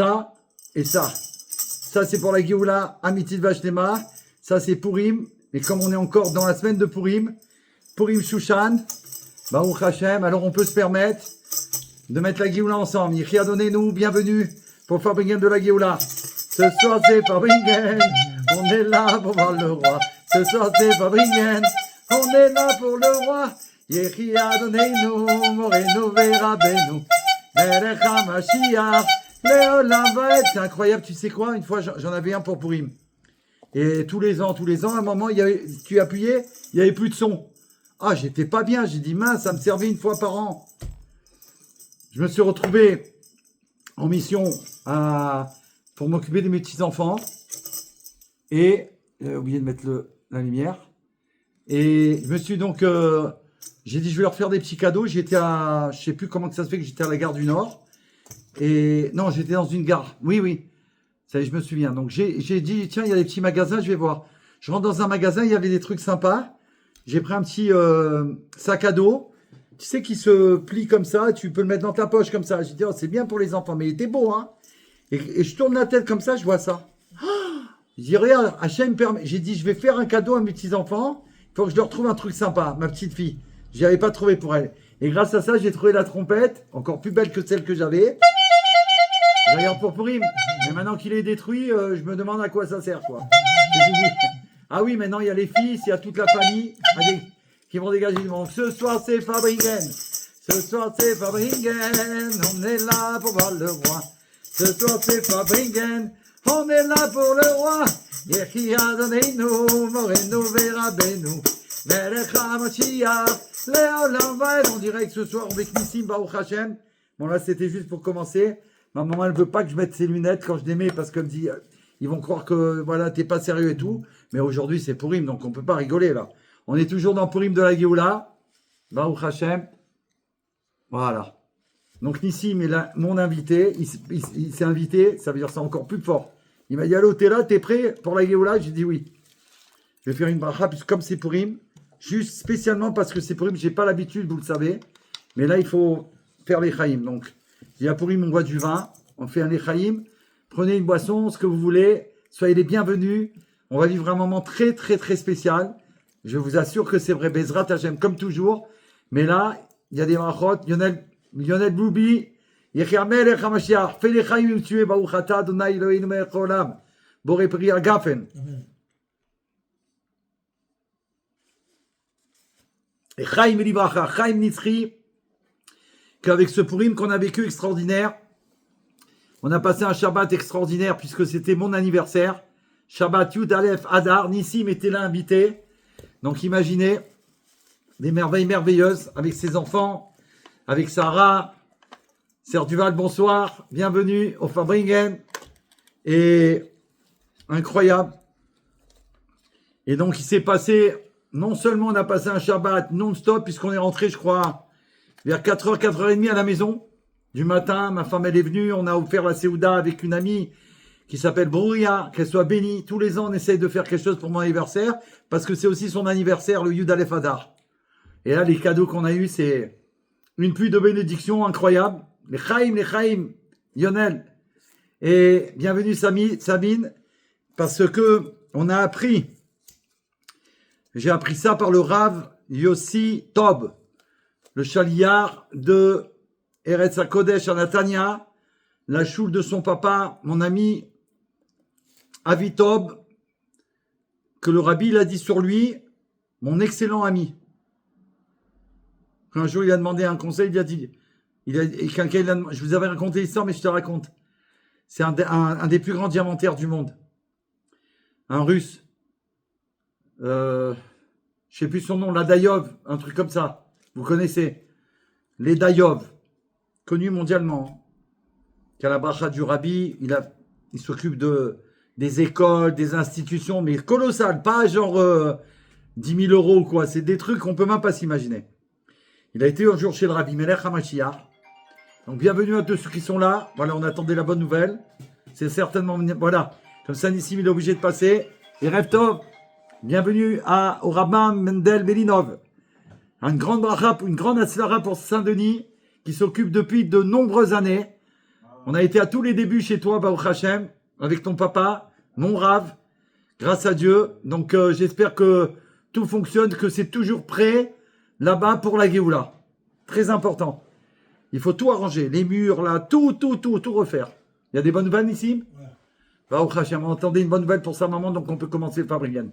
ça et ça. Ça, c'est pour la Géoula, Amitit Vashnema. Ça, c'est Purim. Et comme on est encore dans la semaine de Purim, Purim Shushan, Baruch Hashem, alors on peut se permettre de mettre la Géoula ensemble. Yechia, donnez-nous, bienvenue pour Fabringen de la Géoula. Ce soir, c'est Fabringen. On est là pour voir le roi. Ce soir, c'est Fabringen. On est là pour le roi. Yechia, donnez-nous, Morenu Verabenu. Melech HaMashiach. Léolam va être. C'est incroyable, tu sais quoi? Une fois, j'en avais un pour Purim. Et tous les ans, à un moment, tu appuyais, il n'y avait plus de son. Ah, j'étais pas bien. J'ai dit, mince, ça me servait une fois par an. Je me suis retrouvé en mission pour m'occuper de mes petits-enfants. Et j'ai oublié de mettre la lumière. Et je me suis donc... j'ai dit, je vais leur faire des petits cadeaux. J'étais à... Je sais plus comment que ça se fait que j'étais à la gare du Nord. Et non, j'étais dans une gare. Oui. Ça y est, je me souviens. Donc, j'ai dit, tiens, il y a des petits magasins, je vais voir. Je rentre dans un magasin, il y avait des trucs sympas. J'ai pris un petit sac à dos. Tu sais, qui se plie comme ça. Tu peux le mettre dans ta poche comme ça. J'ai dit, oh, c'est bien pour les enfants. Mais il était beau, hein. Et je tourne la tête comme ça, je vois ça. Je dis, regarde, Hachem permet. J'ai dit, je vais faire un cadeau à mes petits-enfants. Il faut que je leur trouve un truc sympa, ma petite fille. Je n'avais pas trouvé pour elle. Et grâce à ça, j'ai trouvé la trompette, encore plus belle que celle que j'avais. D'ailleurs pour Purim. Mais maintenant qu'il est détruit, je me demande à quoi ça sert, quoi. Ah oui, maintenant il y a les fils, il y a toute la famille qui vont dégager du monde. Ce soir c'est Fabringen. Ce soir c'est Fabringen. On est là pour voir le roi. Ce soir c'est Fabringen. On est là pour le roi. Yechia Adonenu, Morenu Verabenu. Melech HaMashiach. Léolam va être en direct ce soir avec Nissim Baruch Hashem. Bon là c'était juste pour commencer. Ma maman, elle veut pas que je mette ses lunettes quand je les mets parce qu'elle me dit, ils vont croire que voilà, t'es pas sérieux et tout. Mais aujourd'hui, c'est Purim, donc on peut pas rigoler là. On est toujours dans Purim de la Géoula. Baruch Hashem. Voilà. Donc Nissim est là, mon invité. Il s'est invité, ça veut dire ça encore plus fort. Il m'a dit, allô, t'es là, t'es prêt pour la Géoula? J'ai dit oui. Je vais faire une bracha, puisque comme c'est Purim, juste spécialement parce que c'est Purim, j'ai pas l'habitude, vous le savez. Mais là, il faut faire les Chaïm. Donc, il y a Purim, on boit du vin, on fait un Echaïm, prenez une boisson, ce que vous voulez, soyez les bienvenus. On va vivre un moment très, très, très spécial. Je vous assure que c'est vrai, Bezrat Hashem, comme toujours. Mais là, il y a des marachot, Lionel Bloubi, Yechia Melech HaMashiach, fais les Chaïm, tu es Baruch Ata Adonai Eloheinu Melech Haolam, Boré Pri Agafen. Et Chaïm Elibracha, Chaïm Nitzri, qu'avec ce Purim qu'on a vécu extraordinaire, on a passé un Shabbat extraordinaire puisque c'était mon anniversaire. Shabbat Yud Aleph Adar, Nissim était là invité. Donc imaginez des merveilles merveilleuses avec ses enfants, avec Sarah. Sœur Duval, bonsoir, bienvenue au Fabringen. Et incroyable. Et donc il s'est passé, non seulement on a passé un Shabbat non-stop puisqu'on est rentré, je crois, vers 4h, 4h30 à la maison. Du matin, ma femme, elle est venue. On a offert la Séouda avec une amie qui s'appelle Brouilla. Qu'elle soit bénie. Tous les ans, on essaye de faire quelque chose pour mon anniversaire parce que c'est aussi son anniversaire, le Yud Aleph Adar. Et là, les cadeaux qu'on a eus, c'est une pluie de bénédictions incroyable. Les Chaïm, Lionel. Et bienvenue Sabine, parce que on a appris, j'ai appris ça par le Rav Yossi Tob, le chaliard de Eretz HaKodesh à Natania, la choule de son papa, mon ami Avitob, que le rabbi l'a dit sur lui, mon excellent ami. Un jour, il a demandé un conseil, il a dit, je vous avais raconté l'histoire, mais je te raconte. C'est un des plus grands diamantaires du monde. Un russe. Je sais plus son nom, Ladayov, un truc comme ça. Vous connaissez. Ledayov, connu mondialement. Qui a la bracha du rabbi, il s'occupe des écoles, des institutions, mais colossal, pas genre 10 000 euros, quoi. C'est des trucs qu'on peut même pas s'imaginer. Il a été un jour chez le rabbi Melech HaMashiach. Donc bienvenue à tous ceux qui sont là. Voilà, on attendait la bonne nouvelle. C'est certainement... Voilà, comme ça, Nissim, il est obligé de passer. Et Rev Tov, bienvenue au rabbin Mendel Belinov. Une grande bracha, une grande atzlara pour Saint-Denis, qui s'occupe depuis de nombreuses années On a été à tous les débuts chez toi, Baruch Hashem, avec ton papa, mon Rav, grâce à Dieu. Donc j'espère que tout fonctionne, que c'est toujours prêt là-bas pour la Géoula. Très important. Il faut tout arranger, les murs là, tout refaire. Il y a des bonnes nouvelles ici? Ouais. Baruch Hashem, on entendait une bonne nouvelle pour sa maman, donc on peut commencer le Fabrigan.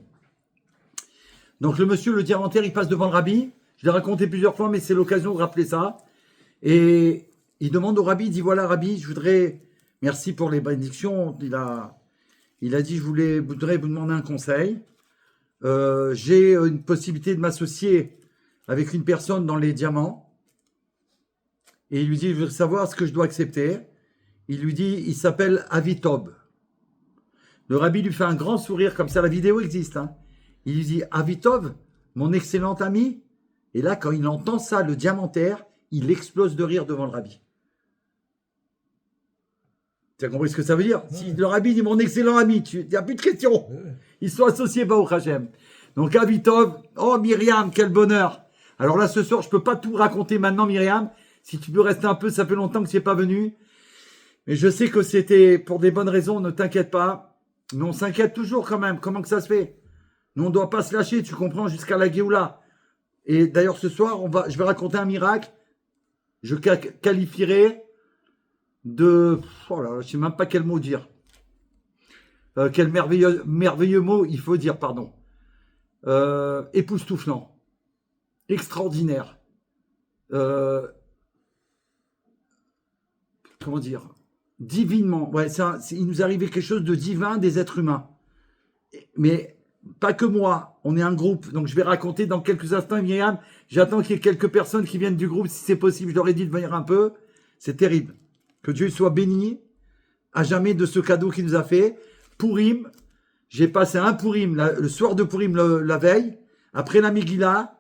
Donc le monsieur, le diamantaire, il passe devant le rabbi. Je l'ai raconté plusieurs fois, mais c'est l'occasion de rappeler ça. Et il demande au rabbi, il dit, voilà rabbi, je voudrais, merci pour les bénédictions. Il a dit, je voudrais vous demander un conseil. J'ai une possibilité de m'associer avec une personne dans les diamants. Et il lui dit, je veux savoir ce que je dois accepter. Il lui dit, il s'appelle Avitob. Le rabbi lui fait un grand sourire, comme ça, la vidéo existe. Hein. Il lui dit, Avitov, mon excellent ami. Et là, quand il entend ça, le diamantaire, il explose de rire devant le rabbi. Tu as compris ce que ça veut dire? Ouais. Si le rabbi dit, mon excellent ami, il n'y a plus de question. Ouais. Ils sont associés, Baruch Hashem. Donc Avitov, oh Myriam, quel bonheur. Alors là, ce soir, je ne peux pas tout raconter maintenant, Myriam. Si tu peux rester un peu, ça fait longtemps que tu n'es pas venu. Mais je sais que c'était pour des bonnes raisons, ne t'inquiète pas. Mais on s'inquiète toujours quand même. Comment que ça se fait? Nous, on ne doit pas se lâcher, tu comprends, jusqu'à la Géoula. Et d'ailleurs, ce soir, je vais raconter un miracle. Je qualifierai de... Oh là là, je ne sais même pas quel mot dire. Quel merveilleux mot il faut dire, pardon. Époustouflant. Extraordinaire. Comment dire, divinement. Ouais, il nous arrivait quelque chose de divin des êtres humains. Mais pas que moi, on est un groupe. Donc je vais raconter dans quelques instants, Myriam. J'attends qu'il y ait quelques personnes qui viennent du groupe, si c'est possible. Je leur ai dit de venir un peu. C'est terrible. Que Dieu soit béni à jamais de ce cadeau qu'il nous a fait. Pourim, j'ai passé un Pourim, le soir de Pourim la veille. Après la Megillah,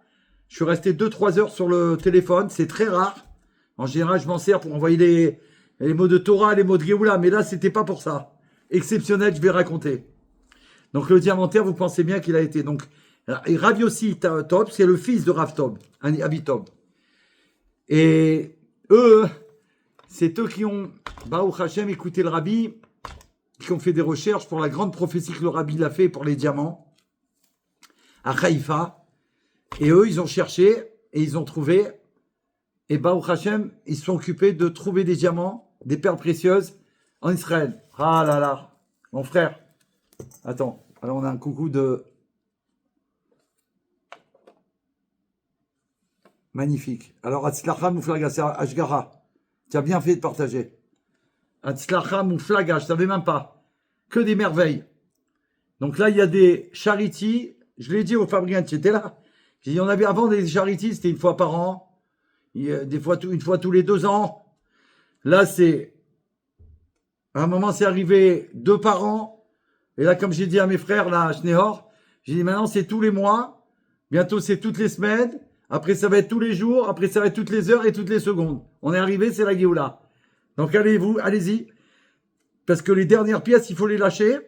je suis resté 2-3 heures sur le téléphone. C'est très rare. En général, je m'en sers pour envoyer les mots de Torah, les mots de Géoula, mais là, c'était pas pour ça. Exceptionnel, je vais raconter. Donc, le diamantaire, vous pensez bien qu'il a été. Donc, Rav Yossi Tob, c'est le fils de Rav Tob, Abitob. Et eux, c'est eux qui ont, Baruch Hashem, écouté le rabbi, qui ont fait des recherches pour la grande prophétie que le rabbi l'a fait pour les diamants, à Haïfa. Et eux, ils ont cherché et ils ont trouvé. Et Baruch Hashem, ils se sont occupés de trouver des diamants, des perles précieuses en Israël. Ah là là, mon frère. Attends, alors on a un coucou de... Magnifique. Alors, Atzlacha Mouflaga, c'est Ashgara. Tu as bien fait de partager. Atzlacha Mouflaga, je ne savais même pas. Que des merveilles. Donc là, il y a des charities. Je l'ai dit au fabricant, tu étais là. J'ai dit, on avait avant des charities, c'était une fois par an. Des fois, une fois tous les 2 ans. Là, c'est... À un moment, c'est arrivé 2 par an. Et là, comme j'ai dit à mes frères, là, à Schneehor, j'ai dit, maintenant, c'est tous les mois. Bientôt, c'est toutes les semaines. Après, ça va être tous les jours. Après, ça va être toutes les heures et toutes les secondes. On est arrivé, c'est la Géoula. Donc, allez-y. Parce que les dernières pièces, il faut les lâcher.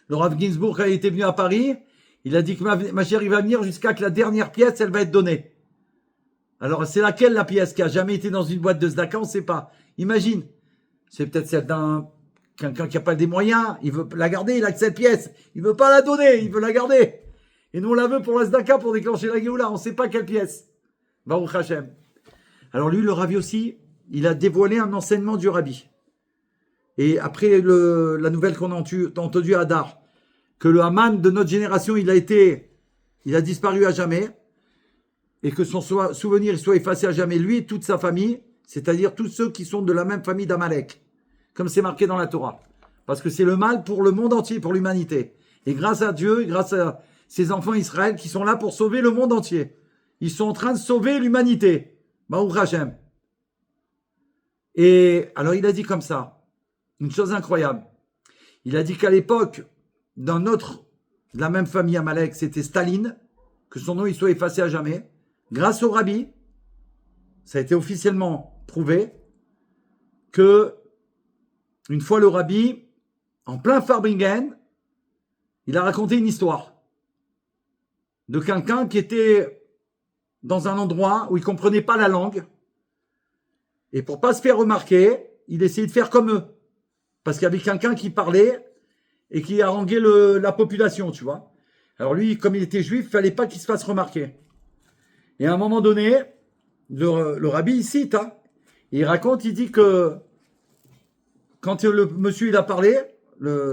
Le Rav Ginsburg a été venu à Paris. Il a dit que ma chère, il va venir jusqu'à que la dernière pièce, elle va être donnée. Alors, c'est laquelle la pièce qui a jamais été dans une boîte de Zdaka? On ne sait pas. Imagine. C'est peut-être celle d'un quelqu'un qui n'a pas des moyens. Il veut la garder, il a que cette pièce. Il veut pas la donner, il veut la garder. Et nous, on la veut pour la Zdaka, pour déclencher la Géoula. On ne sait pas quelle pièce. Baruch Hashem. Alors lui, le Rav aussi, il a dévoilé un enseignement du Rabbi. Et après la nouvelle qu'on a entendue à Hadar, que le Haman de notre génération, il a disparu à jamais. Et que son souvenir soit effacé à jamais, lui et toute sa famille, c'est-à-dire tous ceux qui sont de la même famille d'Amalek, comme c'est marqué dans la Torah. Parce que c'est le mal pour le monde entier, pour l'humanité. Et grâce à Dieu, grâce à ces enfants Israël qui sont là pour sauver le monde entier. Ils sont en train de sauver l'humanité. Baruch Hashem. Et alors il a dit comme ça, une chose incroyable. Il a dit qu'à l'époque, d'un autre, de la même famille Amalek, c'était Staline, que son nom il soit effacé à jamais. Grâce au Rabbi, ça a été officiellement prouvé que une fois le Rabbi, en plein Farbringen, il a raconté une histoire de quelqu'un qui était dans un endroit où il ne comprenait pas la langue. Et pour ne pas se faire remarquer, il essayait de faire comme eux. Parce qu'il y avait quelqu'un qui parlait et qui haranguait la population, tu vois. Alors lui, comme il était juif, il fallait pas qu'il se fasse remarquer. Et à un moment donné, le rabbi, il cite, hein, il raconte, il dit que quand le monsieur il a parlé,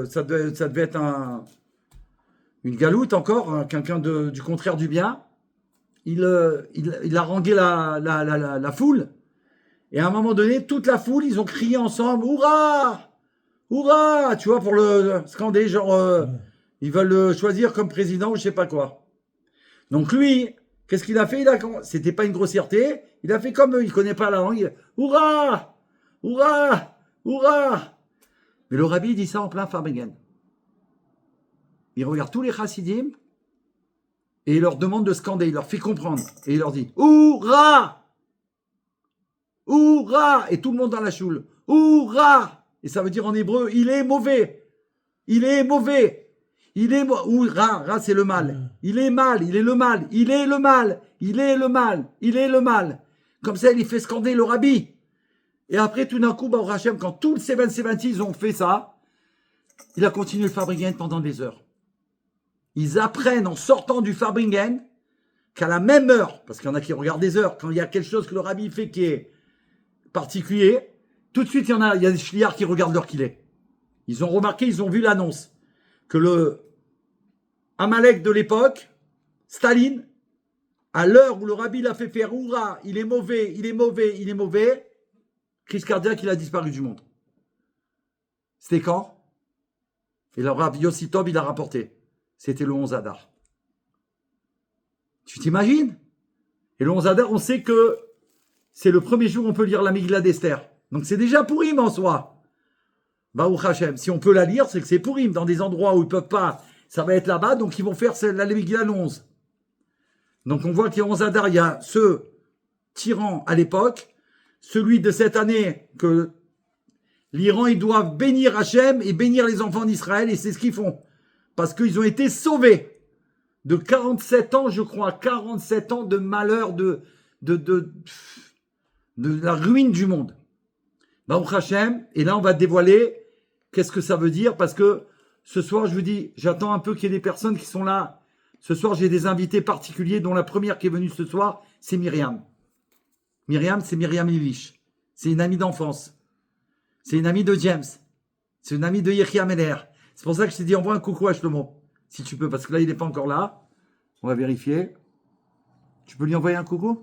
ça devait être une galoute encore, hein, quelqu'un du contraire du bien, il a harangué la foule. Et à un moment donné, toute la foule, ils ont crié ensemble, Hourra! Hourra! Tu vois, pour le scander, genre, ils veulent le choisir comme président ou je sais pas quoi. Donc lui, qu'est-ce qu'il a fait? C'était pas une grossièreté, il a fait comme eux, il connaît pas la langue. Hourra! Hourra! Hourra! Mais le rabbi dit ça en plein Farbrengen. Il regarde tous les chassidim et il leur demande de scander, il leur fait comprendre. Et il leur dit, Hourra! Hourra! Et tout le monde dans la choule. Hourra! Et ça veut dire en hébreu, il est mauvais. Il est mauvais. Il est Hourra, ra c'est le mal. Il est mal, il est le mal. Il est le mal. Il est le mal. Il est le mal. Comme ça, il fait scander le rabbi. Et après, tout d'un coup, au Hachem, quand tous les 770 ont fait ça, il a continué le Farbrengen pendant des heures. Ils apprennent en sortant du Farbrengen qu'à la même heure, parce qu'il y en a qui regardent des heures, quand il y a quelque chose que le rabbi fait qui est particulier, tout de suite, il y a des chliards qui regardent l'heure qu'il est. Ils ont remarqué, ils ont vu l'annonce que le Amalek de l'époque, Staline, à l'heure où le rabbi l'a fait faire Hourra, il est mauvais, il est mauvais, il est mauvais, crise cardiaque, il a disparu du monde. C'était quand? Et le rabbi Yossi Tov, il a rapporté. C'était le 11 Adar. Tu t'imagines? Et le 11 Adar, on sait que c'est le premier jour où on peut lire la Megillah d'Esther. Donc c'est déjà Pourim en soi. Baruch Hashem. Si on peut la lire, c'est que c'est Pourim. Dans des endroits où ils ne peuvent pas, ça va être là-bas. Donc ils vont faire la Megillah le 11. Donc on voit qu'il y a 11 Adar, il y a ce tyran à l'époque, celui de cette année que l'Iran, ils doivent bénir Hachem et bénir les enfants d'Israël. Et c'est ce qu'ils font. Parce qu'ils ont été sauvés de 47 ans, je crois, 47 ans de malheur, de la ruine du monde. Baruch Hashem, et là on va dévoiler qu'est-ce que ça veut dire, parce que ce soir, je vous dis, j'attends un peu qu'il y ait des personnes qui sont là. Ce soir, j'ai des invités particuliers, dont la première qui est venue ce soir, c'est Myriam. Myriam, c'est Myriam Illich. C'est une amie d'enfance. C'est une amie de James. C'est une amie de Yechia Meler. C'est pour ça que je t'ai dit, envoie un coucou à Shlomo, si tu peux, parce que là, il n'est pas encore là. On va vérifier. Tu peux lui envoyer un coucou?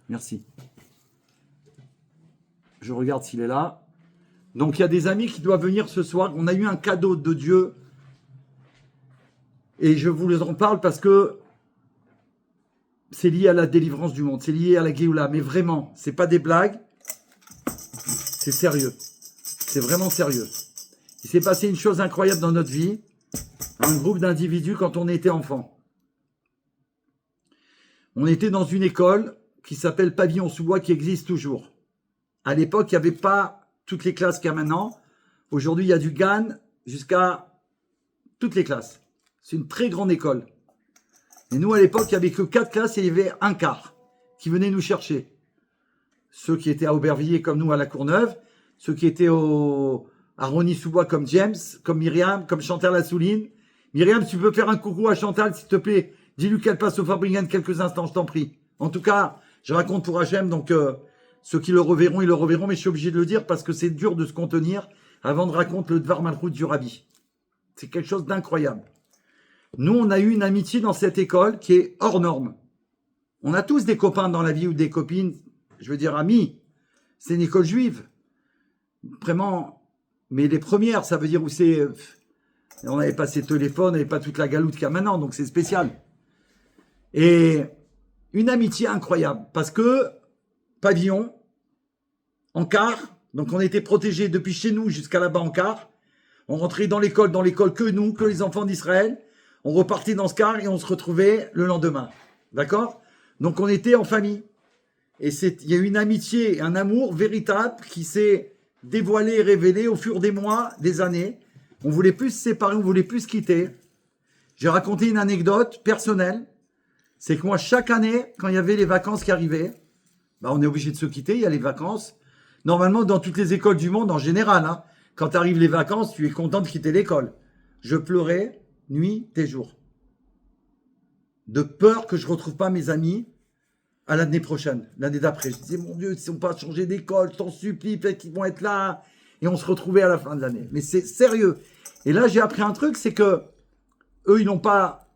Merci. Je regarde s'il est là. Donc, il y a des amis qui doivent venir ce soir. On a eu un cadeau de Dieu. Et je vous en parle parce que c'est lié à la délivrance du monde. C'est lié à la Géoula. Mais vraiment, c'est pas des blagues. C'est sérieux. C'est vraiment sérieux. Il s'est passé une chose incroyable dans notre vie. Un groupe d'individus quand on était enfant. On était dans une école qui s'appelle Pavillon sous bois, qui existe toujours. À l'époque, il n'y avait pas toutes les classes qu'il y a maintenant. Aujourd'hui, il y a du GAN jusqu'à toutes les classes. C'est une très grande école. Et nous, à l'époque, il n'y avait que 4 classes et il y avait un quart qui venait nous chercher. Ceux qui étaient à Aubervilliers comme nous à la Courneuve, ceux qui étaient à Rony-sous-Bois comme James, comme Myriam, comme Chantal Assouline. Myriam, tu peux faire un coucou à Chantal, s'il te plaît. Dis-lui qu'elle passe au Farbrengen quelques instants, je t'en prie. En tout cas, je raconte pour Hachem, donc ceux qui le reverront, ils le reverront, mais je suis obligé de le dire parce que c'est dur de se contenir avant de raconter le Dvar Malchut du Rabbi. C'est quelque chose d'incroyable. Nous, on a eu une amitié dans cette école qui est hors norme. On a tous des copains dans la vie ou des copines, je veux dire amis. C'est une école juive. Vraiment, mais les premières, ça veut dire où c'est... On n'avait pas ces téléphones, on n'avait pas toute la galoute qu'il y a maintenant, donc c'est spécial. Et une amitié incroyable, parce que pavillon, en car, donc on était protégés depuis chez nous jusqu'à là-bas en car. On rentrait dans l'école que nous, que les enfants d'Israël. On repartait dans ce car et on se retrouvait le lendemain. D'accord? Donc on était en famille. Et il y a eu une amitié, un amour véritable qui s'est dévoilé et révélé au fur des mois, des années. On voulait plus se séparer, on voulait plus se quitter. J'ai raconté une anecdote personnelle. C'est que moi, chaque année, quand il y avait les vacances qui arrivaient, on est obligé de se quitter, il y a les vacances. Normalement, dans toutes les écoles du monde, en général, hein, quand arrivent les vacances, tu es content de quitter l'école. Je pleurais nuit et jour. De peur que je ne retrouve pas mes amis à l'année prochaine, l'année d'après. Je disais, mon Dieu, s'ils n'ont pas changé d'école, je t'en supplie, peut-être qu'ils vont être là. Et on se retrouvait à la fin de l'année. Mais c'est sérieux. Et là, j'ai appris un truc, c'est que eux, ils n'ont pas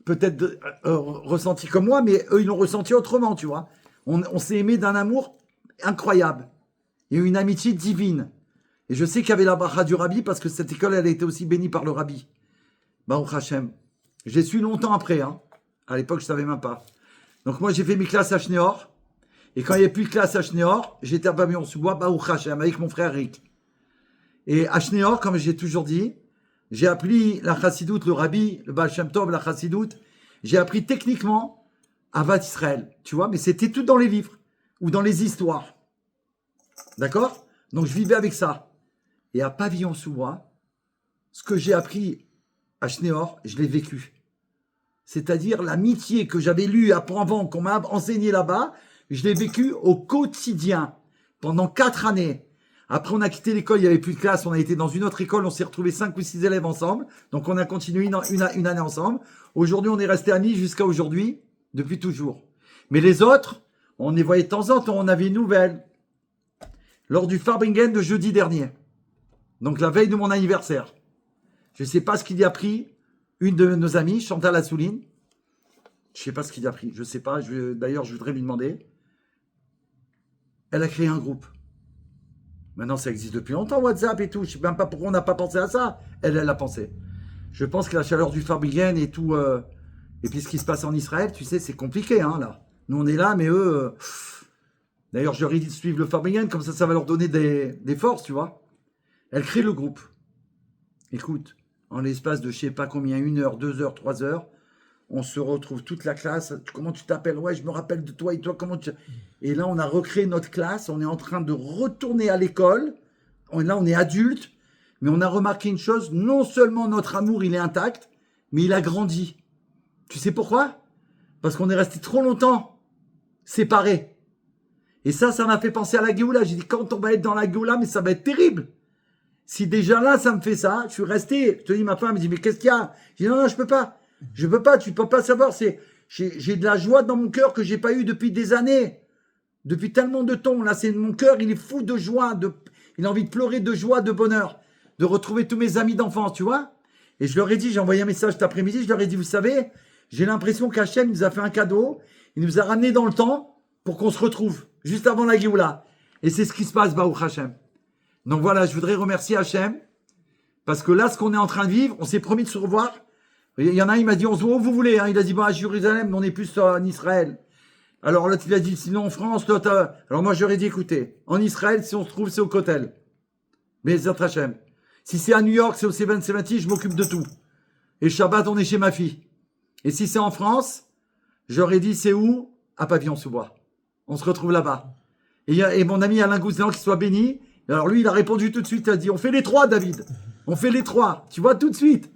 peut-être ressenti comme moi, mais eux, ils l'ont ressenti autrement, tu vois. On s'est aimé d'un amour incroyable. Il y a eu une amitié divine. Et je sais qu'il y avait la bracha du Rabbi, parce que cette école, elle a été aussi bénie par le Rabbi. Baruch Hashem. Je l'ai su longtemps après. Hein. À l'époque, je ne savais même pas. Donc moi, j'ai fait mes classes à Schneor. Et quand il n'y avait plus de classe à Schneor, j'étais à Pavillon-sous-Bois, Baruch Hashem, avec mon frère Rick. Et à Schneor, comme j'ai toujours dit, j'ai appris la chassidoute, le Rabbi, le Baal Shem Tov, la chassidoute. J'ai appris techniquement Avat Israël. Tu vois, mais c'était tout dans les livres ou dans les histoires. D'accord? Donc je vivais avec ça. Et à Pavillon-sous-Bois, ce que j'ai appris à Schneor, je l'ai vécu. C'est-à-dire l'amitié que j'avais lue avant, qu'on m'a enseigné là-bas, je l'ai vécu au quotidien, pendant 4 années. Après, on a quitté l'école, il n'y avait plus de classe, on a été dans une autre école, on s'est retrouvés 5 ou 6 élèves ensemble. Donc, on a continué une année ensemble. Aujourd'hui, on est restés amis jusqu'à aujourd'hui, depuis toujours. Mais les autres, on les voyait de temps en temps, on avait une nouvelle. Lors du Farbringen de jeudi dernier. Donc, la veille de mon anniversaire. Je ne sais pas ce qu'il y a pris. Une de nos amies, Chantal Assouline, je ne sais pas ce qu'il a pris, je ne sais pas, d'ailleurs je voudrais lui demander. Elle a créé un groupe. Maintenant ça existe depuis longtemps, WhatsApp et tout, je ne sais même pas pourquoi on n'a pas pensé à ça. Elle a pensé. Je pense que la chaleur du Farbringen et tout, et puis ce qui se passe en Israël, tu sais, c'est compliqué, hein, là. Nous on est là, mais eux, d'ailleurs je leur ai dit de suivre le Farbringen, comme ça va leur donner des forces, tu vois. Elle crée le groupe. Écoute. En l'espace de je sais pas combien, 1 heure, 2 heures, 3 heures, on se retrouve toute la classe. Comment tu t'appelles? Ouais, je me rappelle de toi et toi, comment tu... Et là, on a recréé notre classe, on est en train de retourner à l'école. Là, on est adulte, mais on a remarqué une chose, non seulement notre amour, il est intact, mais il a grandi. Tu sais pourquoi? Parce qu'on est resté trop longtemps séparés. Et ça m'a fait penser à la Géoula. J'ai dit, quand on va être dans la Géoula, mais ça va être terrible. Si déjà là, ça me fait ça, je suis resté. Je te dis, ma femme me dit, mais qu'est-ce qu'il y a? Je dis, non, je peux pas. Je peux pas, tu peux pas savoir. J'ai de la joie dans mon cœur que j'ai pas eu depuis des années. Depuis tellement de temps. Là, c'est mon cœur, il est fou de joie. Il a envie de pleurer de joie, de bonheur. De retrouver tous mes amis d'enfance, tu vois? Et je leur ai dit, j'ai envoyé un message cet après-midi, je leur ai dit, vous savez, j'ai l'impression qu'Hachem nous a fait un cadeau. Il nous a ramenés dans le temps pour qu'on se retrouve. Juste avant la Géoula. Et c'est ce qui se passe, Baruch Hashem. Donc voilà, je voudrais remercier Hachem, parce que là, ce qu'on est en train de vivre, on s'est promis de se revoir. Il y en a un, il m'a dit, on se voit où vous voulez. Hein. Il a dit, à Jérusalem, mais on est plus en Israël. Alors l'autre, il a dit, sinon en France, l'autre... Alors moi, j'aurais dit, écoutez, en Israël, si on se trouve, c'est au Kotel. Mais c'est Hachem. Si c'est à New York, c'est au 770, je m'occupe de tout. Et Shabbat, on est chez ma fille. Et si c'est en France, j'aurais dit, c'est où? À Pavillon-sous-Bois. On se retrouve là-bas. Et mon ami Alain Gouzelan, qu'il soit béni. Alors lui, il a répondu tout de suite, il a dit, on fait les 3, David. On fait les 3. Tu vois, tout de suite.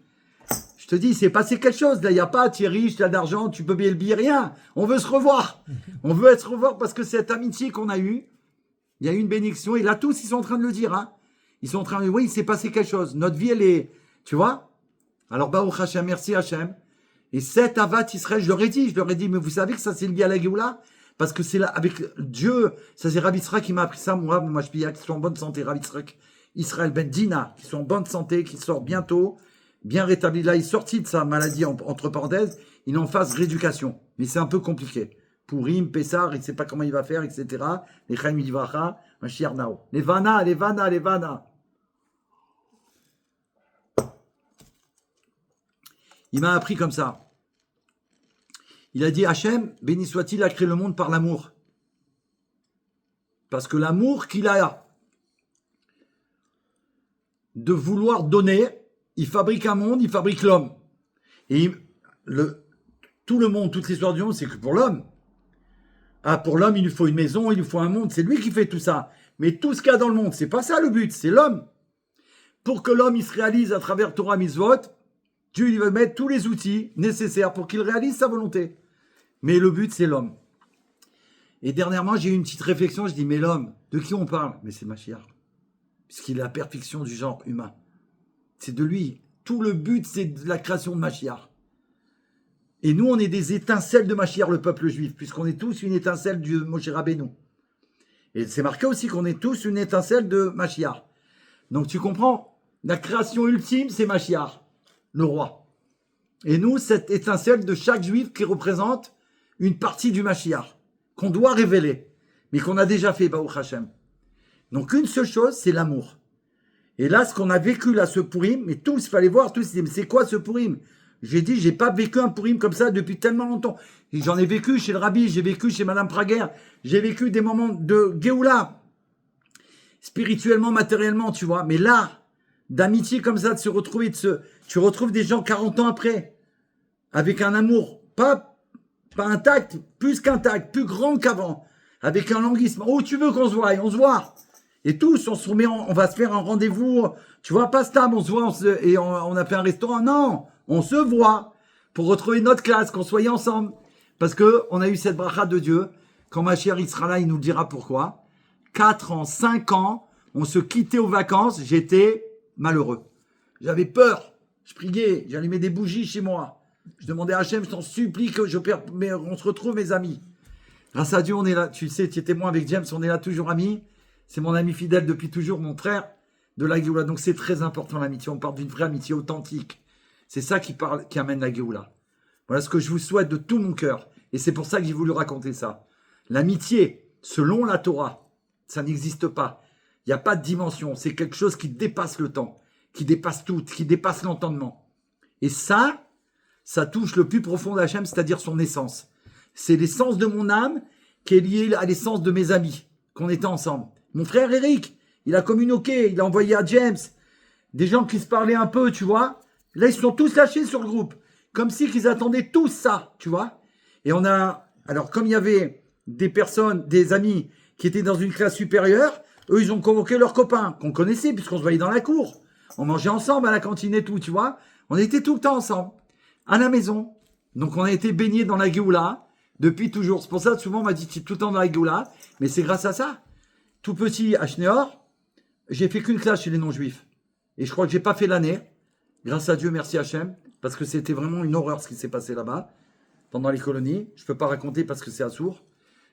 Je te dis, c'est passé quelque chose. Là, il n'y a pas, tu es riche, tu as de l'argent, tu peux payer le billet, rien. On veut se revoir. On veut se revoir parce que cette amitié qu'on a eue, il y a eu une bénédiction. Et là, tous, ils sont en train de le dire. Hein. Ils sont en train de dire, oui, il s'est passé quelque chose. Notre vie, elle est... Tu vois? Alors, Baruch Hashem, merci Hashem. Et cet Avat Israël, je leur ai dit, mais vous savez que ça, c'est lié à la Géoula? Parce que c'est là, avec Dieu, ça c'est Rav Yitzhak qui m'a appris ça, moi je prie qu'ils soient en bonne santé, Rav Yitzhak, Israël Ben Dina, qui sont en bonne santé, qui sort bientôt, bien rétabli. Là, il est sorti de sa maladie, entre parenthèses, il est en phase rééducation. Mais c'est un peu compliqué. Pourim, Pessar, il ne sait pas comment il va faire, etc. Les Chaim Yivracha, un Shiarnao. Les Vana. Il m'a appris comme ça. Il a dit, Hachem, béni soit-il, a créé le monde par l'amour. Parce que l'amour qu'il a de vouloir donner, il fabrique un monde, il fabrique l'homme. Et tout le monde, toute l'histoire du monde, c'est que pour l'homme. Ah, pour l'homme, il lui faut une maison, il lui faut un monde, c'est lui qui fait tout ça. Mais tout ce qu'il y a dans le monde, c'est pas ça le but, c'est l'homme. Pour que l'homme, il se réalise à travers Torah Mitzvot, Dieu, il va mettre tous les outils nécessaires pour qu'il réalise sa volonté. Mais le but, c'est l'homme. Et dernièrement, j'ai eu une petite réflexion. Je dis, mais l'homme, de qui on parle? Mais c'est Mashiach. Puisqu'il est la perfection du genre humain. C'est de lui. Tout le but, c'est de la création de Mashiach. Et nous, on est des étincelles de Mashiach, le peuple juif, puisqu'on est tous une étincelle du Moshe Rabbeinu. Et c'est marqué aussi qu'on est tous une étincelle de Mashiach. Donc tu comprends, la création ultime, c'est Mashiach, le roi. Et nous, cette étincelle de chaque juif qui représente une partie du Mashiach, qu'on doit révéler, mais qu'on a déjà fait, Baruch Hashem. Donc une seule chose, c'est l'amour. Et là, ce qu'on a vécu là, ce Purim, mais tous, il fallait voir, tous, mais c'est quoi ce Purim? J'ai dit, j'ai pas vécu un Purim comme ça depuis tellement longtemps. Et j'en ai vécu chez le Rabbi, j'ai vécu chez Madame Prager, j'ai vécu des moments de Géoula, spirituellement, matériellement, tu vois. Mais là, d'amitié comme ça, de se retrouver, tu retrouves des gens 40 ans après, avec un amour, pas intact, plus qu'intact, plus grand qu'avant, avec un languissement. Oh, tu veux qu'on se voie? On se voit. Et tous, on va se faire un rendez-vous, tu vois, pas stable, on se voit, on a fait un restaurant. Non, on se voit pour retrouver notre classe, qu'on soit ensemble. Parce que on a eu cette bracha de Dieu. Quand ma chère il sera là, il nous dira pourquoi. 4 ans, 5 ans, on se quittait aux vacances, j'étais malheureux. J'avais peur, je priais, j'allumais des bougies chez moi. Je demandais à Hachem, je t'en supplie que on se retrouve, mes amis. Grâce à Dieu, on est là. Tu sais, tu es témoin avec James, on est là toujours amis. C'est mon ami fidèle depuis toujours, mon frère de la Géoula. Donc c'est très important l'amitié. On parle d'une vraie amitié authentique. C'est ça qui amène la Géoula. Voilà ce que je vous souhaite de tout mon cœur. Et c'est pour ça que j'ai voulu raconter ça. L'amitié, selon la Torah, ça n'existe pas. Il n'y a pas de dimension. C'est quelque chose qui dépasse le temps, qui dépasse tout, qui dépasse l'entendement. Et ça touche le plus profond d'Hachem, c'est-à-dire son essence. C'est l'essence de mon âme qui est liée à l'essence de mes amis, qu'on était ensemble. Mon frère Eric, il a communiqué, il a envoyé à James des gens qui se parlaient un peu, tu vois. Là, ils se sont tous lâchés sur le groupe, comme si qu'ils attendaient tous ça, tu vois. Et alors comme il y avait des personnes, des amis qui étaient dans une classe supérieure, eux, ils ont convoqué leurs copains, qu'on connaissait, puisqu'on se voyait dans la cour. On mangeait ensemble à la cantine et tout, tu vois. On était tout le temps ensemble, à la maison. Donc, on a été baignés dans la Géoula depuis toujours. C'est pour ça que souvent, on m'a dit, tu es tout le temps dans la Géoula. Mais c'est grâce à ça. Tout petit à Schneor, j'ai fait qu'une classe chez les non-juifs. Et je crois que j'ai pas fait l'année. Grâce à Dieu, merci Hachem. Parce que c'était vraiment une horreur ce qui s'est passé là-bas, pendant les colonies. Je peux pas raconter parce que c'est assourd.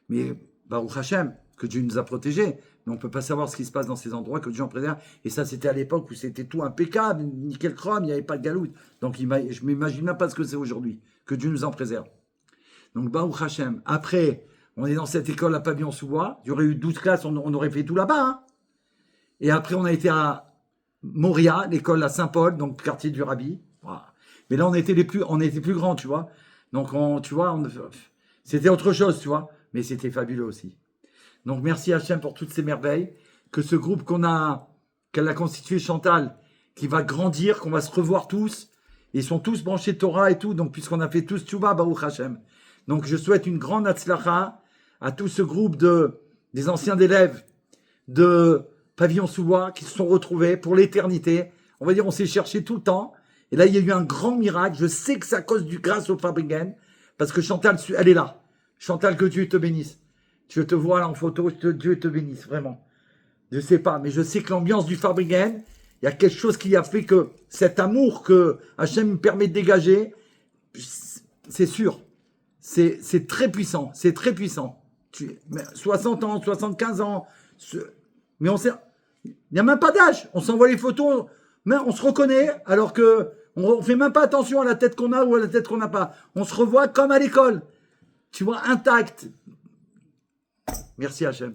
Mais, Baruch Hachem, que Dieu nous a protégés. Mais on peut pas savoir ce qui se passe dans ces endroits, que Dieu en préserve. Et ça, c'était à l'époque où c'était tout impeccable, nickel chrome, il n'y avait pas de galoute. Donc, je m'imagine même pas ce que c'est aujourd'hui. Que Dieu nous en préserve. Donc, Baruch Hachem. Après, on est dans cette école à Pavillon-sous-Bois. Il y aurait eu 12 classes, on aurait fait tout là-bas. Hein. Et après, on a été à Moria, l'école à Saint-Paul, donc quartier du Rabbi. Voilà. Mais là, on était plus grands, tu vois. Donc, c'était autre chose, tu vois. Mais c'était fabuleux aussi. Donc, merci Hachem pour toutes ces merveilles. Que ce groupe qu'elle a constitué, Chantal, qui va grandir, qu'on va se revoir tous. Ils sont tous branchés Torah et tout. Donc, puisqu'on a fait tous Tchouva, Baruch Hachem. Donc, je souhaite une grande Hatzlacha à tout ce groupe des anciens élèves de Pavillon-sous-Bois qui se sont retrouvés pour l'éternité. On va dire, on s'est cherché tout le temps. Et là, il y a eu un grand miracle. Je sais que c'est à cause grâce au Fabringen. Parce que Chantal, elle est là. Chantal, que Dieu te bénisse. Je te vois là en photo. Dieu te bénisse, vraiment. Je sais pas, mais je sais que l'ambiance du Fabringen, il y a quelque chose qui a fait que cet amour que Hachem me permet de dégager, c'est sûr. C'est très puissant. C'est très puissant. 60 ans, 75 ans. Mais il n'y a même pas d'âge. On s'envoie les photos, mais on se reconnaît, alors que on ne fait même pas attention à la tête qu'on a ou à la tête qu'on n'a pas. On se revoit comme à l'école. Tu vois, intact. Merci Hachem.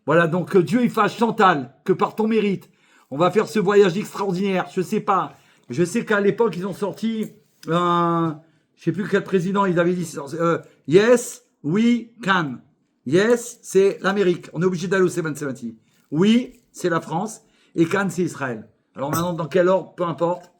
Voilà, donc que Dieu il fasse Chantal, que par ton mérite, on va faire ce voyage extraordinaire. Je sais pas. Je sais qu'à l'époque, ils ont sorti je sais plus quel président, ils avaient dit yes, we can. Yes, c'est l'Amérique. On est obligé d'aller au 770. Oui, c'est la France. Et Cannes, c'est Israël. Alors maintenant, dans quel ordre, peu importe.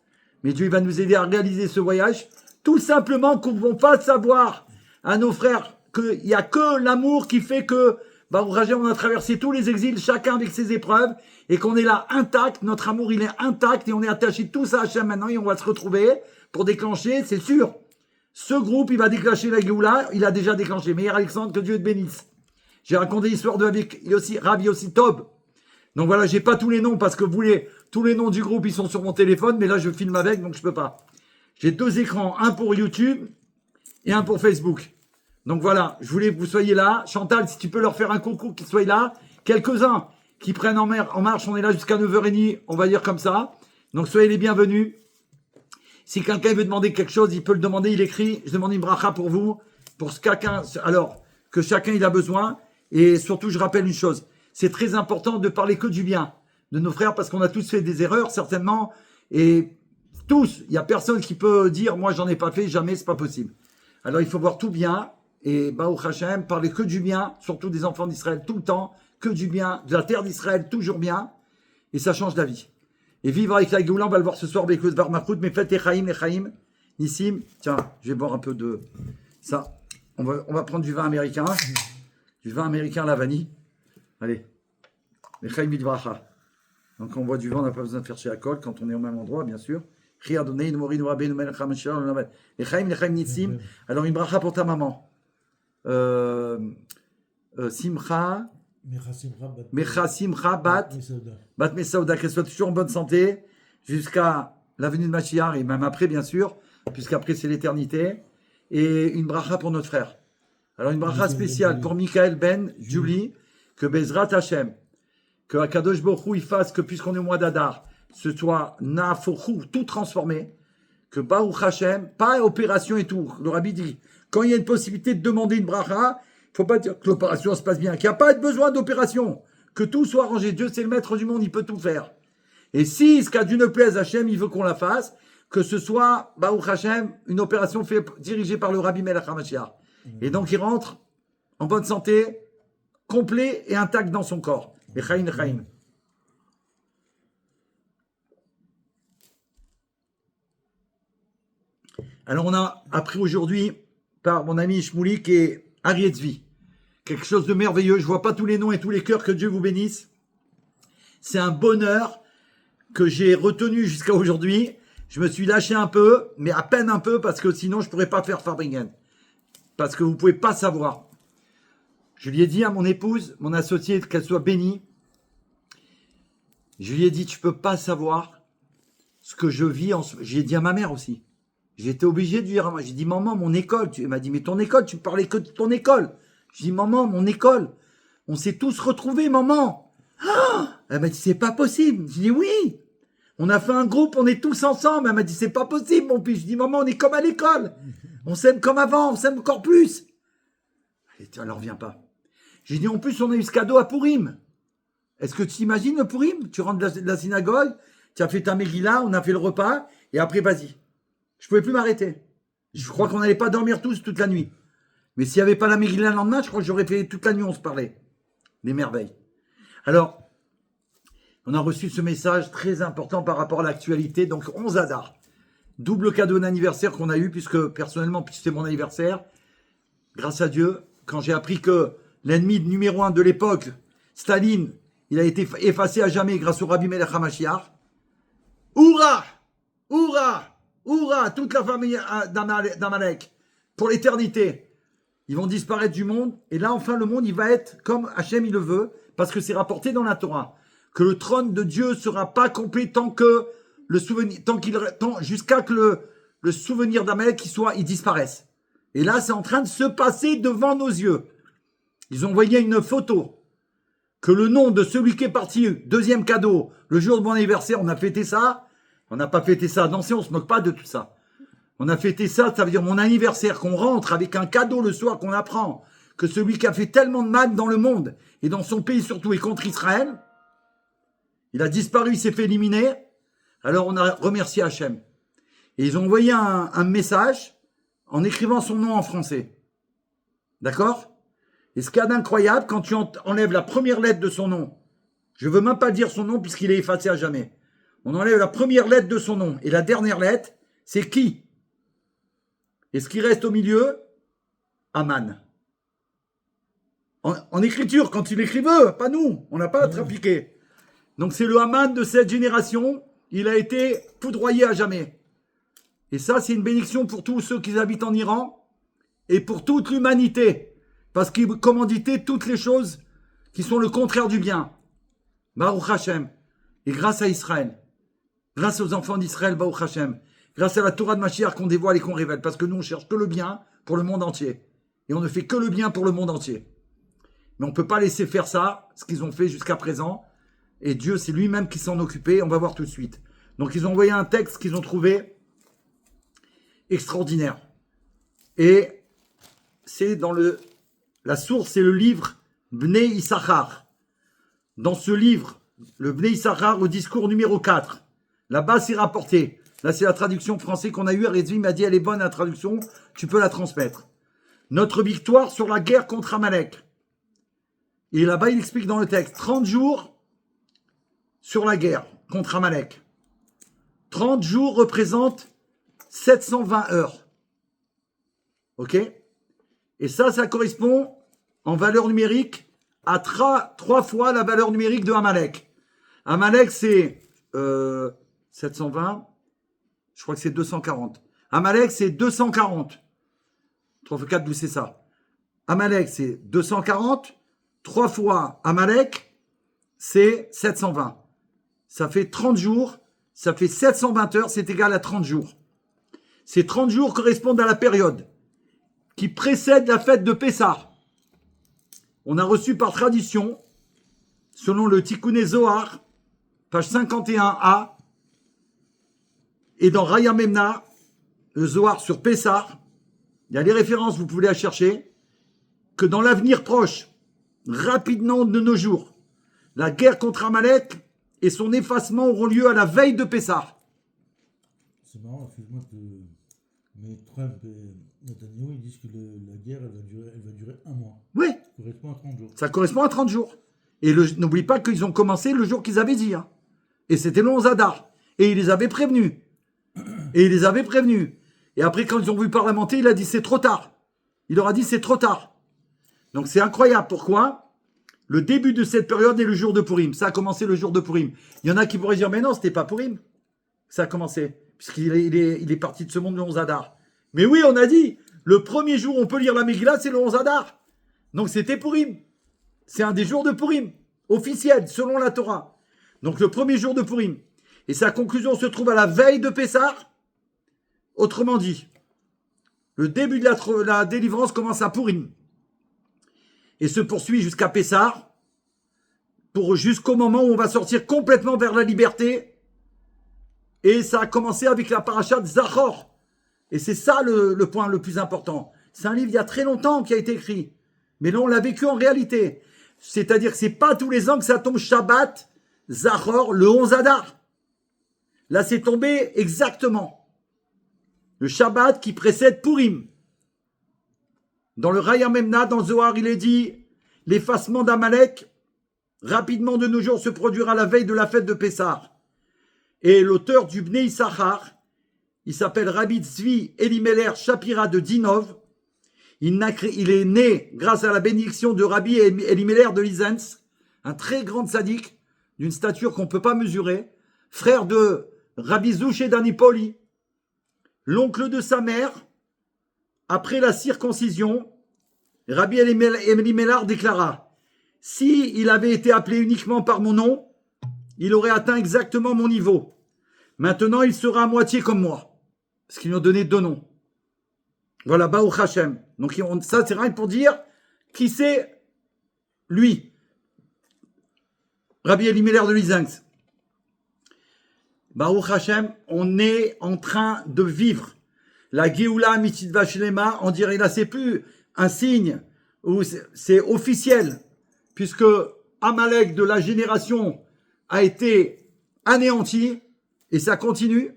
Mais Dieu il va nous aider à réaliser ce voyage. Tout simplement qu'on ne va pas savoir à nos frères qu'il n'y a que l'amour qui fait que, Baruch Hashem, on a traversé tous les exils, chacun avec ses épreuves, et qu'on est là intact. Notre amour, il est intact, et on est attachés tous à Hachem maintenant, et on va se retrouver pour déclencher, c'est sûr. Ce groupe, il va déclencher la Géoula, il a déjà déclenché. Meilleur Alexandre, que Dieu te bénisse. J'ai raconté l'histoire de Rabbi Yossi Tob. Donc voilà, j'ai pas tous les noms parce que tous les noms du groupe, ils sont sur mon téléphone, mais là, je filme avec, donc je peux pas. J'ai 2 écrans, un pour YouTube et un pour Facebook. Donc voilà, je voulais que vous soyez là. Chantal, si tu peux leur faire un coucou, qu'ils soient là. Quelques-uns qui prennent en marche, on est là jusqu'à 9h30, on va dire comme ça. Donc soyez les bienvenus. Si quelqu'un veut demander quelque chose, il peut le demander, il écrit. Je demande une bracha pour vous, pour ce chacun, alors que chacun il a besoin. Et surtout, je rappelle une chose, c'est très important de parler que du bien de nos frères parce qu'on a tous fait des erreurs certainement. Et tous, il n'y a personne qui peut dire, moi j'en ai pas fait, jamais, c'est pas possible. Alors il faut voir tout bien. Et Baruch Hashem, parler que du bien, surtout des enfants d'Israël tout le temps, que du bien, de la terre d'Israël toujours bien, et ça change la vie. Et vivre avec la Géoula, on va le voir ce soir, Bekouz Bar Machout, mais faites Echaim, Nissim. Tiens, je vais boire un peu de ça. On va prendre du vin américain à la vanille. Allez, Echaim Vidvacha. Donc on boit du vin, on n'a pas besoin de faire chez la colle quand on est au même endroit, bien sûr. Alors une bracha pour ta maman. Simcha, Mecha Simcha Bat Mesauda, qu'elle soit toujours en bonne santé jusqu'à la venue de Mashiach et même après, bien sûr, puisqu'après c'est l'éternité. Et une bracha pour notre frère. Alors une bracha spéciale pour Michael Ben Julie, que Bezrat Hashem, que Akadosh Baruch Hu il fasse que puisqu'on est au mois d'Adar, ce soit Nafochou, tout transformé, que Baruch Hashem, pas opération et tout. Le Rabbi dit, quand il y a une possibilité de demander une bracha, il ne faut pas dire que l'opération se passe bien, qu'il n'y a pas besoin d'opération, que tout soit arrangé. Dieu, c'est le maître du monde, il peut tout faire. Et si ce qu'a Dieu ne plaise, Hashem, il veut qu'on la fasse, que ce soit, Baruch Hashem, une opération dirigée par le Rabbi Melech HaMashiach. Et donc, il rentre en bonne santé, complet et intact dans son corps. Echaim, Echaim. Alors, on a appris aujourd'hui par mon ami Shmoulik et Arietzvi. Quelque chose de merveilleux. Je vois pas tous les noms et tous les cœurs, que Dieu vous bénisse. C'est un bonheur que j'ai retenu jusqu'à aujourd'hui. Je me suis lâché un peu, mais à peine un peu, parce que sinon je pourrais pas faire Farbringen. Parce que vous pouvez pas savoir. Je lui ai dit à mon épouse, mon associée, qu'elle soit bénie. Je lui ai dit, tu peux pas savoir ce que je vis. J'ai dit à ma mère aussi. J'étais obligé de lui dire, j'ai dit, maman, mon école. Elle m'a dit, mais ton école, tu parlais que de ton école. Je dis, maman, mon école. On s'est tous retrouvés, maman. Ah, elle m'a dit, c'est pas possible. Je dis, oui. On a fait un groupe, on est tous ensemble. Elle m'a dit, c'est pas possible, mon fils. Je dis, maman, on est comme à l'école. On s'aime comme avant, on s'aime encore plus. Elle ne revient pas. J'ai dit, en plus, on a eu ce cadeau à Pourim. Est-ce que tu t'imagines le Pourim? Tu rentres de la synagogue, tu as fait ta Megillah, on a fait le repas, et après, vas-y. Je pouvais plus m'arrêter. Je crois qu'on n'allait pas dormir tous toute la nuit. Mais s'il n'y avait pas la Megillah le lendemain, je crois que j'aurais fait toute la nuit, on se parlait. Des merveilles. Alors, on a reçu ce message très important par rapport à l'actualité. Donc, 11 Adar. Double cadeau d'anniversaire qu'on a eu, puisque personnellement, puisque c'était mon anniversaire, grâce à Dieu, quand j'ai appris que l'ennemi numéro 1 de l'époque, Staline, il a été effacé à jamais grâce au Rabbi Melech HaMashiach. Hourra! Hourra! Hourra! Toute la famille d'Amalek, pour l'éternité. Ils vont disparaître du monde, et là, enfin, le monde, il va être comme Hachem, il le veut, parce que c'est rapporté dans la Torah, que le trône de Dieu sera pas complet tant que le souvenir, jusqu'à que le souvenir d'Amalek, il disparaisse. Et là, c'est en train de se passer devant nos yeux. Ils ont envoyé une photo, que le nom de celui qui est parti, deuxième cadeau, le jour de mon anniversaire, on a fêté ça. On n'a pas fêté ça, non, on se moque pas de tout ça. On a fêté ça, ça veut dire mon anniversaire, qu'on rentre avec un cadeau le soir, qu'on apprend que celui qui a fait tellement de mal dans le monde, et dans son pays surtout, et contre Israël, il a disparu, il s'est fait éliminer. Alors on a remercié Hachem. Et ils ont envoyé un message en écrivant son nom en français. D'accord? Et ce qu'il y a d'incroyable, quand tu enlèves la première lettre de son nom, je ne veux même pas dire son nom puisqu'il est effacé à jamais. On enlève la première lettre de son nom. Et la dernière lettre, c'est qui? Et ce qui reste au milieu, Aman. En écriture, quand il écrivait, pas nous, on n'a pas trafiqué. Donc c'est le Haman de cette génération, il a été foudroyé à jamais. Et ça, c'est une bénédiction pour tous ceux qui habitent en Iran et pour toute l'humanité. parce qu'il commanditait toutes les choses qui sont le contraire du bien. Baruch Hashem. Et grâce à Israël, grâce aux enfants d'Israël, Baruch Hashem, grâce à la Torah de Mashiach qu'on dévoile et qu'on révèle, parce que nous, on cherche que le bien pour le monde entier. Et on ne fait que le bien pour le monde entier. Mais on ne peut pas laisser faire ça, ce qu'ils ont fait jusqu'à présent. Et Dieu, c'est lui-même qui s'en occupait. On va voir tout de suite. Donc, ils ont envoyé un texte qu'ils ont trouvé extraordinaire. Et c'est dans la source, c'est le livre Bnei Issachar. Dans ce livre, le Bnei Issachar, au discours numéro 4, là-bas, c'est rapporté. Là, c'est la traduction française qu'on a eue. Rézvi m'a dit, elle est bonne, la traduction. Tu peux la transmettre. Notre victoire sur la guerre contre Amalek. Et là-bas, il explique dans le texte, 30 jours sur la guerre contre Amalek. 30 jours représentent 720 heures. Ok? Et ça correspond en valeur numérique à 3 fois la valeur numérique de Amalek. Amalek, c'est 720, je crois que c'est 240. Amalek, c'est 240. 3 fois 4, d'où c'est ça? Amalek, c'est 240. 3 fois Amalek, c'est 720. Ça fait 30 jours, ça fait 720 heures, c'est égal à 30 jours. Ces 30 jours correspondent à la période qui précède la fête de Pessah. On a reçu par tradition, selon le Tikkuné Zohar, page 51a, et dans Raya Memna, le Zohar sur Pessah, il y a les références, vous pouvez les chercher, que dans l'avenir proche, rapidement de nos jours, la guerre contre Amalek et son effacement auront lieu à la veille de Pessah. C'est marrant, excuse-moi, mais Trump et Netanyahu, ils disent que la guerre, elle va durer un mois. Oui. Ça correspond à 30 jours. Ça correspond à 30 jours. Et n'oublie pas qu'ils ont commencé le jour qu'ils avaient dit. Hein. Et c'était le 11 Adar. Et il les avait prévenus. Et après, quand ils ont voulu parlementer, il a dit c'est trop tard. Il leur a dit c'est trop tard. Donc c'est incroyable. Pourquoi? Le début de cette période est le jour de Purim. Ça a commencé le jour de Purim. Il y en a qui pourraient dire mais non, c'était pas Purim. Ça a commencé. Puisqu'il est parti de ce monde le 11 Adar. Mais oui, on a dit, le premier jour où on peut lire la Megillah, c'est le 11 Adar. Donc c'était Purim. C'est un des jours de Purim, officiel, selon la Torah. Donc le premier jour de Purim. Et sa conclusion se trouve à la veille de Pessah. Autrement dit, le début de la délivrance commence à Purim. Et se poursuit jusqu'à Pessah, jusqu'au moment où on va sortir complètement vers la liberté. Et ça a commencé avec la paracha de Zachor. Et c'est ça le point le plus important. C'est un livre il y a très longtemps qui a été écrit. Mais là, on l'a vécu en réalité. C'est-à-dire que c'est pas tous les ans que ça tombe Shabbat, Zachor, le 11 Adar. Là, c'est tombé exactement. Le Shabbat qui précède Purim. Dans le Raya Memna, dans le Zohar, il est dit l'effacement d'Amalek, rapidement de nos jours, se produira la veille de la fête de Pessah. Et l'auteur du Bnei Issachar, il s'appelle Rabbi Tzvi Elimelech Shapira de Dinov. Il est né grâce à la bénédiction de Rabbi Elimelech de Lizens, un très grand sadique, d'une stature qu'on ne peut pas mesurer, frère de Rabbi Zouché d'Anipoli, l'oncle de sa mère. Après la circoncision, Rabbi Elimelech déclara « Si il avait été appelé uniquement par mon nom, il aurait atteint exactement mon niveau. Maintenant, il sera à moitié comme moi. » Parce qu'ils lui ont donné 2 noms. Voilà, Baruch Hashem. Donc ça, c'est rien pour dire qui c'est lui. Rabbi Elimelech de Lysinx. Baruch Hashem, on est en train de vivre la Géoula Mitzvah Shlema. On dirait là, c'est plus un signe, ou c'est officiel, puisque Amalek de la génération a été anéanti, et ça continue.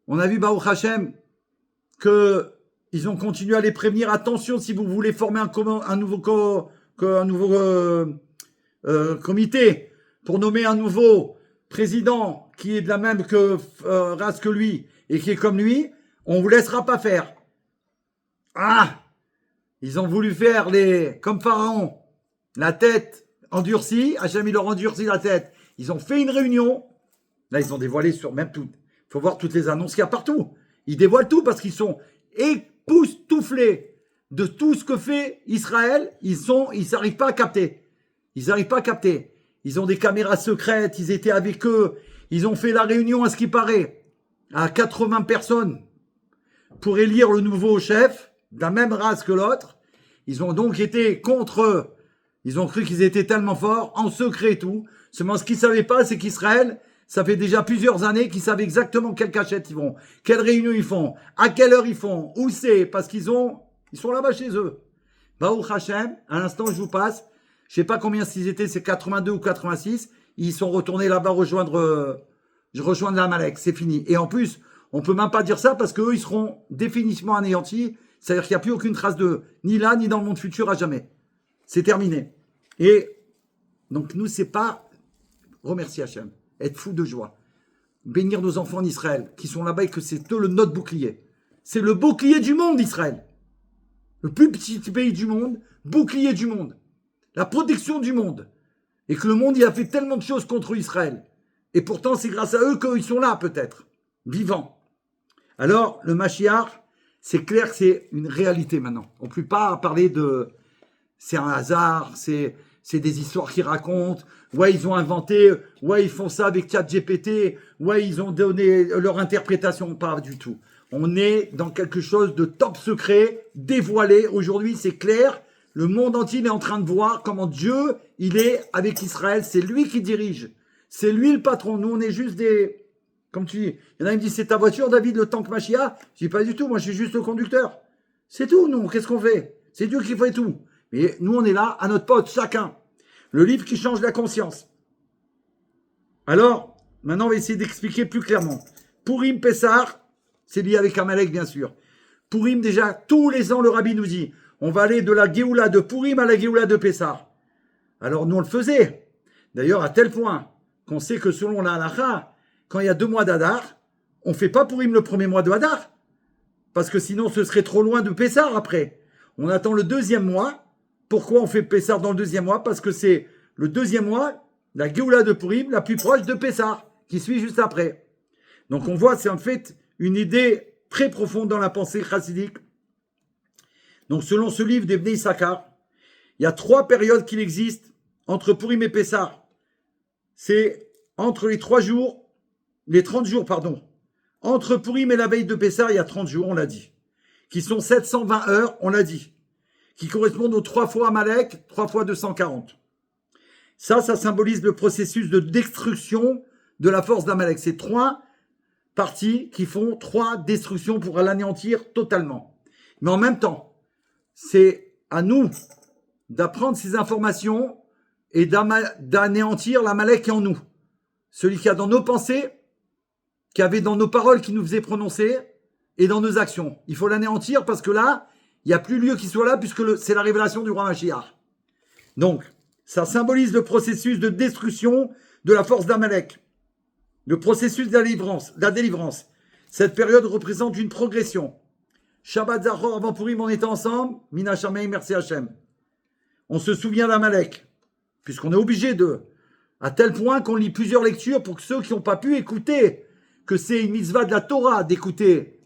On a vu Baruch Hashem qu'ils ont continué à les prévenir. Attention, si vous voulez former un nouveau comité pour nommer un nouveau président qui est de la même race que lui et qui est comme lui, on vous laissera pas faire. Ah, ils ont voulu faire comme Pharaon, la tête endurcie. Hachem, il leur a endurci la tête. Ils ont fait une réunion. Là, ils ont dévoilé sur même tout. Il faut voir toutes les annonces qu'il y a partout. Ils dévoilent tout parce qu'ils sont époustouflés de tout ce que fait Israël, ils n'arrivent pas à capter. Ils n'arrivent pas à capter. Ils ont des caméras secrètes, ils étaient avec eux, ils ont fait la réunion, à ce qui paraît, à 80 personnes pour élire le nouveau chef, de la même race que l'autre. Ils ont donc été contre eux. Ils ont cru qu'ils étaient tellement forts, en secret et tout. Seulement, ce qu'ils ne savaient pas, c'est qu'Israël, ça fait déjà plusieurs années qu'ils savent exactement quelle cachette ils vont, quelle réunion ils font, à quelle heure ils font, où c'est, parce ils sont là-bas chez eux. Baruch Hashem, à l'instant, je vous passe. Je sais pas combien s'ils étaient, c'est 82 ou 86. Ils sont retournés là-bas rejoindre l'Amalek. C'est fini. Et en plus, on peut même pas dire ça parce qu'eux, ils seront définitivement anéantis. C'est-à-dire qu'il n'y a plus aucune trace d'eux, ni là, ni dans le monde futur, à jamais. C'est terminé. Et donc, nous, c'est pas remercier Hachem, être fou de joie, bénir nos enfants en Israël, qui sont là-bas et que c'est eux notre bouclier. C'est le bouclier du monde, Israël. Le plus petit pays du monde, bouclier du monde. La protection du monde. Et que le monde, il a fait tellement de choses contre Israël. Et pourtant, c'est grâce à eux qu'ils sont là, peut-être, vivants. Alors, le Mashiach, c'est clair que c'est une réalité maintenant. On ne peut pas parler de... C'est un hasard, c'est des histoires qu'ils racontent. Ouais, ils ont inventé, ouais, ils font ça avec ChatGPT, ouais, ils ont donné leur interprétation. Pas du tout. On est dans quelque chose de top secret, dévoilé. Aujourd'hui, c'est clair. Le monde entier est en train de voir comment Dieu, il est avec Israël. C'est lui qui dirige. C'est lui le patron. Nous, on est juste des... Comme tu dis, il y en a qui me disent, c'est ta voiture, David, le tank Mashiach. Je dis pas du tout, moi, je suis juste le conducteur. C'est tout, nous. Qu'est-ce qu'on fait? C'est Dieu qui fait tout. Mais nous, on est là, à notre pote, chacun. Le livre qui change la conscience. Alors, maintenant, on va essayer d'expliquer plus clairement. Purim Pessah, c'est lié avec Amalek, bien sûr. Purim, déjà, tous les ans, le rabbi nous dit, on va aller de la Géoula de Purim à la Géoula de Pessah. Alors, nous, on le faisait. D'ailleurs, à tel point qu'on sait que selon la halakha, quand il y a 2 mois d'Adar, on ne fait pas Purim le premier mois de Hadar. Parce que sinon, ce serait trop loin de Pessah après. On attend le 2e mois. Pourquoi on fait Pessah dans le 2e mois? Parce que c'est le 2e mois, la Géoula de Purim, la plus proche de Pessah, qui suit juste après. Donc on voit, c'est en fait une idée très profonde dans la pensée chassidique. Donc selon ce livre des Bnei Issachar, il y a 3 périodes qu'il existe entre Purim et Pessah. C'est entre les 30 jours, pardon. Entre Purim et la veille de Pessah, il y a 30 jours, on l'a dit. Qui sont 720 heures, on l'a dit. Qui correspondent aux 3 fois Amalek, 3 fois 240. Ça symbolise le processus de destruction de la force d'Amalek. C'est 3 parties qui font 3 destructions pour l'anéantir totalement. Mais en même temps, c'est à nous d'apprendre ces informations et d'anéantir l'Amalek qui est en nous. Celui qui a dans nos pensées, qui avait dans nos paroles qui nous faisait prononcer et dans nos actions. Il faut l'anéantir parce que là, il n'y a plus lieu qu'il soit là puisque c'est la révélation du roi Mashiach. Donc, ça symbolise le processus de destruction de la force d'Amalek. Le processus de la délivrance. Cette période représente une progression. Shabbat Zachor, avant Purim, on était ensemble. Mina Shamei, merci Hachem. On se souvient d'Amalek, puisqu'on est obligé de... À tel point qu'on lit plusieurs lectures pour que ceux qui n'ont pas pu écouter, que c'est une mitzvah de la Torah d'écouter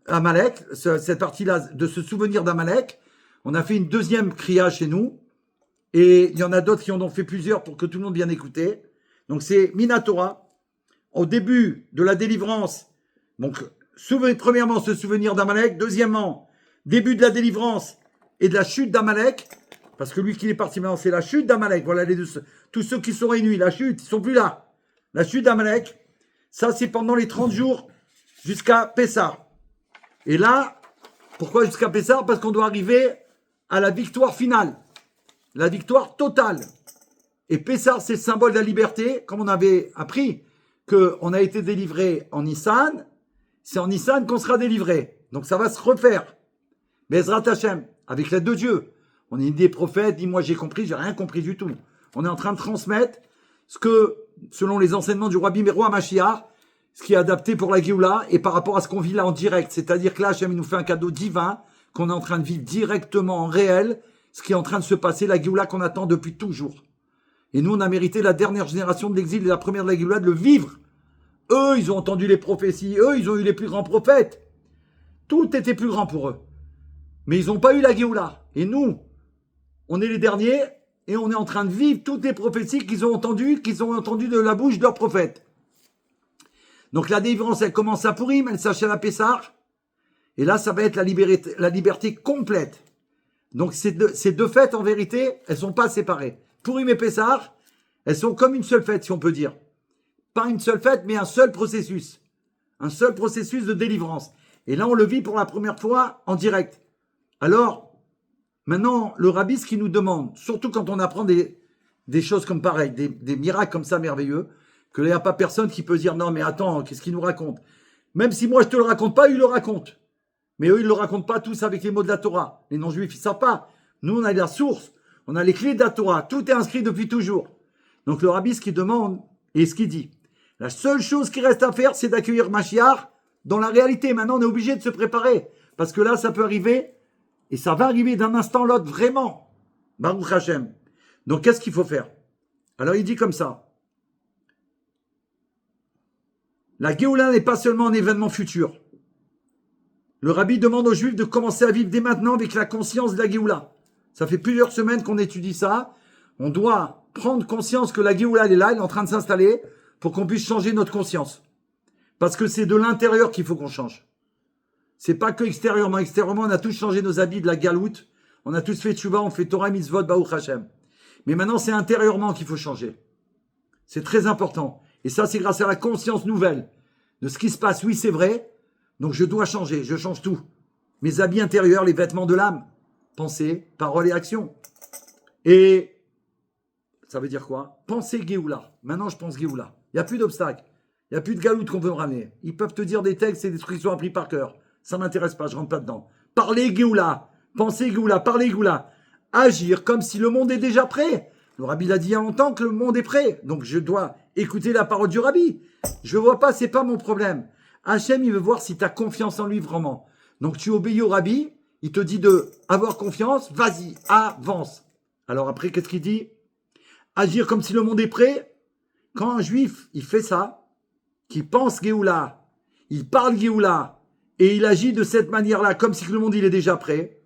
Amalek, cette partie-là, de se souvenir d'Amalek. On a fait une 2e kriya chez nous. Et il y en a d'autres qui en ont fait plusieurs pour que tout le monde vienne écouter. Donc c'est Minatora. Au début de la délivrance, donc premièrement se souvenir d'Amalek. Deuxièmement, début de la délivrance et de la chute d'Amalek. Parce que lui qui est parti maintenant, c'est la chute d'Amalek. Voilà tous ceux qui sont réunis. La chute, ils ne sont plus là. La chute d'Amalek, ça c'est pendant les 30 jours jusqu'à Pessah. Et là, pourquoi jusqu'à Pessah? Parce qu'on doit arriver à la victoire finale. La victoire totale. Et Pessah, c'est le symbole de la liberté, comme on avait appris qu'on a été délivré en Nissan. C'est en Nissan qu'on sera délivré. Donc ça va se refaire. Bezrat Hashem, avec l'aide de Dieu. On est des prophètes, dit moi j'ai compris, j'ai rien compris du tout. On est en train de transmettre ce que, selon les enseignements du roi Bimero à Mashiach, ce qui est adapté pour la Géoula et par rapport à ce qu'on vit là en direct. C'est-à-dire que là, Hachem nous fait un cadeau divin qu'on est en train de vivre directement en réel, ce qui est en train de se passer, la Géoula qu'on attend depuis toujours. Et nous, on a mérité la dernière génération de l'exil et la première de la Géoula de le vivre. Eux, ils ont entendu les prophéties. Eux, ils ont eu les plus grands prophètes. Tout était plus grand pour eux. Mais ils n'ont pas eu la Géoula. Et nous, on est les derniers et on est en train de vivre toutes les prophéties qu'ils ont entendues de la bouche de leurs prophètes. Donc la délivrance, elle commence à Pourim, elle s'achève à Pessah. Et là, ça va être la liberté complète. Donc ces deux fêtes, en vérité, elles ne sont pas séparées. Pourim et Pessah, elles sont comme une seule fête, si on peut dire. Pas une seule fête, mais un seul processus. Un seul processus de délivrance. Et là, on le vit pour la première fois en direct. Alors, maintenant, le rabbi, ce qu'il nous demande, surtout quand on apprend des choses comme pareil, des miracles comme ça merveilleux, qu'il n'y a pas personne qui peut dire « Non, mais attends, qu'est-ce qu'il nous raconte ?» Même si moi, je ne te le raconte pas, il le raconte. Mais eux, ils ne le racontent pas tous avec les mots de la Torah. Les non-juifs, ils ne savent pas. Nous, on a la source. On a les clés de la Torah. Tout est inscrit depuis toujours. Donc, le rabbi, ce qu'il demande et ce qu'il dit, la seule chose qui reste à faire, c'est d'accueillir Mashiach dans la réalité. Maintenant, on est obligé de se préparer. Parce que là, ça peut arriver. Et ça va arriver d'un instant à l'autre, vraiment. Baruch Hashem. Donc, qu'est-ce qu'il faut faire? Alors, il dit comme ça. La Géoula n'est pas seulement un événement futur. Le rabbi demande aux Juifs de commencer à vivre dès maintenant avec la conscience de la Géoula. Ça fait plusieurs semaines qu'on étudie ça. On doit prendre conscience que la Géoula, elle est là, elle est en train de s'installer pour qu'on puisse changer notre conscience. Parce que c'est de l'intérieur qu'il faut qu'on change. C'est pas que extérieurement. Extérieurement, on a tous changé nos habits de la galoute. On a tous fait tchouba, on fait Torah, mitzvot, Baruch Hashem. Mais maintenant, c'est intérieurement qu'il faut changer. C'est très important. Et ça, c'est grâce à la conscience nouvelle de ce qui se passe. Oui, c'est vrai. Donc, je dois changer. Je change tout. Mes habits intérieurs, les vêtements de l'âme. Pensée, parole et action. Et ça veut dire quoi? Pensée Géoula. Maintenant, je pense Géoula. Il n'y a plus d'obstacles. Il n'y a plus de galoute qu'on peut me ramener. Ils peuvent te dire des textes et des trucs qui sont appris par cœur. Ça ne m'intéresse pas, je ne rentre pas dedans. Parler Géoula. Penser Géoula. Parler Géoula. Agir comme si le monde est déjà prêt. Le rabbi l'a dit il y a longtemps que le monde est prêt. Donc, je dois écouter la parole du rabbi. Je ne vois pas, ce n'est pas mon problème. Hachem, il veut voir si tu as confiance en lui vraiment. Donc, tu obéis au rabbi. Il te dit de avoir confiance. Vas-y, avance. Alors après, qu'est-ce qu'il dit? Agir comme si le monde est prêt. Quand un juif, il fait ça, qui pense Géoula, il parle Géoula, et il agit de cette manière-là, comme si le monde il est déjà prêt,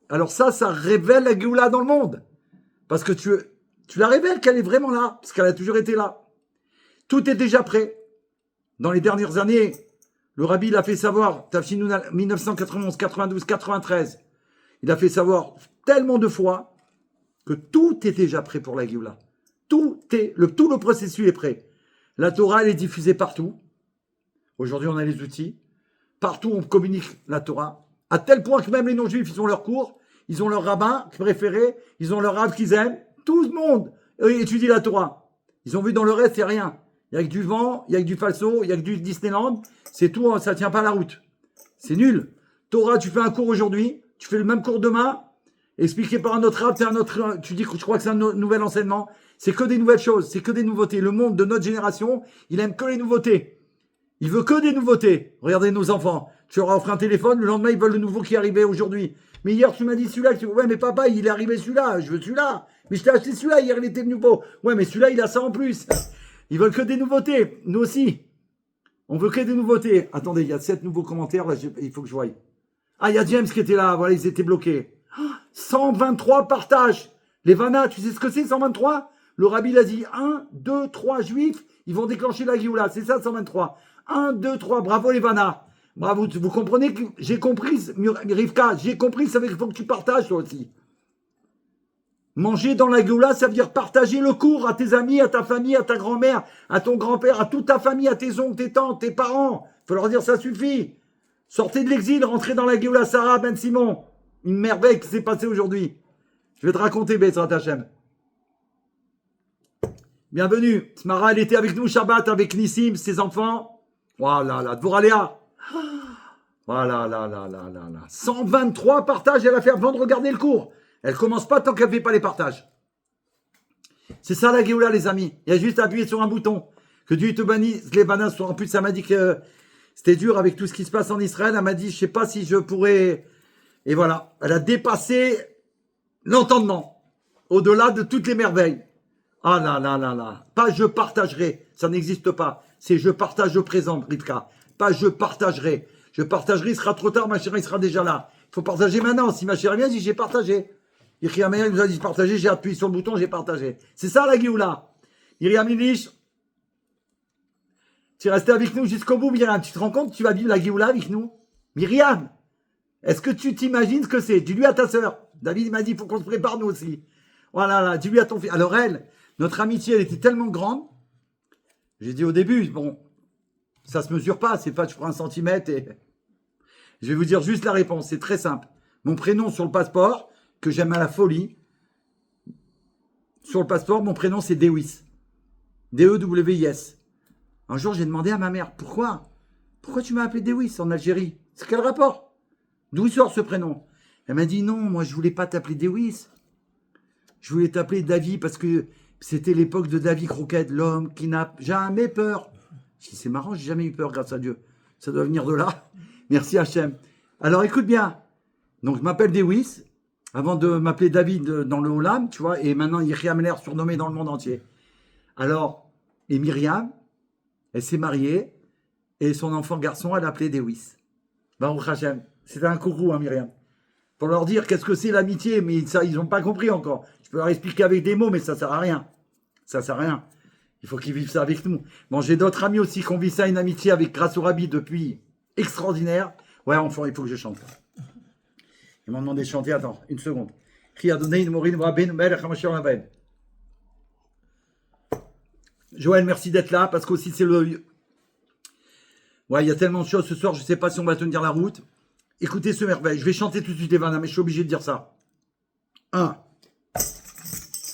alors ça révèle la Géoula dans le monde. Parce que tu la révèles qu'elle est vraiment là, parce qu'elle a toujours été là. Tout est déjà prêt. Dans les dernières années, le rabbi l'a fait savoir, Tafshin 1991, 92, 93, il a fait savoir tellement de fois que tout est déjà prêt pour la Géoula. Tout le processus est prêt. La Torah, elle est diffusée partout. Aujourd'hui, on a les outils. Partout, on communique la Torah. À tel point que même les non-juifs, ils ont leur cours, ils ont leur rabbin préféré, ils ont leur rave qu'ils aiment. Tout le monde étudie la Torah. Ils ont vu dans le reste, c'est rien. Il n'y a que du vent, il n'y a que du falso, il n'y a que du Disneyland. C'est tout, ça ne tient pas la route. C'est nul. Torah, tu fais un cours aujourd'hui, tu fais le même cours demain, expliqué par un autre rab, tu dis que je crois que c'est un nouvel enseignement. C'est que des nouvelles choses, c'est que des nouveautés. Le monde de notre génération, il aime que les nouveautés. Il veut que des nouveautés. Regardez nos enfants. Tu leur offres un téléphone, le lendemain, ils veulent le nouveau qui est arrivé aujourd'hui. Mais hier, tu m'as dit celui-là. Ouais, mais papa, il est arrivé celui-là. Je veux celui-là. Mais je t'ai acheté celui-là. Hier, il était venu beau. Ouais, mais celui-là, il a ça en plus. Ils veulent que des nouveautés. Nous aussi. On veut que des nouveautés. Attendez, il y a 7 nouveaux commentaires. Là, il faut que je voie. Ah, il y a James qui était là. Voilà, ils étaient bloqués. 123 partages. Les Vanna, tu sais ce que c'est, 123? Le rabbi l'a dit 1, 2, 3 juifs, ils vont déclencher la Géoula. C'est ça, 123. 1, 2, 3. Bravo les Vanna. Bravo. Vous comprenez que j'ai compris, Rivka, j'ai compris, ça veut dire qu'il faut que tu partages toi aussi. Manger dans la Géoula, ça veut dire partager le cours à tes amis, à ta famille, à ta grand-mère, à ton grand-père, à toute ta famille, à tes oncles, tes tantes, tes parents. Il faut leur dire ça suffit. Sortez de l'exil, rentrez dans la Géoula, Sarah, Ben Simon. Une merveille qui s'est passée aujourd'hui. Je vais te raconter, Bezrat Hashem. Bienvenue. Smara, elle était avec nous, Shabbat, avec Nissim, ses enfants. Voilà, là, Dvoraléa. Voilà, là. 123 partages, elle a fait avant de regarder le cours. Elle commence pas tant qu'elle fait pas les partages. C'est ça la Géoula, les amis. Il y a juste à appuyer sur un bouton. Que Dieu te bénisse, les banas soient. En plus, ça m'a dit que c'était dur avec tout ce qui se passe en Israël. Elle m'a dit, je sais pas si je pourrais. Et voilà, elle a dépassé l'entendement. Au-delà de toutes les merveilles. Ah là. Pas je partagerai. Ça n'existe pas. C'est je partage au présent, Rivka. Pas je partagerai. Je partagerai, il sera trop tard, ma chérie, il sera déjà là. faut partager maintenant. Si ma chère vient, dit j'ai partagé. Myriam il nous a dit partager, j'ai appuyé sur le bouton, j'ai partagé. C'est ça la Géoula. Myriam Ilish, tu es resté avec nous jusqu'au bout, Myriam. Tu te rends compte que tu vas vivre la Géoula avec nous? Myriam, est-ce que tu t'imagines ce que c'est? Dis-lui à ta sœur. David il m'a dit, il faut qu'on se prépare nous aussi. Voilà, là, dis-lui à ton fils. Alors elle, notre amitié, elle était tellement grande. J'ai dit au début, bon, ça se mesure pas, c'est pas tu prends 1 centimètre et... Je vais vous dire juste la réponse, c'est très simple. Mon prénom sur le passeport, que j'aime à la folie, sur le passeport, mon prénom c'est Dewis. D-E-W-I-S. Un jour, j'ai demandé à ma mère, pourquoi tu m'as appelé Dewis en Algérie? C'est quel rapport? D'où il sort ce prénom? Elle m'a dit, non, moi je voulais pas t'appeler Dewis. Je voulais t'appeler David parce que c'était l'époque de David Croquette, l'homme qui n'a jamais peur. Je dis, c'est marrant, j'ai jamais eu peur grâce à Dieu. Ça doit venir de là. Merci Hachem. Alors écoute bien. Donc je m'appelle Dewis, avant de m'appeler David dans le Olam, tu vois, et maintenant Myriam l'air surnommé dans le monde entier. Alors, et Myriam, elle s'est mariée, et son enfant garçon, elle l'appelait Dewis. Baruch Hachem. C'était un coucou, hein, Myriam. Pour leur dire qu'est-ce que c'est l'amitié, mais ça, ils n'ont pas compris encore. Je peux leur expliquer avec des mots, mais ça sert à rien. Ça sert à rien. Il faut qu'ils vivent ça avec nous. Bon, j'ai d'autres amis aussi qui ont vécu ça, une amitié avec grâce au Rabbi depuis extraordinaire. Ouais, enfin, il faut que je chante. Ils m'ont demandé de chanter. Attends, une seconde. Joël, merci d'être là, parce qu'aussi c'est le... Ouais, il y a tellement de choses ce soir, je ne sais pas si on va tenir la route. Écoutez ce merveille. Je vais chanter tout de suite, Evana, mais je suis obligé de dire ça. 1,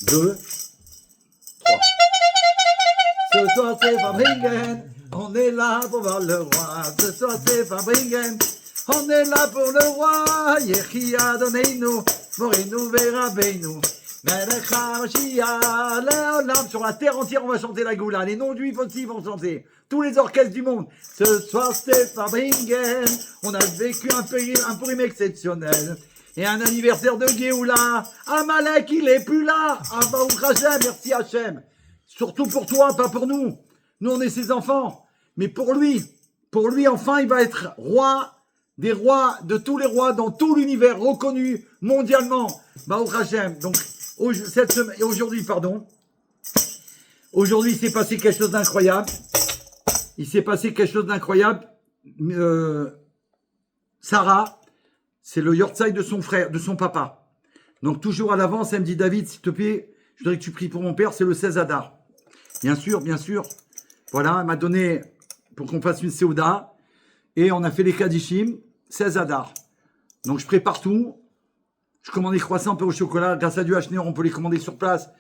2, 3. Ce soir, c'est Fabringen. On est là pour voir le roi. Ce soir, c'est Fabringen. On est là pour le roi. Yehi Adonenu, Morenu Verabenu. Melech HaMashiach, Leolam. Sur la terre entière, on va chanter la Goula. Les non-juifs aussi vont chanter. Tous les orchestres du monde. Ce soir, c'est Fabringen. On a vécu un Purim exceptionnel. Et un anniversaire de Géoula. Amalek, il est plus là. Baruch Hashem, merci Hashem. Surtout pour toi, pas pour nous. Nous, on est ses enfants. Mais pour lui, enfin, il va être roi des rois, de tous les rois dans tout l'univers, reconnu mondialement. Baruch Hashem. Donc, aujourd'hui, il s'est passé quelque chose d'incroyable. Sarah, c'est le yortzai de son frère, de son papa. Donc, toujours à l'avance, elle me dit, David, s'il te plaît, je voudrais que tu pries pour mon père, c'est le 16 Adar. Bien sûr. Voilà, elle m'a donné pour qu'on fasse une Séouda. Et on a fait les Kadishim, 16 Adar. Donc, je prépare tout. Je commande des croissants, pain au chocolat. Grâce à Dieu, à Schneer, on peut les commander sur place.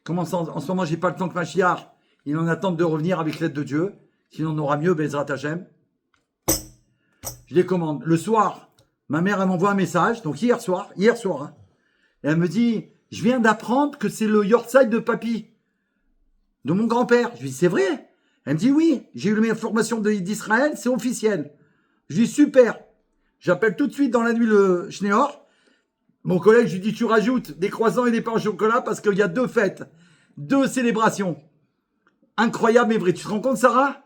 En ce moment, j'ai pas le temps que Machiar. Il en attend de revenir avec l'aide de Dieu. Sinon, on aura mieux, Bezrat Hashem. Je les commande. Le soir, ma mère, elle m'envoie un message. Donc, hier soir. Hein, et elle me dit, je viens d'apprendre que c'est le Yortzai de papy. De mon grand-père. Je lui dis, c'est vrai? Elle me dit, oui. J'ai eu l'information d'Israël. C'est officiel. Je lui dis, super. J'appelle tout de suite dans la nuit le Schneor. Mon collègue, je lui dis, tu rajoutes des croissants et des pains au chocolat parce qu'il y a 2 fêtes, 2 célébrations. Incroyable mais vrai. Tu te rends compte, Sarah?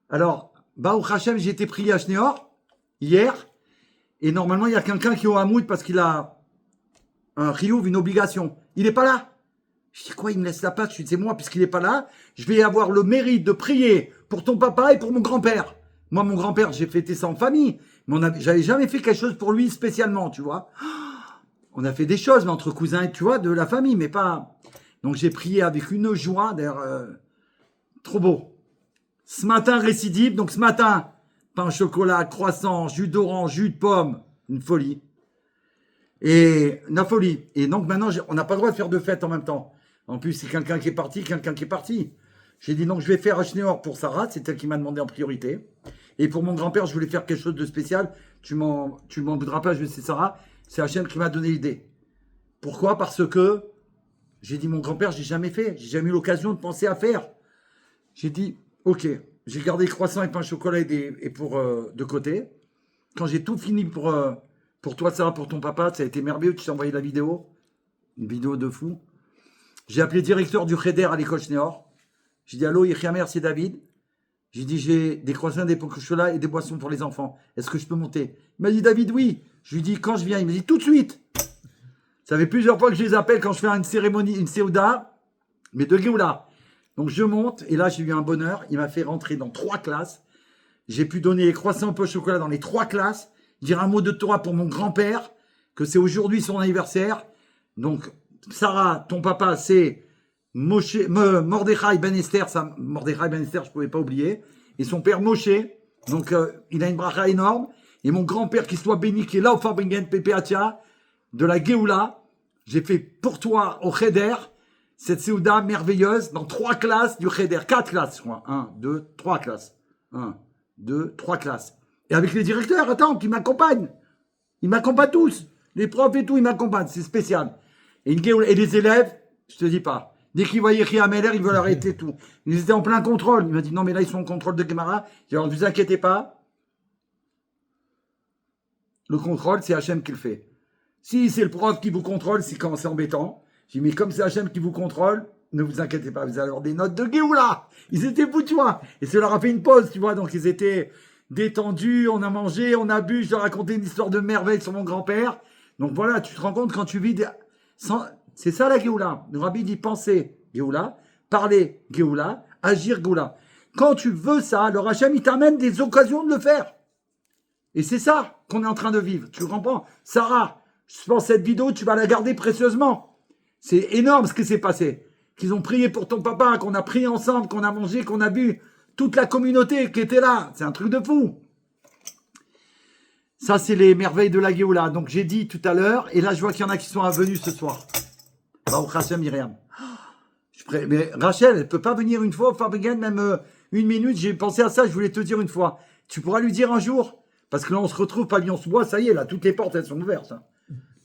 Alors, Baruch Hashem, j'ai été prié à Schneor hier. Et normalement, il y a quelqu'un qui est au Hamoud parce qu'il a un riouf, une obligation. Il n'est pas là. Je dis, quoi, il me laisse la place? Je dis, c'est moi, puisqu'il n'est pas là. Je vais avoir le mérite de prier pour ton papa et pour mon grand-père. Moi, mon grand-père, j'ai fêté ça en famille. Mais j'avais jamais fait quelque chose pour lui spécialement, tu vois. On a fait des choses, mais entre cousins, tu vois, de la famille, mais pas... Donc, j'ai prié avec une joie, d'ailleurs, trop beau. Ce matin, récidive. Donc, ce matin, pain au chocolat, croissant, jus d'orange, jus de pomme. Une folie. Et la folie. Et donc, maintenant, on n'a pas le droit de faire 2 fêtes en même temps. En plus, c'est quelqu'un qui est parti. J'ai dit, donc, je vais faire un Schneor pour Sarah. C'est elle qui m'a demandé en priorité. Et pour mon grand-père, je voulais faire quelque chose de spécial. Tu m'en voudras pas, je vais, c'est Sarah. C'est Hachem qui m'a donné l'idée. Pourquoi? Parce que j'ai dit, mon grand-père, j'ai jamais fait. J'ai jamais eu l'occasion de penser à faire. J'ai dit, ok, j'ai gardé croissants et pain au chocolat et pour de côté. Quand j'ai tout fini pour toi, Sarah, pour ton papa, ça a été merveilleux. Tu t'es envoyé la vidéo. Une vidéo de fou. J'ai appelé le directeur du Cheder à l'école Schneor. J'ai dit, allô, Yechiamer, c'est David. J'ai dit, j'ai des croissants, des pots au chocolat et des boissons pour les enfants. Est-ce que je peux monter? Il m'a dit, David, oui. Je lui dis, quand je viens? Il m'a dit, tout de suite. Ça fait plusieurs fois que je les appelle quand je fais une cérémonie, une Séouda, mais de Géoula. Donc je monte, et là j'ai eu un bonheur. Il m'a fait rentrer dans 3 classes. J'ai pu donner les croissants au pot au chocolat dans les 3 classes. Dire un mot de Torah pour mon grand-père, que c'est aujourd'hui son anniversaire. Donc, Sarah, ton papa, c'est Mordechai Ben Esther. Mordechai Ben Esther, je ne pouvais pas oublier. Et son père, Moshe. Donc, il a une bracha énorme. Et mon grand-père, qui soit béni, qui est là au Fabringen, Pepe Atia, de la Géoula. J'ai fait pour toi au Cheder, cette Séouda merveilleuse, dans 3 classes du Cheder. 4 classes, je crois. 1, 2, 3 classes. 1, 2, 3 classes. Et avec les directeurs, attends, qui m'accompagnent. Ils m'accompagnent tous. Les profs et tout, ils m'accompagnent. C'est spécial. Et les élèves, je te dis pas. Dès qu'ils voyaient Ria Meller, ils veulent arrêter tout. Ils étaient en plein contrôle. Il m'a dit, non, mais là, ils sont en contrôle de Gemara. J'ai dit, ne vous inquiétez pas. Le contrôle, c'est Hachem qui le fait. Si c'est le prof qui vous contrôle, c'est quand c'est embêtant. J'ai dit, mais comme c'est Hachem qui vous contrôle, ne vous inquiétez pas, vous allez avoir des notes de Géoula. Ils étaient fous, tu vois. Et ça leur a fait une pause, tu vois. Donc, ils étaient détendus, on a mangé, on a bu. Je leur ai raconté une histoire de merveille sur mon grand-père. Donc, voilà, tu te rends compte quand tu vis... C'est ça la Géoula. Le rabbi dit penser Géoula, parler Géoula, agir Géoula. Quand tu veux ça, le Hachem, il t'amène des occasions de le faire. Et c'est ça qu'on est en train de vivre. Tu comprends? Sarah, je pense cette vidéo, tu vas la garder précieusement. C'est énorme ce qui s'est passé. Qu'ils ont prié pour ton papa, qu'on a prié ensemble, qu'on a mangé, qu'on a bu. Toute la communauté qui était là. C'est un truc de fou. Ça, c'est les merveilles de la Géoula. Donc, j'ai dit tout à l'heure, et là, je vois qu'il y en a qui sont venus ce soir. Baruch Hashem, Myriam. Mais Rachel, elle ne peut pas venir une fois au Fabringen, même 1 minute. J'ai pensé à ça, je voulais te dire une fois. Tu pourras lui dire un jour. Parce que là, on se retrouve, Pavillon-sous-Bois, ça y est, là, toutes les portes, elles sont ouvertes. Hein.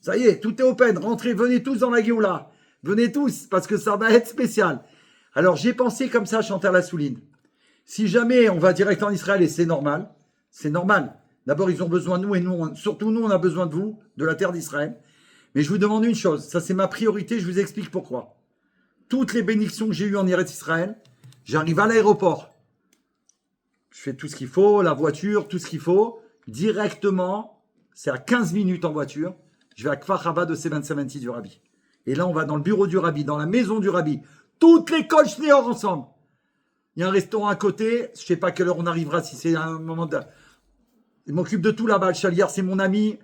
Ça y est, tout est open. Rentrez, venez tous dans la Géoula. Venez tous, parce que ça va être spécial. Alors, j'ai pensé comme ça, Chantal Assouline. Si jamais on va direct en Israël, et c'est normal, c'est normal. D'abord, ils ont besoin de nous, et nous, surtout nous, on a besoin de vous, de la terre d'Israël. Mais je vous demande une chose, ça c'est ma priorité, je vous explique pourquoi. Toutes les bénédictions que j'ai eues en Eretz Israël, j'arrive à l'aéroport. Je fais tout ce qu'il faut, la voiture, tout ce qu'il faut. Directement, c'est à 15 minutes en voiture, je vais à Kfar Hava de C27 du Rabbi. Et là, on va dans le bureau du Rabbi, dans la maison du Rabbi. Toutes les Kolchnéor ensemble. Il y a un restaurant à côté, je ne sais pas à quelle heure on arrivera, si c'est un moment de... Il m'occupe de tout là-bas, le Chaliar, c'est mon ami.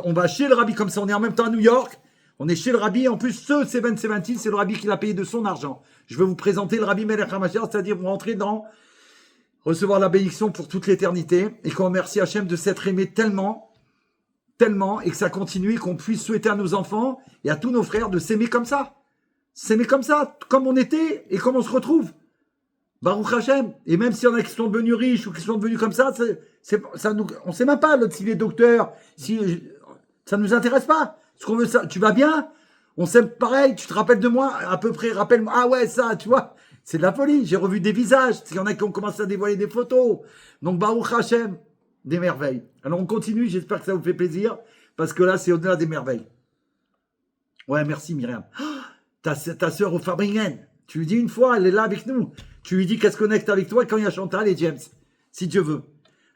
On va chez le Rabbi, comme ça, on est en même temps à New York. On est chez le Rabbi, en plus, ce C27, c'est le Rabbi qui l'a payé de son argent. Je vais vous présenter le Rabbi Melech HaMashiach, c'est-à-dire vous rentrez dans... recevoir la bénédiction pour toute l'éternité, et qu'on remercie Hachem de s'être aimé tellement, tellement, et que ça continue, et qu'on puisse souhaiter à nos enfants et à tous nos frères de s'aimer comme ça. S'aimer comme ça, comme on était et comme on se retrouve. Baruch Hachem. Et même s'il y en a qui sont devenus riches ou qui sont devenus comme ça, on ne sait même pas, l'autre s'il est docteur, si, ça ne nous intéresse pas. Ce qu'on veut, ça, tu vas bien? On s'aime pareil, tu te rappelles de moi? À peu près, rappelle-moi. Ah ouais, ça, tu vois. C'est de la folie. J'ai revu des visages. Il y en a qui ont commencé à dévoiler des photos. Donc, Baruch Hashem, des merveilles. Alors, on continue. J'espère que ça vous fait plaisir. Parce que là, c'est au-delà des merveilles. Ouais, merci Myriam. Ta sœur au Fabringen. Tu lui dis une fois, elle est là avec nous. Tu lui dis qu'elle se connecte avec toi quand il y a Chantal et James. Si Dieu veut.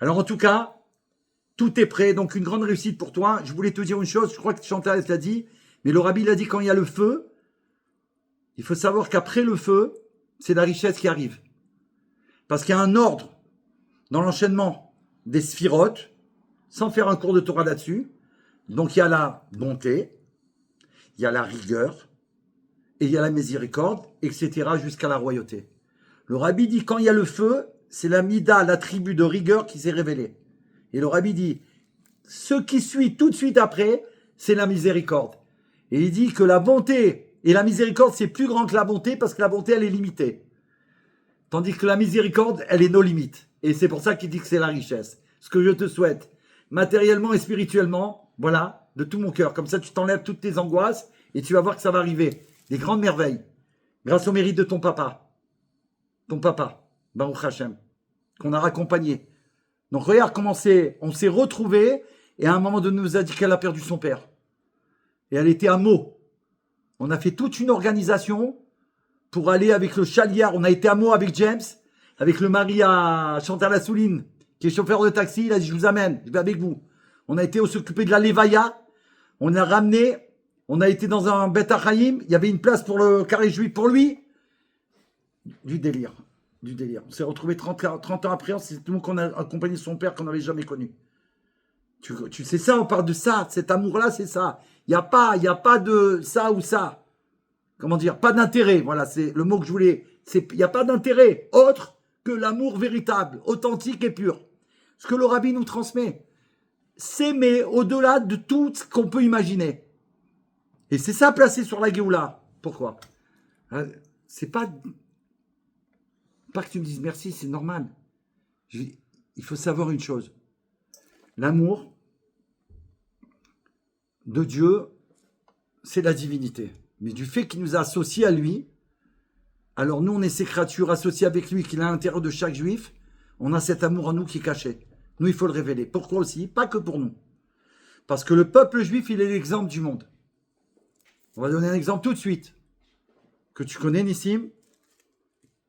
Alors, en tout cas, tout est prêt. Donc, une grande réussite pour toi. Je voulais te dire une chose. Je crois que Chantal, elle te l'a dit. Mais le Rabbi l'a dit quand il y a le feu. Il faut savoir qu'après le feu, c'est la richesse qui arrive. Parce qu'il y a un ordre dans l'enchaînement des sphirotes, sans faire un cours de Torah là-dessus. Donc il y a la bonté, il y a la rigueur, et il y a la miséricorde, etc. jusqu'à la royauté. Le Rabbi dit quand il y a le feu, c'est la mida, l'attribut de rigueur qui s'est révélé. Et le Rabbi dit, ce qui suit tout de suite après, c'est la miséricorde. Et il dit que la bonté et la miséricorde, c'est plus grand que la bonté parce que la bonté, elle est limitée. Tandis que la miséricorde, elle est nos limites. Et c'est pour ça qu'il dit que c'est la richesse. Ce que je te souhaite, matériellement et spirituellement, voilà, de tout mon cœur. Comme ça, tu t'enlèves toutes tes angoisses et tu vas voir que ça va arriver. Des grandes merveilles. Grâce au mérite de ton papa. Ton papa, Baruch Hashem, qu'on a raccompagné. Donc regarde comment on s'est retrouvés et à un moment donné, nous a dit qu'elle a perdu son père. Et elle était à Meaux. On a fait toute une organisation pour aller avec le Chaliar. On a été à Meaux avec James. avec le mari à Chantal Assouline, qui est chauffeur de taxi. Il a dit, je vous amène, je vais avec vous. On a été s'occuper de la Levaya. On a ramené, on a été dans un Beth Achaïm. Il y avait une place pour le carré juif pour lui. Du délire. Du délire. On s'est retrouvé 30 ans après. C'est nous qu'on a accompagné son père qu'on n'avait jamais connu. Tu sais ça, on parle de ça. Cet amour-là, c'est ça. Il n'y a pas de ça ou ça. Comment dire? Pas d'intérêt. Voilà, c'est le mot que je voulais. Il n'y a pas d'intérêt autre que l'amour véritable, authentique et pur. Ce que le rabbi nous transmet. S'aimer au-delà de tout ce qu'on peut imaginer. Et c'est ça placé sur la Géoula. Pourquoi? C'est pas que tu me dises merci, c'est normal. Il faut savoir une chose. L'amour de Dieu, c'est la divinité. Mais du fait qu'il nous a associés à lui, alors nous, on est ces créatures associées avec lui, qu'il a à l'intérieur de chaque juif, on a cet amour en nous qui est caché. Nous, il faut le révéler. Pourquoi aussi? Pas que pour nous. Parce que le peuple juif, il est l'exemple du monde. On va donner un exemple tout de suite. Que tu connais, Nissim.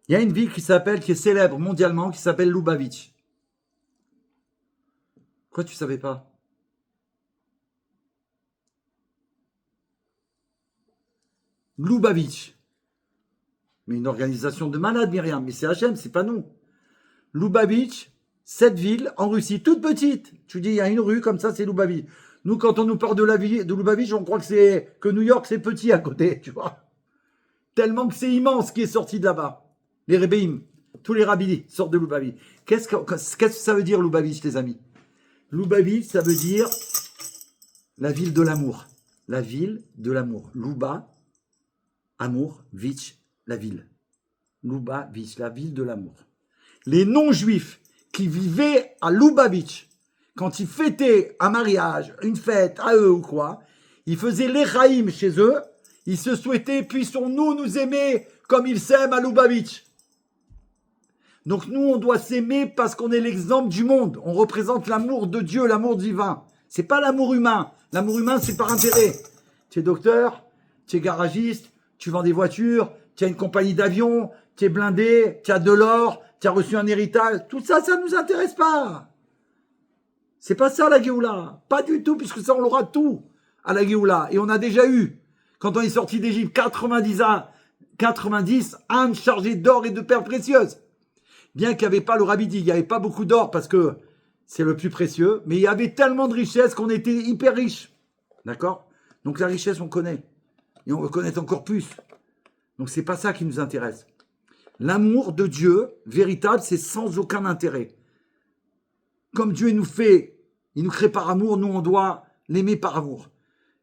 Il y a une ville qui est célèbre mondialement, qui s'appelle Lubavitch. Quoi, tu savais pas? Lubavitch. Mais une organisation de malades, Myriam. Mais c'est Hachem, c'est pas nous. Lubavitch, cette ville en Russie, toute petite. Tu dis, il y a une rue comme ça, c'est Lubavitch. Nous, quand on nous parle de la ville de Lubavitch, on croit que New York, c'est petit à côté, tu vois. Tellement que c'est immense qui est sorti de là-bas. Les Rebbeim, tous les rabbis sortent de Lubavitch. Qu'est-ce que ça veut dire, Lubavitch, les amis? Lubavitch, ça veut dire la ville de l'amour. La ville de l'amour. Luba, amour, Vitch, la ville. Lubavitch, la ville de l'amour. Les non-juifs qui vivaient à Lubavitch, quand ils fêtaient un mariage, une fête à eux ou quoi, ils faisaient l'Echaïm chez eux, ils se souhaitaient, puissons-nous nous aimer comme ils s'aiment à Lubavitch. Donc nous, on doit s'aimer parce qu'on est l'exemple du monde. On représente l'amour de Dieu, l'amour divin. C'est pas l'amour humain. L'amour humain, c'est par intérêt. Tu es docteur, tu es garagiste, tu vends des voitures, tu as une compagnie d'avion, tu es blindé, tu as de l'or, tu as reçu un héritage. Tout ça, ça ne nous intéresse pas. C'est pas ça la Géoula. Pas du tout, puisque ça, on l'aura tout à la Géoula. Et on a déjà eu, quand on est sorti d'Égypte, 90 ânes chargés d'or et de perles précieuses. Bien qu'il n'y avait pas, le rabbi dit, il n'y avait pas beaucoup d'or parce que c'est le plus précieux, mais il y avait tellement de richesses qu'on était hyper riches. D'accord? Donc la richesse, on connaît. Et on veut connaître encore plus. Donc c'est pas ça qui nous intéresse. L'amour de Dieu, véritable, c'est sans aucun intérêt. Comme Dieu nous fait, il nous crée par amour, nous on doit l'aimer par amour.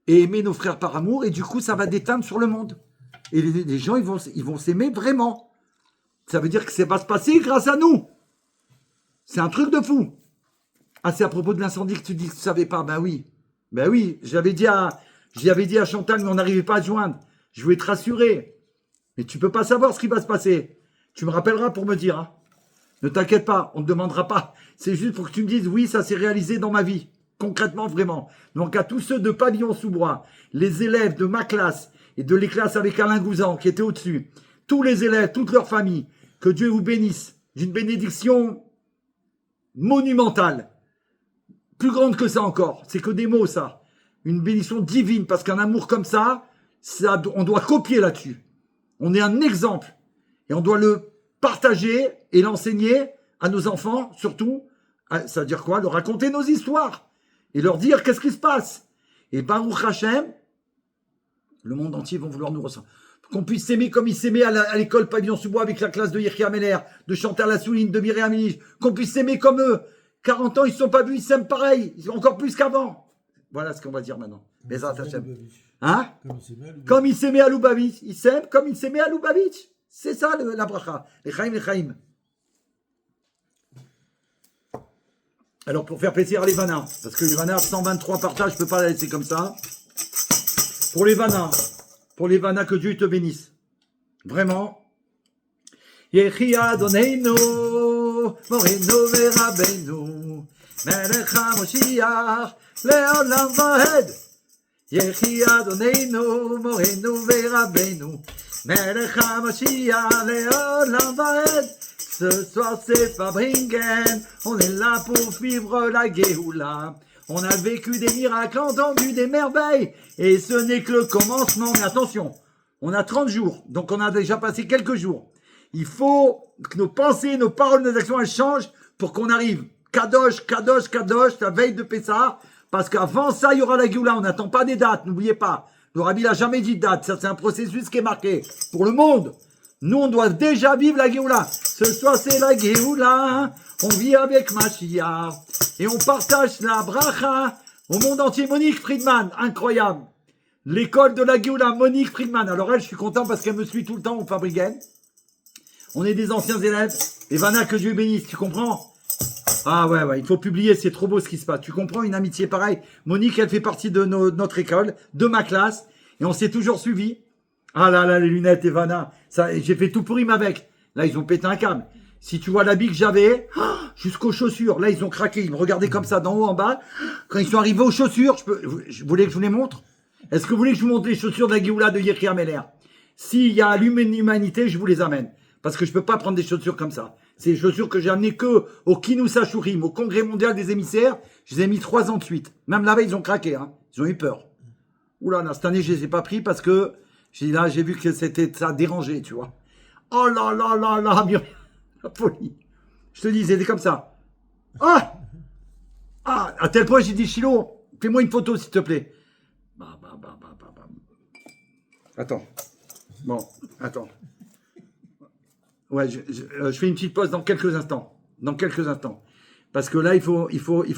Et aimer nos frères par amour, et du coup ça va déteindre sur le monde. Et les gens, ils vont s'aimer vraiment. Ça veut dire que ça va se passer grâce à nous. C'est un truc de fou. Ah, c'est à propos de l'incendie que tu dis que tu ne savais pas. Ben oui. J'avais dit à Chantal, mais on n'arrivait pas à te joindre. Je voulais te rassurer. Mais tu ne peux pas savoir ce qui va se passer. Tu me rappelleras pour me dire. Hein. Ne t'inquiète pas, on ne te demandera pas. C'est juste pour que tu me dises, oui, ça s'est réalisé dans ma vie. Concrètement, vraiment. Donc à tous ceux de Pavillon-sous-Bois, les élèves de ma classe et de les classes avec Alain Gouzan qui étaient au-dessus, tous les élèves, toute leur famille, que Dieu vous bénisse d'une bénédiction monumentale, plus grande que ça encore, c'est que des mots ça, une bénédiction divine, parce qu'un amour comme ça, on doit copier là-dessus, on est un exemple, et on doit le partager et l'enseigner à nos enfants, surtout, ça veut dire quoi? Leur raconter nos histoires, et leur dire qu'est-ce qui se passe, et Baruch Hashem, le monde entier vont vouloir nous ressembler. Qu'on puisse s'aimer comme ils s'aimaient à l'école Pavillon-sous-Bois avec la classe de Yirkia Meller, de Chantal Assouline, de Myriam Minich, qu'on puisse s'aimer comme eux. 40 ans, ils ne se sont pas vus, ils s'aiment pareil, ils sont encore plus qu'avant. Voilà ce qu'on va dire maintenant. Hein? Comme ils s'aimaient à Lubavitch. Ils s'aiment comme ils s'aimaient à Lubavitch. C'est ça la bracha. Les chaim. Alors pour faire plaisir à les Vannas, parce que les Vannas, 123 partages, je ne peux pas la laisser comme ça. Pour les Vannas, que Dieu te bénisse. Vraiment. Yehi Adonenu, Morenu Verabenu, Melech HaMoshiach, Leolam Vahed. Yehi Adonenu, Morenu Verabenu, Melech HaMoshiach, Leolam Vahed. Ce soir c'est Fabringen, on est là pour vivre la Géoula. On a vécu des miracles, entendu des merveilles, et ce n'est que le commencement. Mais attention, on a 30 jours, donc on a déjà passé quelques jours. Il faut que nos pensées, nos paroles, nos actions, elles changent pour qu'on arrive Kadosh, Kadosh, Kadosh, la veille de Pessah, parce qu'avant ça, il y aura la Géoula. On n'attend pas des dates, n'oubliez pas. Le Rabbi n'a jamais dit de date, ça c'est un processus qui est marqué pour le monde. Nous, on doit déjà vivre la Géoula. Ce soir, c'est la Géoula. On vit avec Mashiach. Et on partage la bracha au monde entier. Monique Friedman, incroyable. L'école de la Géoula, Monique Friedman. Alors elle, je suis content parce qu'elle me suit tout le temps au Fabriguen. On est des anciens élèves. Et Vanna, que Dieu bénisse, tu comprends? Ah ouais, il faut publier, c'est trop beau ce qui se passe. Tu comprends, une amitié pareille. Monique, elle fait partie de notre école, de ma classe. Et on s'est toujours suivis. Ah là, les lunettes, Evana. Ça, j'ai fait tout Purim avec. Là, ils ont pété un câble. Si tu vois l'habit que j'avais, jusqu'aux chaussures, là, ils ont craqué. Ils me regardaient comme ça, d'en haut en bas. Quand ils sont arrivés aux chaussures, je voulais que je vous les montre. Est-ce que vous voulez que je vous montre les chaussures de la Géoula de Yechia Meller? S'il y a l'humanité, je vous les amène. Parce que je peux pas prendre des chaussures comme ça. C'est des chaussures que j'ai amenées que au Kinous Ashurim, au Congrès mondial des émissaires. Je les ai mis 3 ans de suite. Même là-bas, ils ont craqué. Hein. Ils ont eu peur. Oula, cette année, je les ai pas pris parce que j'ai vu que ça dérangeait, tu vois. Oh là là là là, la folie. Je te dis, c'était comme ça. Ah, à tel point, j'ai dit, Chilo, fais-moi une photo, s'il te plaît. Attends. Bon, attends. Ouais, je fais une petite pause dans quelques instants. Parce que là, il faut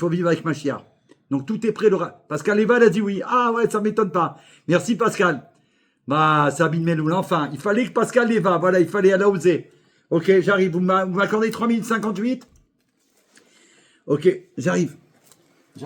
vivre avec Mashiach. Donc, tout est prêt. Pascal Eval a dit oui. Ah ouais, ça m'étonne pas. Merci, Pascal. Bah, Sabine Meloul, enfin. Il fallait que Pascal Eva, voilà, il fallait aller oser. Ok, j'arrive. Vous m'accordez 3 minutes 58? Ok, j'arrive. Je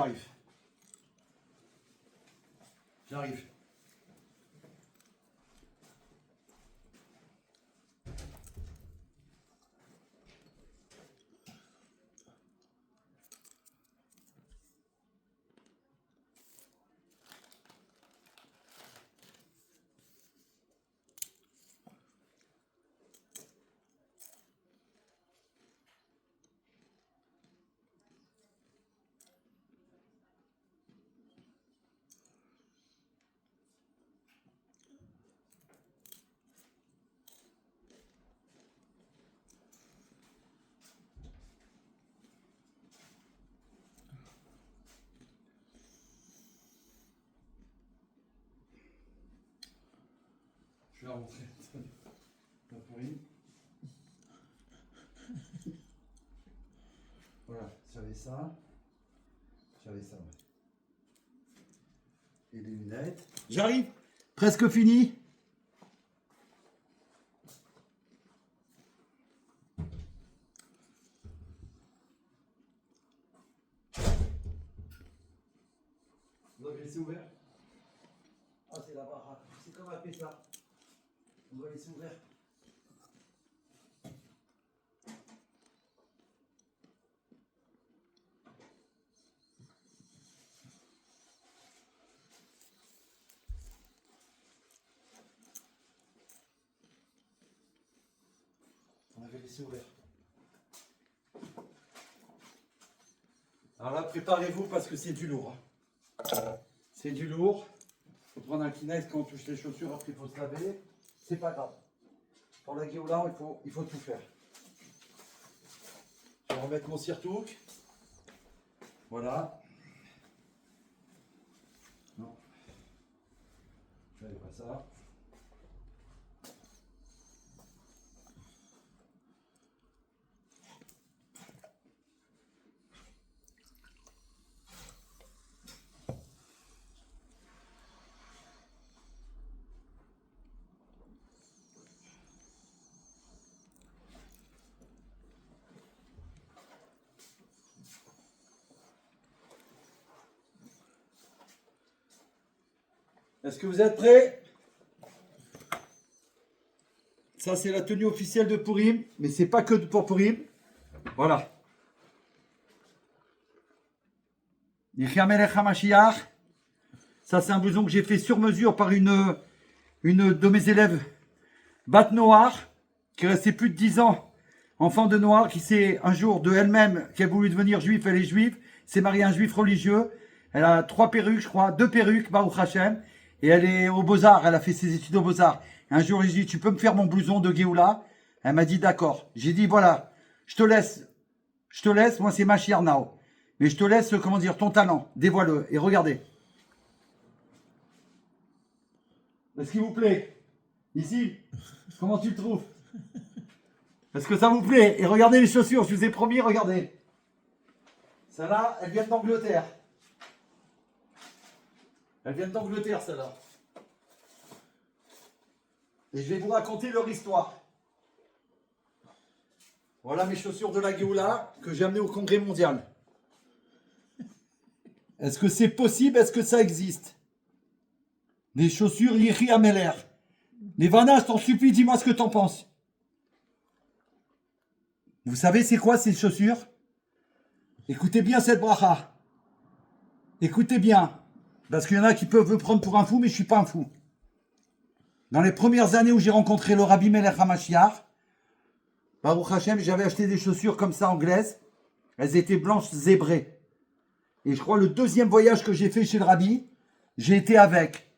vais rentrer. Voilà, j'avais ça. Ouais. Et les lunettes. J'arrive. Presque fini. Vous avez laissé ouvert? Ah, c'est la barre. C'est comme un ça. On doit laisser ouvert. On avait laissé ouvert. Alors là, préparez-vous parce que c'est du lourd. C'est du lourd. Il faut prendre un Kleenex quand on touche les chaussures, après il faut se laver. C'est pas grave. Pour la Géoula, il faut tout faire. Je vais remettre mon cirtouk. Voilà. Non. Je n'avais pas ça. Est-ce que vous êtes prêts? Ça, c'est la tenue officielle de Purim, mais c'est pas que pour Purim. Voilà. Yechia Melech HaMashiach. Ça, c'est un blouson que j'ai fait sur mesure par une de mes élèves, Bat Noir, qui est restée plus de 10 ans enfant de Noir, qui s'est un jour de elle-même, qui a voulu devenir juif, elle est juive, s'est mariée à un juif religieux. Elle a 3 perruques, je crois, 2 perruques, Baruch Hashem. Et elle est au Beaux-Arts, elle a fait ses études aux Beaux-Arts. Un jour, j'ai dit, tu peux me faire mon blouson de Géoula? Elle m'a dit, d'accord. J'ai dit, voilà, je te laisse, moi c'est ma chère now. Mais je te laisse, comment dire, ton talent, dévoile-le. Et regardez. Est-ce qu'il vous plaît? Ici, comment tu le trouves? Est-ce que ça vous plaît? Et regardez les chaussures, je vous ai promis, regardez. Celle-là, elles viennent d'Angleterre. Elles viennent d'Angleterre, celle-là. Et je vais vous raconter leur histoire. Voilà mes chaussures de la Géoula que j'ai amenées au Congrès mondial. Est-ce que c'est possible? Est-ce que ça existe? Des chaussures Yiri Ameler. Les Vanna, je t'en supplie, dis-moi ce que t'en penses. Vous savez c'est quoi ces chaussures? Écoutez bien cette bracha. Écoutez bien. Parce qu'il y en a qui peuvent me prendre pour un fou, mais je ne suis pas un fou. Dans les premières années où j'ai rencontré le Rabbi Melech HaMashiach, Baruch Hashem, j'avais acheté des chaussures comme ça anglaises. Elles étaient blanches zébrées. Et je crois le deuxième voyage que j'ai fait chez le Rabbi, j'ai été avec.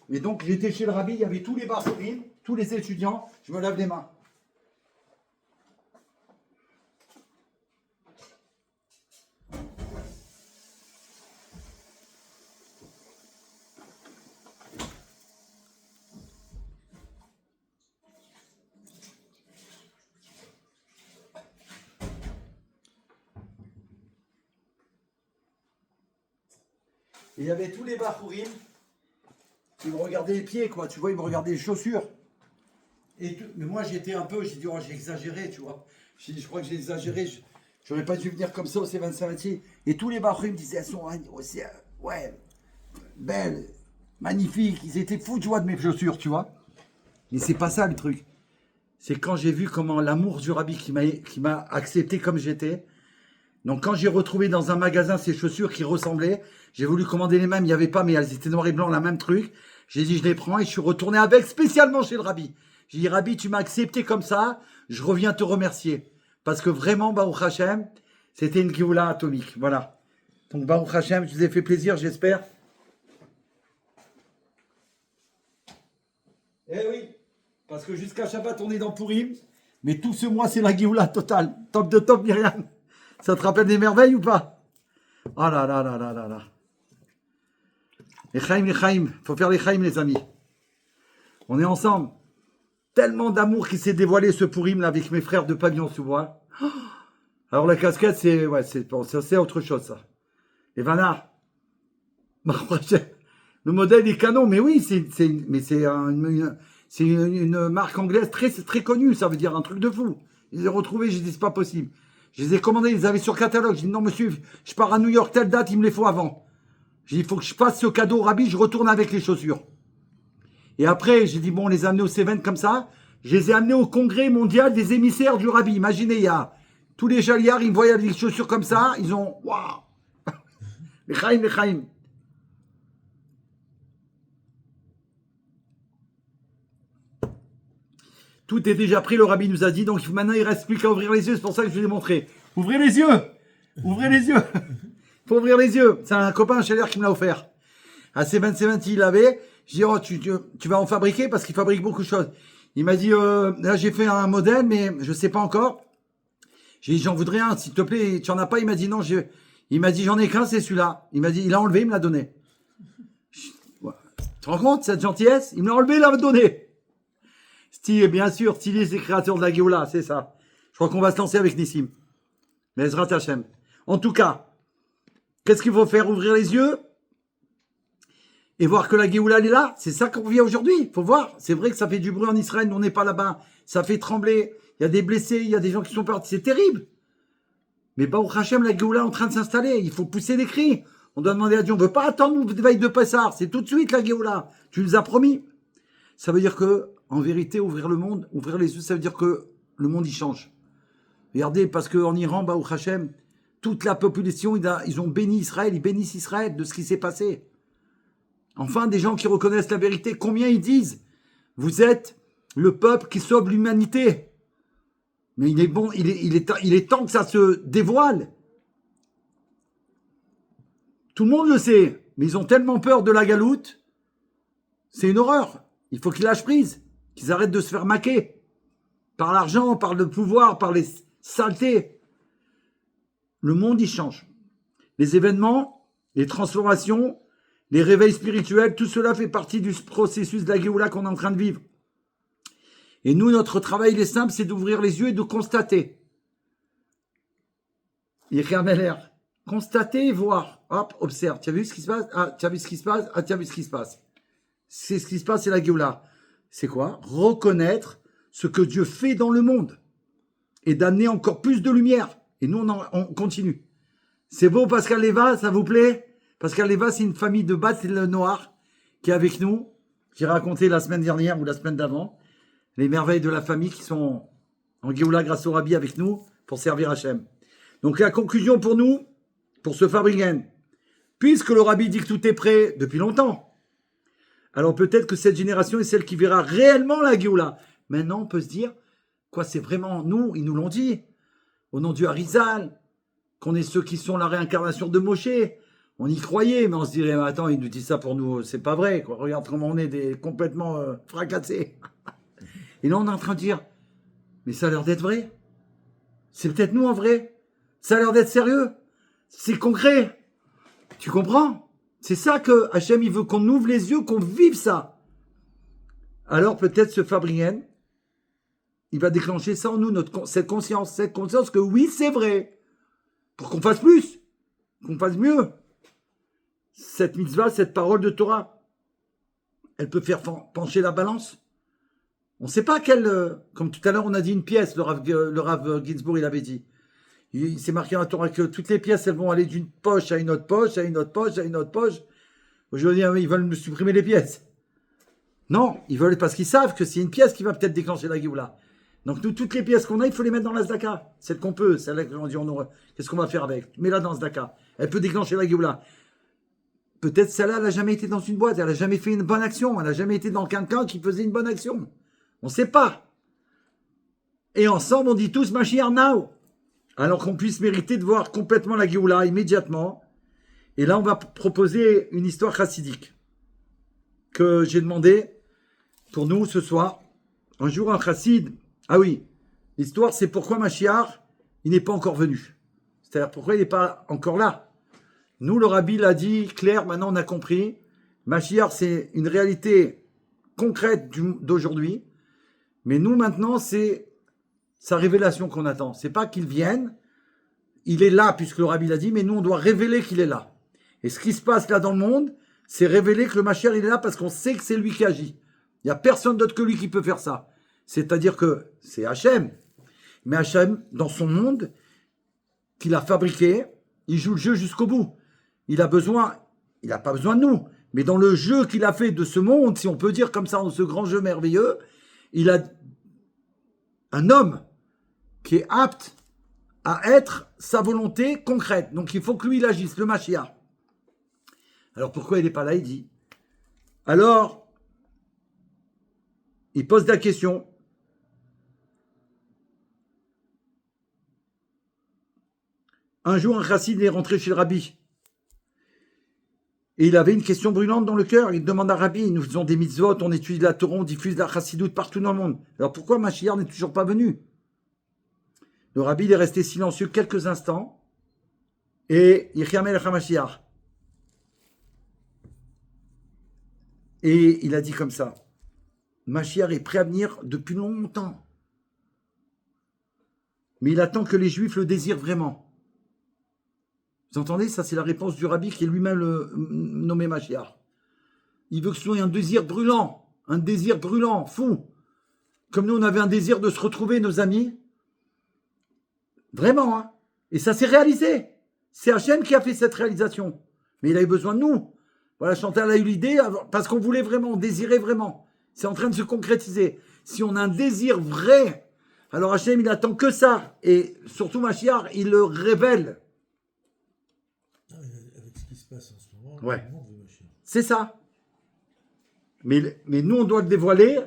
Et donc j'étais chez le Rabbi, il y avait tous les bachorim, tous les étudiants. Je me lave les mains. Et il y avait tous les bachourim qui me regardaient les pieds, quoi. Tu vois, ils me regardaient les chaussures. Mais moi, j'étais un peu, j'ai dit, oh, j'ai exagéré, tu vois. J'ai dit, je crois que j'ai exagéré. J'aurais pas dû venir comme ça au C25. Et tous les bachourim disaient, elles sont aussi, ouais, belles, magnifiques. Ils étaient fous, tu vois, de mes chaussures, tu vois. Mais c'est pas ça le truc. C'est quand j'ai vu comment l'amour du Rabbi qui m'a accepté comme j'étais. Donc quand j'ai retrouvé dans un magasin ces chaussures qui ressemblaient, j'ai voulu commander les mêmes, il n'y avait pas, mais elles étaient noires et blancs, la même truc. J'ai dit je les prends et je suis retourné avec spécialement chez le Rabbi. J'ai dit Rabbi, tu m'as accepté comme ça, je reviens te remercier. Parce que vraiment, Baruch Hashem, c'était une Géoula atomique. Voilà. Donc Baruch Hashem, je vous ai fait plaisir, j'espère. Eh oui, parce que jusqu'à Shabbat, on est dans Purim, mais tout ce mois, c'est la Géoula totale. Top de top, Myriam. Ça te rappelle des merveilles ou pas? Oh là là là là là là. Les Chaim. Faut faire les Chaim, les amis. On est ensemble. Tellement d'amour qui s'est dévoilé ce Purim là avec mes frères de pavillon sous bois. Alors la casquette, c'est autre chose ça. Et Vanna. Le modèle est canon, mais oui, c'est une marque anglaise très, très connue. Ça veut dire un truc de fou. Ils les ont retrouvés, j'ai dit c'est pas possible. Je les ai commandés, ils les avaient sur catalogue. J'ai dit non monsieur, je pars à New York, telle date, il me les faut avant. J'ai dit il faut que je fasse ce cadeau au Rabbi, je retourne avec les chaussures. Et après, j'ai dit bon, on les a amenés au C20 comme ça. Je les ai amenés au congrès mondial des émissaires du Rabbi. Imaginez, il y a tous les jaliards, ils me voyaient avec les chaussures comme ça. Ils ont waouh. Les Chaim. Tout est déjà pris, le Rabbi nous a dit. Donc maintenant, il ne reste plus qu'à ouvrir les yeux. C'est pour ça que je vous l'ai montré. Ouvrez les yeux. Ouvrez les yeux. Il faut ouvrir les yeux. C'est un copain chaleur qui me l'a offert. À C20, il avait. J'ai dit, oh, tu vas en fabriquer parce qu'il fabrique beaucoup de choses. Il m'a dit, là, j'ai fait un modèle, mais je ne sais pas encore. J'ai dit, j'en voudrais un, s'il te plaît. Tu n'en as pas? Il m'a dit, non. Il m'a dit, j'en ai qu'un, c'est celui-là. Il m'a dit, il a enlevé, il me l'a donné. Tu te rends compte, cette gentillesse? Il me l'a enlevé, il l'a donné. Stylé, bien sûr, Stylé, c'est créateur de la Géoula, c'est ça. Je crois qu'on va se lancer avec Nissim. Mais Ezrat Hashem. En tout cas, qu'est-ce qu'il faut faire? Ouvrir les yeux et voir que la Géoula, elle est là. C'est ça qu'on vit aujourd'hui. Il faut voir. C'est vrai que ça fait du bruit en Israël, nous on n'est pas là-bas. Ça fait trembler. Il y a des blessés, il y a des gens qui sont partis. C'est terrible. Mais Baruch Hashem, la Géoula est en train de s'installer. Il faut pousser des cris. On doit demander à Dieu. On ne veut pas attendre une veille de Pessah. C'est tout de suite la Géoula. Tu nous as promis. Ça veut dire que, en vérité, ouvrir le monde, ouvrir les yeux, ça veut dire que le monde, il change. Regardez, parce qu'en Iran, Baruch Hashem, toute la population, ils ont béni Israël, ils bénissent Israël de ce qui s'est passé. Enfin, des gens qui reconnaissent la vérité, combien ils disent? Vous êtes le peuple qui sauve l'humanité. Mais il est bon, il est temps que ça se dévoile. Tout le monde le sait, mais ils ont tellement peur de la galoute. C'est une horreur. Il faut qu'ils lâchent prise, qu'ils arrêtent de se faire maquer. Par l'argent, par le pouvoir, par les saletés. Le monde, il change. Les événements, les transformations, les réveils spirituels, tout cela fait partie du processus de la Géoula qu'on est en train de vivre. Et nous, notre travail, il est simple, c'est d'ouvrir les yeux et de constater. Constater et voir. Hop, observe. Tu as vu ce qui se passe? Ah, tu as vu ce qui se passe? Ah, tu as vu ce qui se passe? C'est ce qui se passe, c'est la Géoula. C'est quoi? Reconnaître ce que Dieu fait dans le monde et d'amener encore plus de lumière. Et nous, on continue. C'est beau, Pascal Leva, ça vous plaît? Pascal Leva, c'est une famille de Bat-le Noir qui est avec nous, qui racontait la semaine dernière ou la semaine d'avant les merveilles de la famille qui sont en Géoula grâce au Rabbi avec nous pour servir Hachem. Donc la conclusion pour nous, pour ce Fabrigen, puisque le Rabbi dit que tout est prêt depuis longtemps, alors peut-être que cette génération est celle qui verra réellement la Géoula. Maintenant, on peut se dire, quoi, c'est vraiment nous, ils nous l'ont dit, au nom du Harizal, qu'on est ceux qui sont la réincarnation de Moshe. On y croyait, mais on se dirait, attends, il nous dit ça pour nous, c'est pas vrai, quoi. Regarde comment on est complètement fracassés. Et là, on est en train de dire, mais ça a l'air d'être vrai. C'est peut-être nous en vrai. Ça a l'air d'être sérieux. C'est concret. Tu comprends? C'est ça que Hachem, il veut qu'on ouvre les yeux, qu'on vive ça. Alors peut-être ce Fabrien, il va déclencher ça en nous, cette conscience que oui, c'est vrai. Pour qu'on fasse plus, qu'on fasse mieux. Cette mitzvah, cette parole de Torah, elle peut faire pencher la balance. On ne sait pas quelle... Comme tout à l'heure, on a dit une pièce, le Rav Ginsburg, il avait dit. Il s'est marqué dans la Torah que toutes les pièces, elles vont aller d'une poche à une autre poche, à une autre poche, à une autre poche. Aujourd'hui, ils veulent me supprimer les pièces. Non, ils veulent parce qu'ils savent que c'est une pièce qui va peut-être déclencher la Géoula. Donc, nous, toutes les pièces qu'on a, il faut les mettre dans la Zdaka. Celle qu'on peut, celle-là qu'on dit, qu'est-ce qu'on va faire avec? Mets-la dans la Zdaka. Elle peut déclencher la Géoula. Peut-être celle-là, elle n'a jamais été dans une boîte, elle n'a jamais fait une bonne action, elle n'a jamais été dans quelqu'un qui faisait une bonne action. On ne sait pas. Et ensemble, on dit tous Mashiach now. Alors qu'on puisse mériter de voir complètement la Géoula immédiatement. Et là, on va proposer une histoire chassidique que j'ai demandé pour nous ce soir. Un jour, un chassid... Ah oui, l'histoire, c'est pourquoi Mashiach, il n'est pas encore venu. C'est-à-dire pourquoi il n'est pas encore là. Nous, le Rabbi l'a dit clair, maintenant on a compris. Mashiach, c'est une réalité concrète d'aujourd'hui. Mais nous, maintenant, c'est sa révélation qu'on attend. C'est pas qu'il vienne. Il est là, puisque le Rabbi l'a dit, mais nous, on doit révéler qu'il est là. Et ce qui se passe là dans le monde, c'est révéler que le Mashiach, il est là parce qu'on sait que c'est lui qui agit. Il n'y a personne d'autre que lui qui peut faire ça. C'est-à-dire que c'est Hachem. Mais Hachem, dans son monde, qu'il a fabriqué, il joue le jeu jusqu'au bout. Il n'a pas besoin de nous. Mais dans le jeu qu'il a fait de ce monde, si on peut dire comme ça, dans ce grand jeu merveilleux, il a un homme qui est apte à être sa volonté concrète. Donc il faut que lui, il agisse, le Mashiach. Alors pourquoi il n'est pas là? Il dit. Alors, il pose la question. Un jour, un chassid est rentré chez le Rabbi. Et il avait une question brûlante dans le cœur. Il demande à Rabbi, nous faisons des mitzvot, on étudie la Torah, on diffuse la chassidoute partout dans le monde. Alors pourquoi Mashiach n'est toujours pas venu? Le Rabbi il est resté silencieux quelques instants. Et Yichamel HaMashiach. Et il a dit comme ça. Mashiach est prêt à venir depuis longtemps. Mais il attend que les Juifs le désirent vraiment. Vous entendez? Ça, c'est la réponse du Rabbi qui est lui-même nommé Mashiach. Il veut que ce soit un désir brûlant, fou. Comme nous, on avait un désir de se retrouver, nos amis. Vraiment, hein. Et ça s'est réalisé. C'est Hachem qui a fait cette réalisation. Mais il avait besoin de nous. Voilà, Chantal a eu l'idée parce qu'on voulait vraiment, on désirait vraiment. C'est en train de se concrétiser. Si on a un désir vrai, alors Hachem, il attend que ça. Et surtout, Mashiach, il le révèle. Avec ce qui se passe en ce moment, ouais. Le monde veut Mashiach. C'est ça. Mais nous, on doit le dévoiler.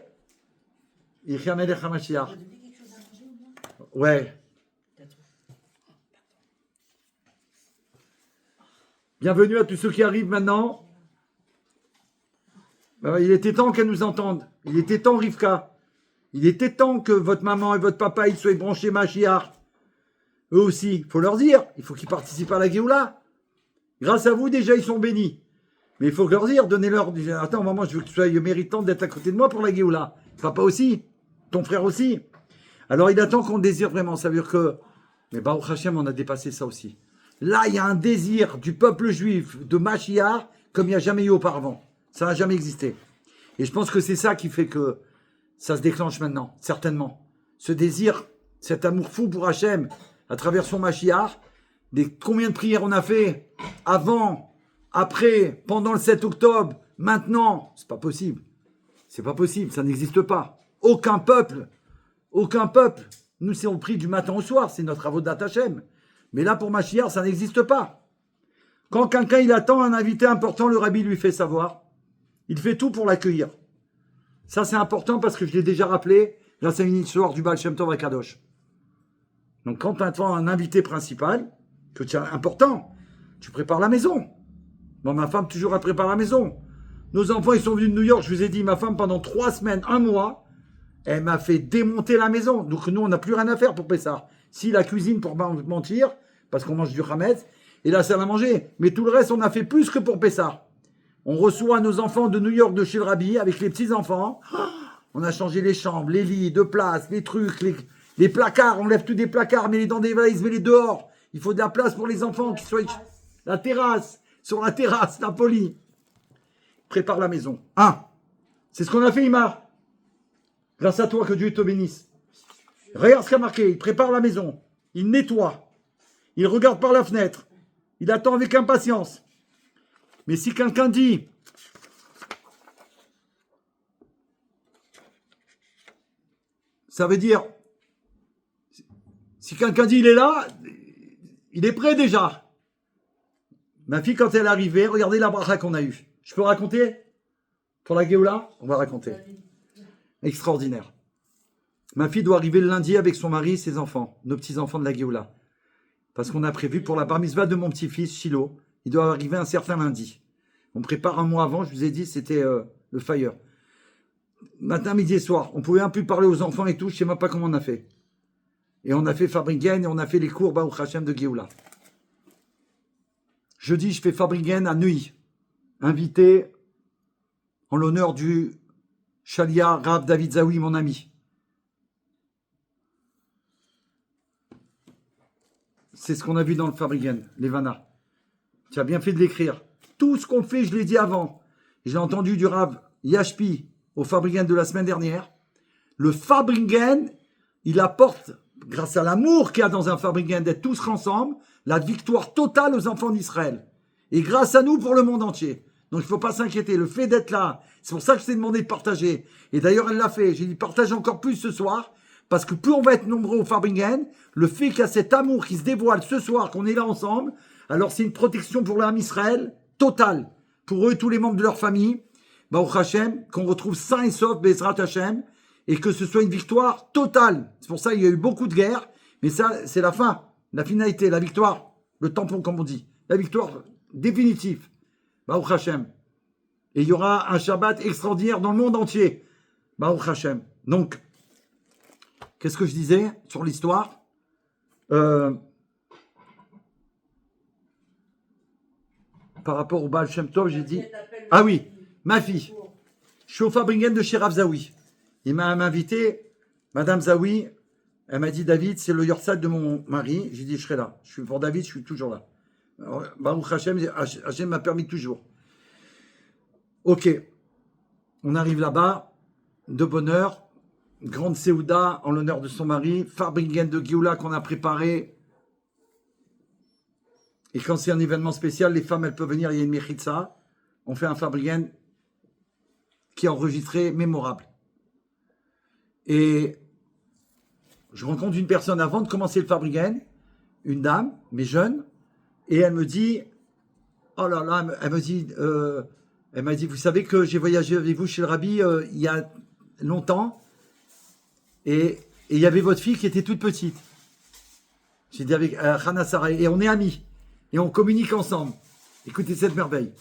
Ouais. Bienvenue à tous ceux qui arrivent maintenant. Il était temps qu'elle nous entende. Il était temps, Rivka. Il était temps que votre maman et votre papa ils soient branchés Machiar. Eux aussi, il faut leur dire. Il faut qu'ils participent à la Géoula. Grâce à vous, déjà, ils sont bénis. Mais il faut leur dire, donnez-leur. Attends, maman, je veux que tu sois méritant d'être à côté de moi pour la Géoula. Papa aussi. Ton frère aussi. Alors, il attend qu'on désire vraiment. Ça veut dire que. Mais Baruch Hashem, on a dépassé ça aussi. Là, il y a un désir du peuple juif de Machiar comme il n'y a jamais eu auparavant. Ça n'a jamais existé. Et je pense que c'est ça qui fait que ça se déclenche maintenant, certainement. Ce désir, cet amour fou pour Hachem, à travers son Machiar, combien de prières on a fait avant, après, pendant le 7 octobre, maintenant. C'est pas possible. C'est pas possible, ça n'existe pas. Aucun peuple, nous c'est on prie du matin au soir, c'est notre avodat Hachem. Mais là pour Machiar, ça n'existe pas. Quand quelqu'un il attend un invité important, le rabbi lui fait savoir. Il fait tout pour l'accueillir. Ça, c'est important parce que je l'ai déjà rappelé grâce à une histoire du Baal Shem Tov à Kadosh. Donc, quand tu attends un invité principal, que tu as important, tu prépares la maison. Bon, ma femme, toujours, elle prépare la maison. Nos enfants, ils sont venus de New York. Je vous ai dit, ma femme, pendant 3 semaines, 1 mois, elle m'a fait démonter la maison. Donc, nous, on n'a plus rien à faire pour Pessah. Si la cuisine, pour pas mentir, parce qu'on mange du Hametz, et la salle à manger. Mais tout le reste, on a fait plus que pour Pessah. On reçoit nos enfants de New York de chez le Rabbi avec les petits-enfants. On a changé les chambres, les lits de place, les trucs, les placards. On lève tous des placards, mets-les dans des valises, mets-les dehors. Il faut de la place pour les enfants qui soient... La terrasse, sur la terrasse, Napoli. Prépare la maison. C'est ce qu'on a fait, Imar. Grâce à toi, que Dieu te bénisse. Regarde ce qu'il a marqué. Il prépare la maison. Il nettoie. Il regarde par la fenêtre. Il attend avec impatience. Mais si quelqu'un dit, ça veut dire, si quelqu'un dit il est là, il est prêt déjà. Ma fille, quand elle est arrivée, regardez la bracha qu'on a eue. Je peux raconter? Pour la Géoula, on va raconter. Extraordinaire. Ma fille doit arriver le lundi avec son mari et ses enfants, nos petits-enfants de la Géoula. Parce qu'on a prévu pour la bar mitzvah de mon petit-fils, Shiloh, il doit arriver un certain lundi. On prépare un mois avant, je vous ai dit, c'était le fire. Matin, midi et soir. On pouvait un peu parler aux enfants et tout, je ne sais même pas comment on a fait. Et on a fait Fabrigen et on a fait les cours Baruch Hashem de Géoula. Jeudi, je fais Fabrigen à Neuilly. Invité en l'honneur du Shalia Rav David Zawi, mon ami. C'est ce qu'on a vu dans le Fabrigen, les Vanna. Tu as bien fait de l'écrire. Tout ce qu'on fait, je l'ai dit avant. J'ai entendu du Rav Yashpi au Fabrigen de la semaine dernière. Le Fabrigen, il apporte, grâce à l'amour qu'il y a dans un Fabrigen, d'être tous ensemble, la victoire totale aux enfants d'Israël. Et grâce à nous pour le monde entier. Donc il ne faut pas s'inquiéter. Le fait d'être là, c'est pour ça que je t'ai demandé de partager. Et d'ailleurs, elle l'a fait. J'ai dit partage encore plus ce soir. Parce que plus on va être nombreux au Fabrigen, le fait qu'il y a cet amour qui se dévoile ce soir, qu'on est là ensemble, alors c'est une protection pour l'âme Israël totale. Pour eux, tous les membres de leur famille, Baruch Hashem, qu'on retrouve sain et sauf, Bezrat Hashem, et que ce soit une victoire totale. C'est pour ça qu'il y a eu beaucoup de guerres, mais ça, c'est la fin, la finalité, la victoire, le tampon, comme on dit. La victoire définitive. Baruch Hashem. Et il y aura un Shabbat extraordinaire dans le monde entier. Baruch Hashem. Donc, qu'est-ce que je disais sur l'histoire? Par rapport au Baal Shem Tov, j'ai dit... Ah oui, ma fille. Je suis au Fabrigen de chez Rav Zawi. Il m'a invité, Madame Zawi, elle m'a dit, David, c'est le Yorsad de mon mari. J'ai dit, je serai là. Je suis pour David, je suis toujours là. Alors, Baruch Hashem, Hashem m'a permis toujours. Ok, on arrive là-bas, de bonne heure, grande Séouda en l'honneur de son mari, Fabrigen de Géoula qu'on a préparé. Et quand c'est un événement spécial, les femmes, elles peuvent venir, il y a une mechitza. On fait un Fabrigen qui est enregistré, mémorable. Et je rencontre une personne avant de commencer le Fabrigen, une dame, mais jeune, et elle me dit, oh là là, elle m'a dit, vous savez que j'ai voyagé avec vous chez le Rabbi il y a longtemps, et Et il y avait votre fille qui était toute petite. J'ai dit avec Hana Sarah, et on est amis. Et on communique ensemble. Écoutez cette merveille.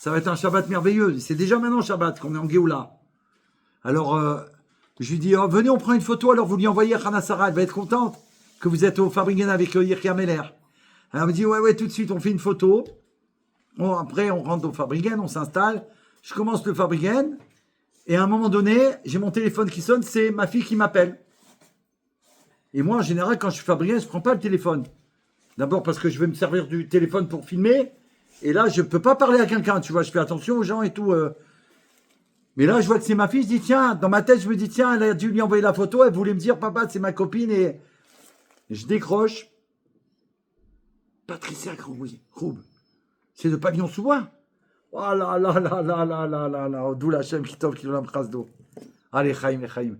Ça va être un Shabbat merveilleux. C'est déjà maintenant Shabbat qu'on est en Géoula. Alors, je lui dis, oh, venez, on prend une photo. Alors, vous lui envoyez à Hana Sarah. Elle va être contente que vous êtes au Fabringen avec Yirka Meller. Elle me dit, ouais, tout de suite, on fait une photo. Bon, après, on rentre au Fabringen, on s'installe. Je commence le Fabringen. Et à un moment donné, j'ai mon téléphone qui sonne. C'est ma fille qui m'appelle. Et moi, en général, quand je suis Fabringen, je ne prends pas le téléphone. D'abord parce que je vais me servir du téléphone pour filmer. Et là, je ne peux pas parler à quelqu'un, tu vois. Je fais attention aux gens et tout. Mais là, je vois que c'est ma fille. Je dis, tiens, dans ma tête, je me dis, tiens, elle a dû lui envoyer la photo. Elle voulait me dire, papa, c'est ma copine. Et je décroche. Patricia Roub. C'est de Pavillon-sous-Bois. Oh là là là là là là là là. D'où la Hachem qui tombe, qui nous phrase d'eau. Allez, Chaim, Chaim.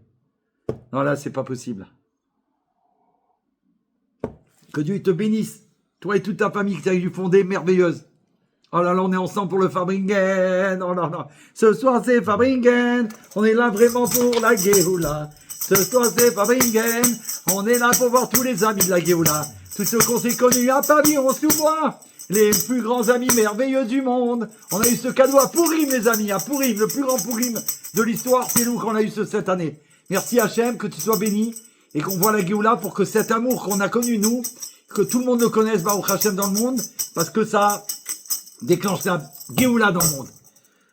Non, là, c'est pas possible. Que Dieu te bénisse. Toi et toute ta famille qui t'a eu fondée, merveilleuse. Oh là là, on est ensemble pour le Fabringen. Oh là là. Ce soir, c'est Fabringen. On est là vraiment pour la Géoula. Ce soir, c'est Fabringen. On est là pour voir tous les amis de la Géoula. Tous ceux qu'on s'est connus à Pavillon-sous-Bois. Les plus grands amis merveilleux du monde. On a eu ce cadeau à Pourim, les amis. À Pourim, le plus grand Pourim de l'histoire. C'est nous qu'on a eu cette année. Merci Hachem, que tu sois béni. Et qu'on voit la Géoula pour que cet amour qu'on a connu, nous, que tout le monde le connaisse, Baruch Hachem, dans le monde. Parce que ça déclenche la Géoula dans le monde.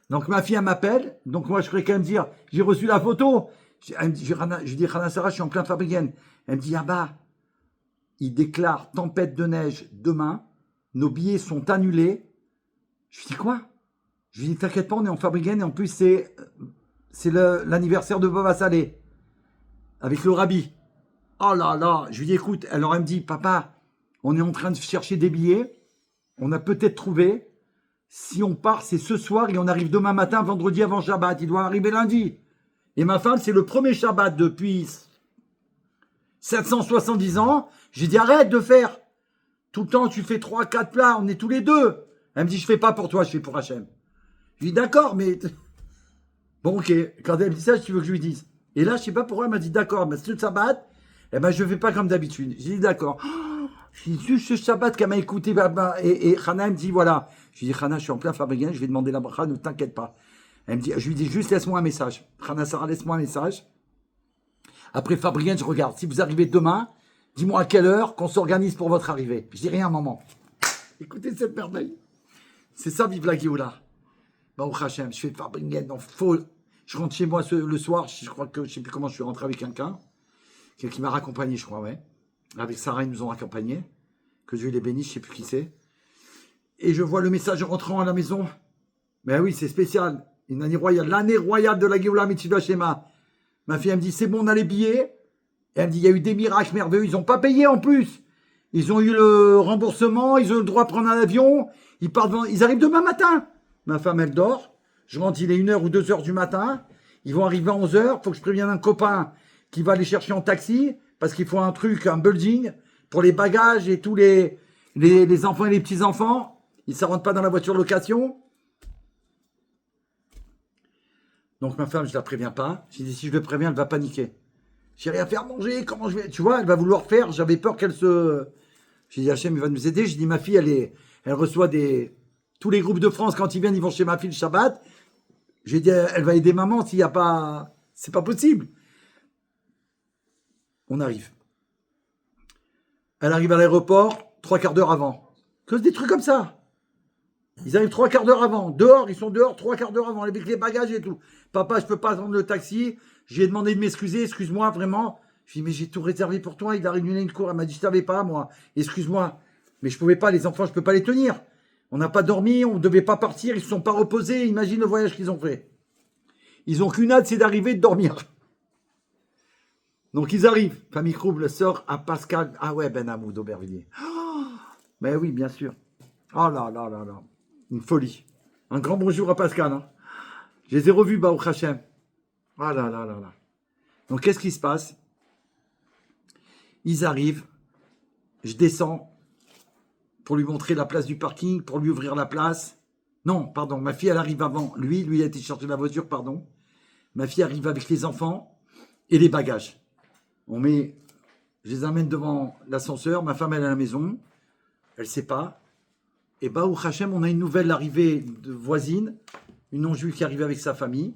Donc ma fille, elle m'appelle. Donc moi, je ferais quand même dire, j'ai reçu la photo. Je dis, Hana Sarah, je suis en plein Fabringen. Elle me dit, ah bah, il déclare tempête de neige demain. Nos billets sont annulés. Je lui dis quoi? Je lui dis, t'inquiète pas, on est en Fabringen. Et en plus, c'est l'anniversaire de Baba Salé. Avec le rabbi. Oh là là. Je lui dis, écoute, alors elle me dit, papa, on est en train de chercher des billets. On a peut-être trouvé. Si on part, c'est ce soir et on arrive demain matin, vendredi avant Shabbat. Il doit arriver lundi. Et ma femme, c'est le premier Shabbat depuis 770 ans. J'ai dit, arrête de faire. Tout le temps, tu fais 3-4 plats. On est tous les deux. Elle me dit, je fais pas pour toi, je fais pour Hachem. Je lui dis, d'accord, mais... Bon, ok. Quand elle me dit ça, tu veux que je lui dise. Et là, je sais pas pourquoi, elle m'a dit, d'accord, mais ce Shabbat, eh ben, je fais pas comme d'habitude. J'ai dit, d'accord. J'ai dit, juste ce Shabbat qu'elle m'a écouté, et Hana me dit, voilà. Je lui dis, Hana, je suis en plein Fabringen, je vais demander la bracha, ne t'inquiète pas. Elle me dit, je lui dis, juste laisse-moi un message. Hana Sarah, laisse-moi un message. Après Fabringen, je regarde. Si vous arrivez demain, dis-moi à quelle heure qu'on s'organise pour votre arrivée. Je dis rien, maman. Écoutez cette merveille. C'est ça, vive la Géoula. Baruch Hashem, je fais Fabringen, non, faux. Je rentre chez moi le soir, je crois que, je sais plus comment je suis rentré avec quelqu'un qui m'a raccompagné, je crois, ouais. Avec Sarah, ils nous ont raccompagnés. Que Dieu les bénisse, je sais plus qui c'est. Et je vois le message en rentrant à la maison. Ben oui, c'est spécial. Une année royale. L'année royale de la Géoula Mitzvah Shema. Ma fille, elle me dit, c'est bon, on a les billets. Et elle me dit, il y a eu des miracles merveilleux. Ils n'ont pas payé en plus. Ils ont eu le remboursement. Ils ont eu le droit de prendre un avion. Ils arrivent demain matin. Ma femme, elle dort. Je rentre, il est 1h ou 2h du matin. Ils vont arriver à 11h. Il faut que je prévienne un copain qui va les chercher en taxi. Parce qu'il faut un truc, un building, pour les bagages et tous les enfants et les petits-enfants. Ils ne rentrent pas dans la voiture location. Donc ma femme, je ne la préviens pas. J'ai dit, si je le préviens, elle va paniquer. J'ai rien à faire manger, comment je vais... Tu vois, elle va vouloir faire. J'avais peur qu'elle se... J'ai dit, Hachem, il va nous aider. J'ai dit, ma fille, elle reçoit tous les groupes de France, quand ils viennent, ils vont chez ma fille le Shabbat. J'ai dit, elle va aider maman s'il n'y a pas... C'est pas possible. On arrive. Elle arrive à l'aéroport 3/4 d'heure avant. Que des trucs comme ça. Ils arrivent 3/4 d'heure avant. Dehors, ils sont dehors 3/4 d'heure avant avec les bagages et tout. Papa, je peux pas prendre le taxi. J'ai demandé de m'excuser. Excuse-moi, vraiment. Je lui ai dit, mais j'ai tout réservé pour toi. Il a réuni une cour. Elle m'a dit, je savais pas, moi. Excuse-moi. Mais je pouvais pas, les enfants, je peux pas les tenir. On n'a pas dormi. On devait pas partir. Ils se sont pas reposés. Imagine le voyage qu'ils ont fait. Ils ont qu'une hâte, c'est d'arriver et de dormir. Donc ils arrivent. Famille Krouble sort à Pascal. Ah ouais, Ben Hamoud d'Aubervilliers. Oh, ben oui, bien sûr. Oh là là là là. Une folie. Un grand bonjour à Pascal. Hein. Je les ai revus, Baruch Hashem. Ah là là là là. Donc qu'est-ce qui se passe? Ils arrivent. Je descends pour lui montrer la place du parking, pour lui ouvrir la place. Non, pardon. Ma fille, elle arrive avant. Lui a été chercher la voiture, pardon. Ma fille arrive avec les enfants et les bagages. je les amène devant l'ascenseur, ma femme elle est à la maison, elle ne sait pas. Et bah, au Hachem, on a une nouvelle arrivée de voisine, une non-juive qui arrivait avec sa famille,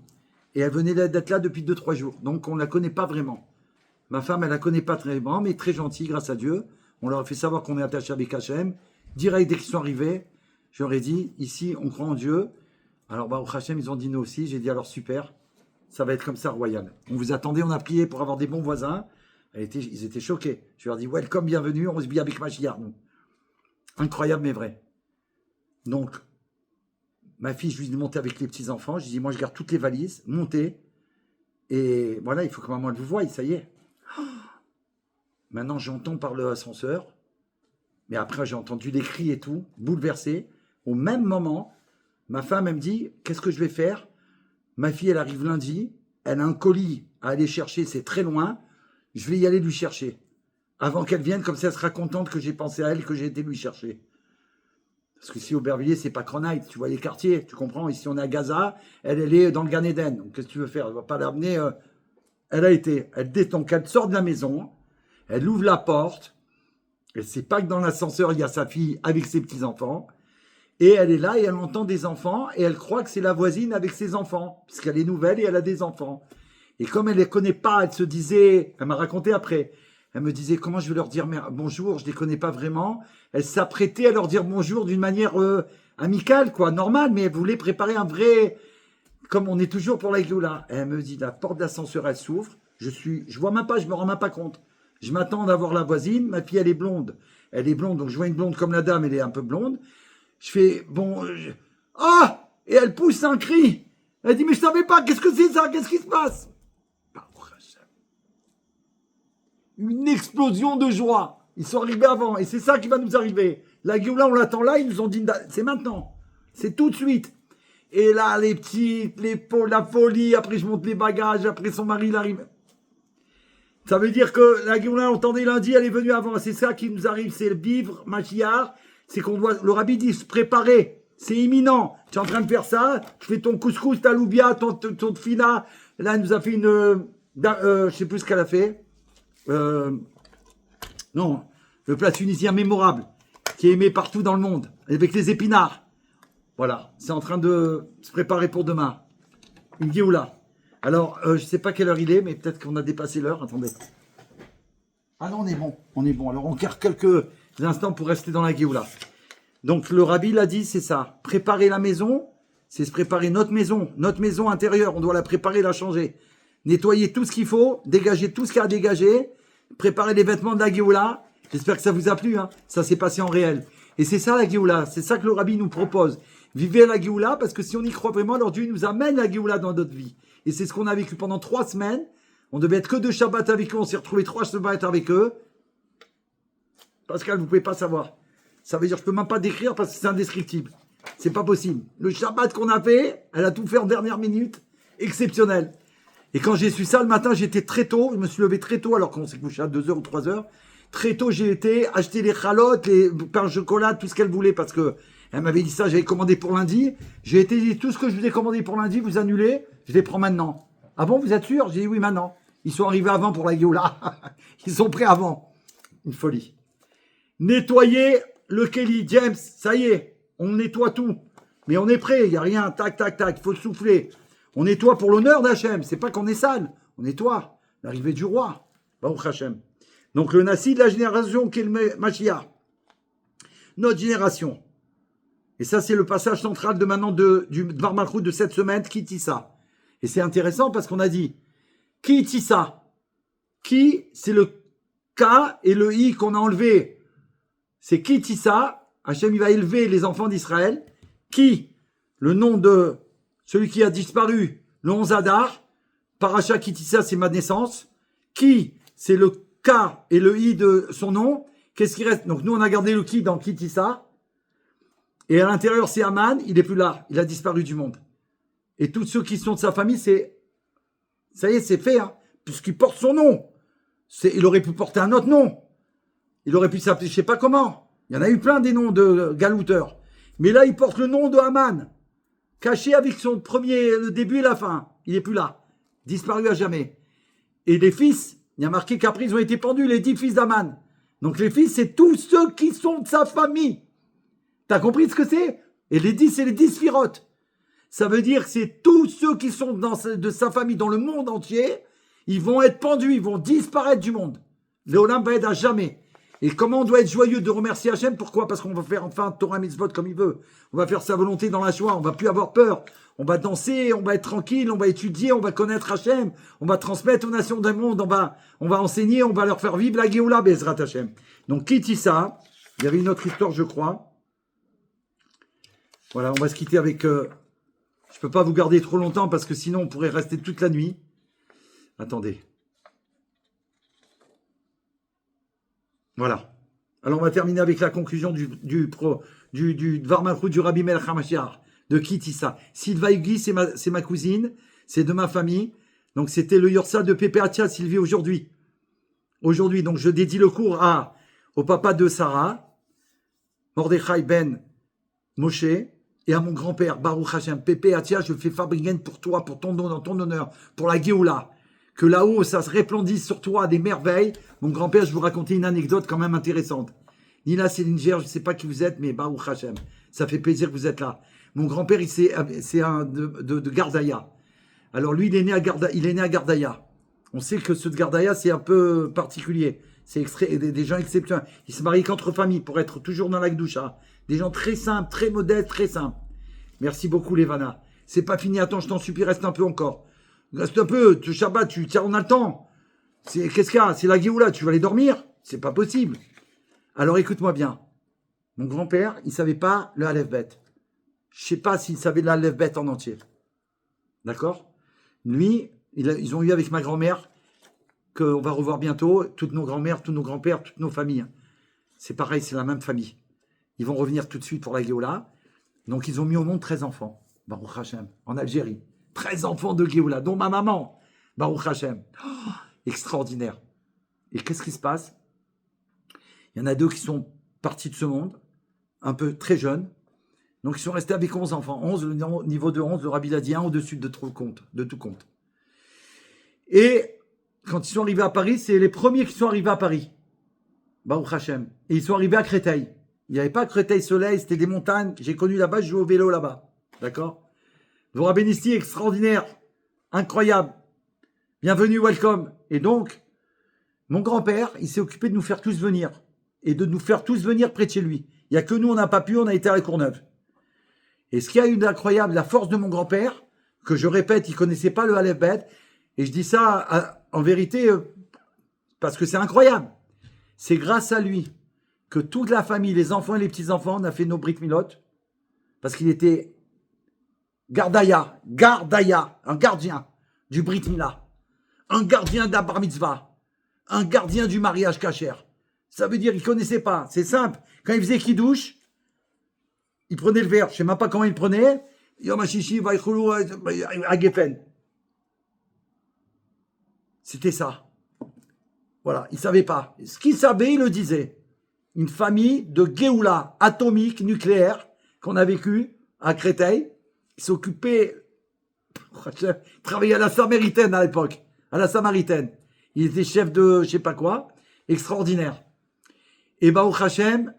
et elle venait d'être là depuis 2-3 jours. Donc on ne la connaît pas vraiment. Ma femme, elle ne la connaît pas très bien, mais très gentille, grâce à Dieu. On leur a fait savoir qu'on est attaché avec Hachem. Direct, dès qu'ils sont arrivés, je leur ai dit, ici, on croit en Dieu. Alors, bah, au Hachem, ils ont dit nous aussi. J'ai dit, alors super, ça va être comme ça, royal. On vous attendait, on a prié pour avoir des bons voisins. Ils étaient choqués. Je leur ai dit, welcome, bienvenue, on se vit avec Mashiach, nous. Incroyable, mais vrai. Donc, ma fille, je lui ai dit de monter avec les petits-enfants. Je lui ai dit, moi, je garde toutes les valises, montez. Et voilà, il faut que maman elle vous voie, ça y est. Maintenant, j'entends par l'ascenseur. Mais après, j'ai entendu les cris et tout, bouleversé. Au même moment, ma femme, elle me dit, qu'est-ce que je vais faire? Ma fille, elle arrive lundi. Elle a un colis à aller chercher, c'est très loin. Je vais y aller lui chercher. Avant qu'elle vienne, comme ça, elle sera contente que j'ai pensé à elle, que j'ai été lui chercher. Parce que si Aubervilliers, c'est pas Cronite, tu vois les quartiers, tu comprends? Ici, on est à Gaza, elle est dans le Gan Eden. Donc, qu'est-ce que tu veux faire? Elle va pas l'amener. Donc, elle sort de la maison, elle ouvre la porte, elle sait pas que dans l'ascenseur, il y a sa fille avec ses petits-enfants, et elle est là et elle entend des enfants, et elle croit que c'est la voisine avec ses enfants, puisqu'elle est nouvelle et elle a des enfants. Et comme elle les connaît pas, elle se disait, elle m'a raconté après, elle me disait, comment je vais leur dire bonjour, je les connais pas vraiment. Elle s'apprêtait à leur dire bonjour d'une manière amicale, quoi, normale, mais elle voulait préparer un vrai, comme on est toujours pour la Géoula. Elle me dit, la porte d'ascenseur, elle s'ouvre, je vois même pas, je me rends même pas compte. Je m'attends d'avoir la voisine, ma fille, elle est blonde, donc je vois une blonde comme la dame, elle est un peu blonde. Je fais, ah! Et elle pousse un cri. Elle dit, mais je savais pas, qu'est-ce que c'est ça? Qu'est-ce qui se passe? Une explosion de joie. Ils sont arrivés avant, et c'est ça qui va nous arriver. La Géoula, on l'attend là, ils nous ont dit, c'est maintenant. C'est tout de suite. Et là, les petites, la folie, après je monte les bagages, après son mari, il arrive. Ça veut dire que la Géoula, on entendait lundi, elle est venue avant. C'est ça qui nous arrive, c'est le vivre, Mashiach. C'est qu'on doit, le rabbi dit, se préparer. C'est imminent. Tu es en train de faire ça, tu fais ton couscous, ta loubia, ton fina. Là, elle nous a fait je sais plus ce qu'elle a fait. Non, le plat tunisien mémorable, qui est aimé partout dans le monde, avec les épinards. Voilà, c'est en train de se préparer pour demain. Une Géoula. Alors, je ne sais pas quelle heure il est, mais peut-être qu'on a dépassé l'heure. Attendez. Ah non, on est bon. Alors, on garde quelques instants pour rester dans la Géoula. Donc, le rabbi l'a dit, c'est ça. Préparer la maison, c'est se préparer notre maison intérieure. On doit la préparer, la changer. Nettoyer tout ce qu'il faut, dégager tout ce qu'il y a à dégager, préparer les vêtements de la Géoula. J'espère que ça vous a plu. Hein. Ça s'est passé en réel. Et c'est ça la Géoula. C'est ça que le rabbi nous propose. Vivez la Géoula, parce que si on y croit vraiment, alors Dieu nous amène la Géoula dans notre vie. Et c'est ce qu'on a vécu pendant 3 semaines. On devait être que 2 Shabbats avec eux. On s'est retrouvé 3 Shabbats avec eux. Pascal, vous ne pouvez pas savoir. Ça veut dire que je ne peux même pas décrire parce que c'est indescriptible. C'est pas possible. Le Shabbat qu'on a fait, elle a tout fait en dernière minute. Exceptionnel. Et quand j'ai su ça le matin, j'étais très tôt. Je me suis levé très tôt alors qu'on s'est couché à 2h ou 3h. Très tôt, j'ai été acheter les chalotes, les pains au chocolat, tout ce qu'elle voulait parce que elle m'avait dit ça, j'avais commandé pour lundi. J'ai été dit, tout ce que je vous ai commandé pour lundi, vous annulez, je les prends maintenant. Ah bon, vous êtes sûr? J'ai dit oui, maintenant. Ils sont arrivés avant pour la Géoula. Ils sont prêts avant. Une folie. Nettoyer le Kelly, James, ça y est, on nettoie tout. Mais on est prêt, il n'y a rien, tac, tac, tac, il faut souffler. On nettoie pour l'honneur d'Hachem, c'est pas qu'on est sale, on nettoie. L'arrivée du roi, Baruch Hachem. Donc le Nassi de la génération qui est le Mashiach. Notre génération. Et ça, c'est le passage central de maintenant du Dvar Malchut de cette semaine, qui tissa. Et c'est intéressant parce qu'on a dit, qui tissa? Qui, c'est le K et le I qu'on a enlevé. C'est qui tissa? Hachem, il va élever les enfants d'Israël. Qui, le nom de celui qui a disparu, le 11 Adar. Paracha qui tissa, c'est ma naissance. Qui, c'est le K et le I de son nom. Qu'est-ce qui reste? Donc nous, on a gardé le qui dans qui tissa. Et à l'intérieur, c'est Aman, il n'est plus là, il a disparu du monde. Et tous ceux qui sont de sa famille, ça y est, c'est fait, hein, puisqu'il porte son nom. Il aurait pu porter un autre nom. Il aurait pu s'appeler, je ne sais pas comment. Il y en a eu plein des noms de galouteurs. Mais là, il porte le nom de Aman, caché avec le début et la fin. Il n'est plus là, disparu à jamais. Et les fils, Il y a marqué qu'après, ils ont été pendus, les 10 fils d'Aman. Donc les fils, c'est tous ceux qui sont de sa famille. T'as compris ce que c'est? Et les 10, c'est les 10 sphirotes. Ça veut dire que c'est tous ceux qui sont de sa famille dans le monde entier, ils vont être pendus, ils vont disparaître du monde. Léolam va être à jamais. Et comment on doit être joyeux de remercier Hachem? Pourquoi? Parce qu'on va faire enfin Torah Mitzvot comme il veut. On va faire sa volonté dans la joie, on va plus avoir peur. On va danser, on va être tranquille, on va étudier, on va connaître Hachem, on va transmettre aux nations du monde, on va enseigner, on va leur faire vivre la Géoula, Bezrat Hachem. Donc, quitte ça, il y avait une autre histoire, je crois. Voilà, on va se quitter avec... je peux pas vous garder trop longtemps parce que sinon on pourrait rester toute la nuit. Attendez. Voilà. Alors on va terminer avec la conclusion du Dvar Malchut du Rabbi Melech HaMashiach, de Kitissa. Sylva Hugui, c'est ma cousine, c'est de ma famille. Donc c'était le Yorsa de Pépé Atia, Sylvie, aujourd'hui. Aujourd'hui, donc je dédie le cours au papa de Sarah, Mordechai Ben Moshe, et à mon grand-père, Baruch Hashem, Pépé Atia, je fais fabriquer pour toi, pour ton honneur, pour la Géoula. Que là-haut, ça se réplandisse sur toi des merveilles. Mon grand-père, je vais vous raconter une anecdote quand même intéressante. Nina Sélinger, je ne sais pas qui vous êtes, mais Baruch Hashem, ça fait plaisir que vous êtes là. Mon grand-père, c'est un de Gardaïa. Alors lui, il est né à Gardaïa. On sait que ceux de Gardaïa, c'est un peu particulier. C'est des gens exceptionnels. Ils se marient qu'entre familles pour être toujours dans la Gdoucha. Des gens très simples, très modestes, très simples. Merci beaucoup, Lévana. C'est pas fini. Attends, je t'en supplie, reste un peu encore. Reste un peu. Tu Shabbat, on a le temps. Qu'est-ce qu'il y a? C'est la Géoula. Tu vas aller dormir? C'est pas possible. Alors écoute-moi bien. Mon grand-père, il savait pas le Aleph Bet. Je sais pas s'il savait le Aleph Bet en entier. D'accord? Lui, ils ont eu avec ma grand-mère, qu'on va revoir bientôt, toutes nos grand-mères, tous nos grands-pères, toutes nos familles. C'est pareil, c'est la même famille. Ils vont revenir tout de suite pour la Géoula. Donc, ils ont mis au monde 13 enfants, Baruch Hashem, en Algérie. 13 enfants de Géoula, dont ma maman, Baruch Hashem. Oh, extraordinaire. Et qu'est-ce qui se passe? Il y en a 2 qui sont partis de ce monde, un peu très jeunes. Donc, ils sont restés avec 11 enfants. 11, le niveau de 11, le Rabbi l'a dit, au-dessus de tout compte. Et quand ils sont arrivés à Paris, c'est les premiers qui sont arrivés à Paris. Baruch Hashem. Et ils sont arrivés à Créteil. Il n'y avait pas Créteil-Soleil, c'était des montagnes. J'ai connu là-bas, je jouais au vélo là-bas. D'accord? Dvorah Benisti, extraordinaire. Incroyable. Bienvenue, welcome. Et donc, mon grand-père, il s'est occupé de nous faire tous venir. Et de nous faire tous venir près de chez lui. Il n'y a que nous, on n'a pas pu, on a été à la Courneuve. Et ce qu'il y a eu d'incroyable, la force de mon grand-père, que je répète, il ne connaissait pas le Aleph Bet, et je dis ça en vérité parce que c'est incroyable. C'est grâce à lui que toute la famille, les enfants et les petits-enfants, on a fait nos Brit Milot, parce qu'il était Gardaïa, un gardien du Brit Mila, un gardien de la Bar Mitzvah, un gardien du mariage kasher. Ça veut dire qu'il ne connaissait pas, c'est simple. Quand il faisait Kiddush, il prenait le verre, je ne sais même pas comment il le prenait, Yom HaShishi, Vaïchoulou, Agefen. C'était ça. Voilà, il ne savait pas. Ce qu'il savait, il le disait. Une famille de Géoula atomique, nucléaire, qu'on a vécu à Créteil, qui s'occupait, il travaillait à la Samaritaine à l'époque, à la Samaritaine. Il était chef de je sais pas quoi, extraordinaire. Et Baruch Hashem,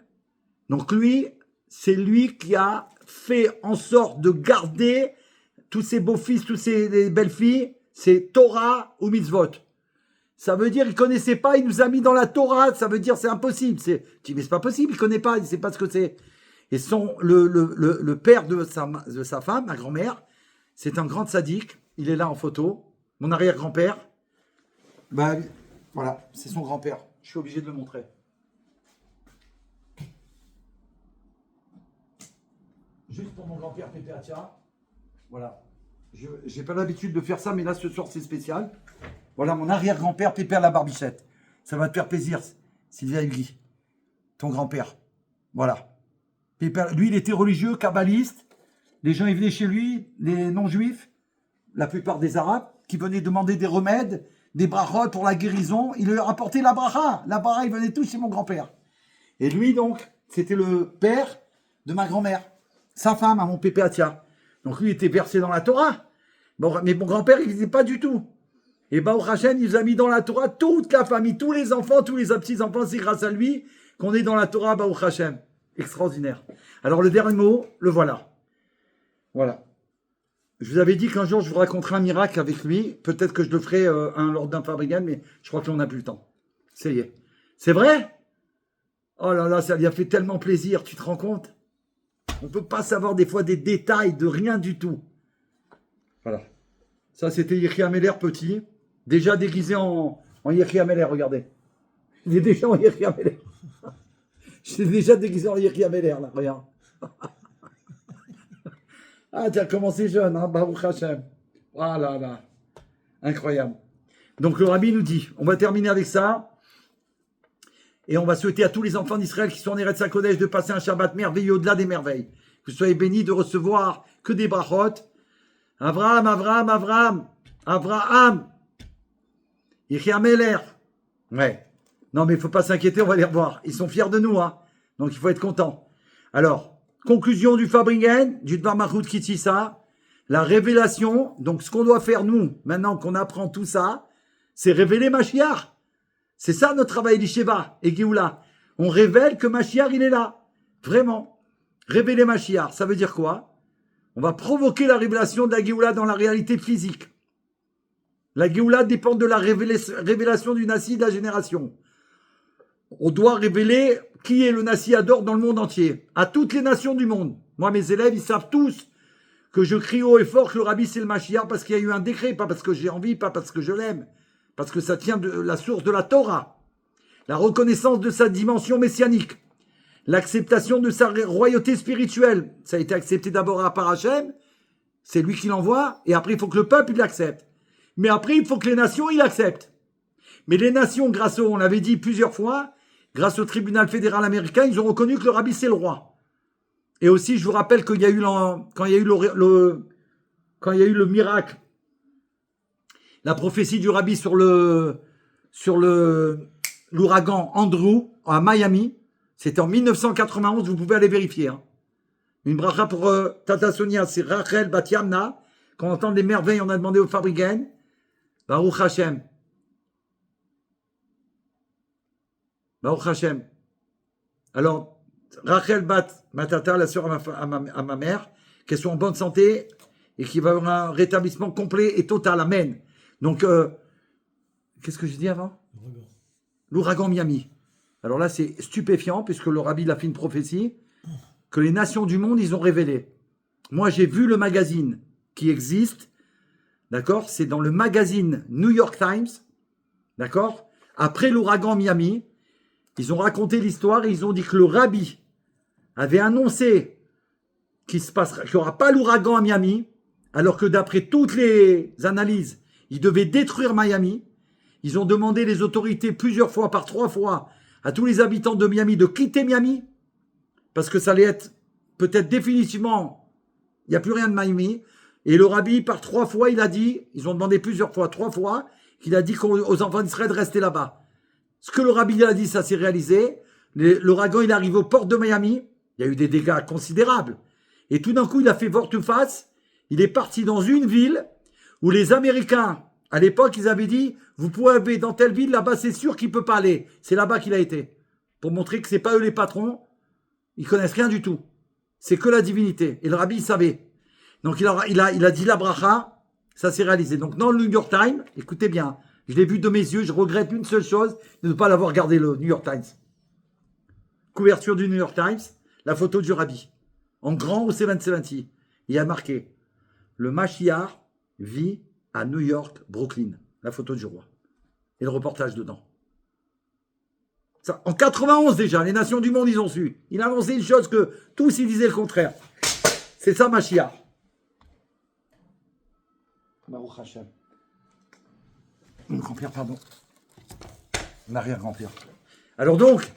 donc lui, c'est lui qui a fait en sorte de garder tous ses beaux-fils, toutes ses belles-filles, c'est Torah ou Mitzvot. Ça veut dire qu'il ne connaissait pas, il nous a mis dans la Torah, ça veut dire c'est impossible. Tu dis, mais c'est pas possible, il ne connaît pas, il ne sait pas ce que c'est. Et le père de sa femme, ma grand-mère, c'est un grand sadique, il est là en photo, mon arrière-grand-père. Ben, voilà, c'est son grand-père, je suis obligé de le montrer. Juste pour mon grand-père Pépé Atia, voilà. Je n'ai pas l'habitude de faire ça, mais là, ce soir, c'est spécial. Voilà, mon arrière-grand-père, Pépère la Barbichette. Ça va te faire plaisir, Sylvia Hugui, ton grand-père. Voilà. Pépère, lui, il était religieux, kabbaliste. Les gens, ils venaient chez lui, les non-juifs, la plupart des Arabes, qui venaient demander des remèdes, des brachot pour la guérison. Il leur apportait la bracha. La bracha, ils venaient tous chez mon grand-père. Et lui, donc, c'était le père de ma grand-mère. Sa femme, à mon Pépé Atia. Donc, lui, était versé dans la Torah. Bon, mais mon grand-père, il ne disait pas du tout. Et Baruch Hashem, il nous a mis dans la Torah toute la famille, tous les enfants, tous les petits-enfants. C'est grâce à lui qu'on est dans la Torah, Baruch Hashem. Extraordinaire. Alors le dernier mot, le voilà. Voilà. Je vous avais dit qu'un jour je vous raconterai un miracle avec lui. Peut-être que je le ferai lors d'un Fabrigan, mais je crois que l'on n'a plus le temps. Ça y est. C'est vrai? Oh là là, ça lui a fait tellement plaisir, tu te rends compte? On ne peut pas savoir des fois des détails de rien du tout. Voilà. Ça, c'était Yechia Meller petit. Déjà déguisé en Yechia Meller, regardez. Il est déjà en Yechia Meller. J'étais déjà déguisé en Yechia Meller, là, regarde. Ah, tu as commencé jeune, hein, Baruch Hashem. Ah là là. Incroyable. Donc le Rabbi nous dit, on va terminer avec ça. Et on va souhaiter à tous les enfants d'Israël qui sont en Eretz HaKodesh de passer un Shabbat merveilleux au-delà des merveilles. Que vous soyez bénis de recevoir que des brachot. Avraham, Avraham, Avraham, Avraham. Yechia Meller. Ouais. Non, mais il ne faut pas s'inquiéter, on va les revoir. Ils sont fiers de nous, hein. Donc il faut être content. Alors, conclusion du Fabringen, du Dvar Malchut Kitissa. La révélation, donc ce qu'on doit faire nous, maintenant qu'on apprend tout ça, c'est révéler Mashiach. C'est ça notre travail d'Isheva et Géoula. On révèle que Mashiach, il est là. Vraiment. Révéler Mashiach, ça veut dire quoi? On va provoquer la révélation de la Géoula dans la réalité physique. La Géoula dépend de la révélation du Nassi de la génération. On doit révéler qui est le Nassi Ador dans le monde entier, à toutes les nations du monde. Moi, mes élèves, ils savent tous que je crie haut et fort que le Rabbi, c'est le Mashiach parce qu'il y a eu un décret, pas parce que j'ai envie, pas parce que je l'aime. Parce que ça tient de la source de la Torah, la reconnaissance de sa dimension messianique, l'acceptation de sa royauté spirituelle. Ça a été accepté d'abord par Hachem, c'est lui qui l'envoie, et après il faut que le peuple l'accepte. Mais après il faut que les nations il l'acceptent. Mais les nations, on l'avait dit plusieurs fois, grâce au tribunal fédéral américain, ils ont reconnu que le Rabbi c'est le roi. Et aussi je vous rappelle qu'il y a eu quand il y a eu le miracle, la prophétie du Rabbi sur l'ouragan Andrew à Miami, c'était en 1991, vous pouvez aller vérifier. Hein. Une bracha pour Tata Sonia, c'est Rachel Bat Yamna. Quand on entend des merveilles, on a demandé au Fabrigen. Baruch Hashem. Baruch Hashem. Alors, Rachel Bat, ma tata, la sœur à ma mère, qu'elle soit en bonne santé et qu'il va y avoir un rétablissement complet et total. Amen. Donc, qu'est-ce que j'ai dit avant? L'ouragan Miami. Alors là, c'est stupéfiant, puisque le Rabbi a fait une prophétie, que les nations du monde, ils ont révélé. Moi, j'ai vu le magazine qui existe, d'accord? C'est dans le magazine New York Times, d'accord? Après l'ouragan Miami, ils ont raconté l'histoire et ils ont dit que le Rabbi avait annoncé qu'il n'y aura pas l'ouragan à Miami, alors que d'après toutes les analyses, ils devaient détruire Miami. Ils ont demandé les autorités plusieurs fois, par 3 fois, à tous les habitants de Miami de quitter Miami, parce que ça allait être peut-être définitivement, il n'y a plus rien de Miami. Et le Rabbi, par 3 fois, il a dit, ils ont demandé plusieurs fois, 3 fois, qu'il a dit aux enfants d'Israël de rester là-bas. Ce que le Rabbi a dit, ça s'est réalisé. L'ouragan, il arrive aux portes de Miami. Il y a eu des dégâts considérables. Et tout d'un coup, il a fait volte-face. Il est parti dans une ville où les Américains, à l'époque, ils avaient dit, vous pouvez aller dans telle ville, là-bas, c'est sûr qu'il ne peut pas aller. C'est là-bas qu'il a été. Pour montrer que ce n'est pas eux les patrons. Ils connaissent rien du tout. C'est que la divinité. Et le Rabbi, il savait. Donc, il a dit la bracha. Ça s'est réalisé. Donc, dans le New York Times, écoutez bien, je l'ai vu de mes yeux, je regrette une seule chose, de ne pas l'avoir regardé, le New York Times. Couverture du New York Times, la photo du Rabbi. En grand au 770. Il y a marqué, le Mashiach vit à New York, Brooklyn. La photo du roi. Et le reportage dedans. Ça, en 91 déjà, les nations du monde, ils ont su. Il a annoncé une chose que tous, ils disaient le contraire. C'est ça, Mashiach. Baruch Hashem. Mon grand-père, pardon. Mon arrière-grand-père. Alors donc,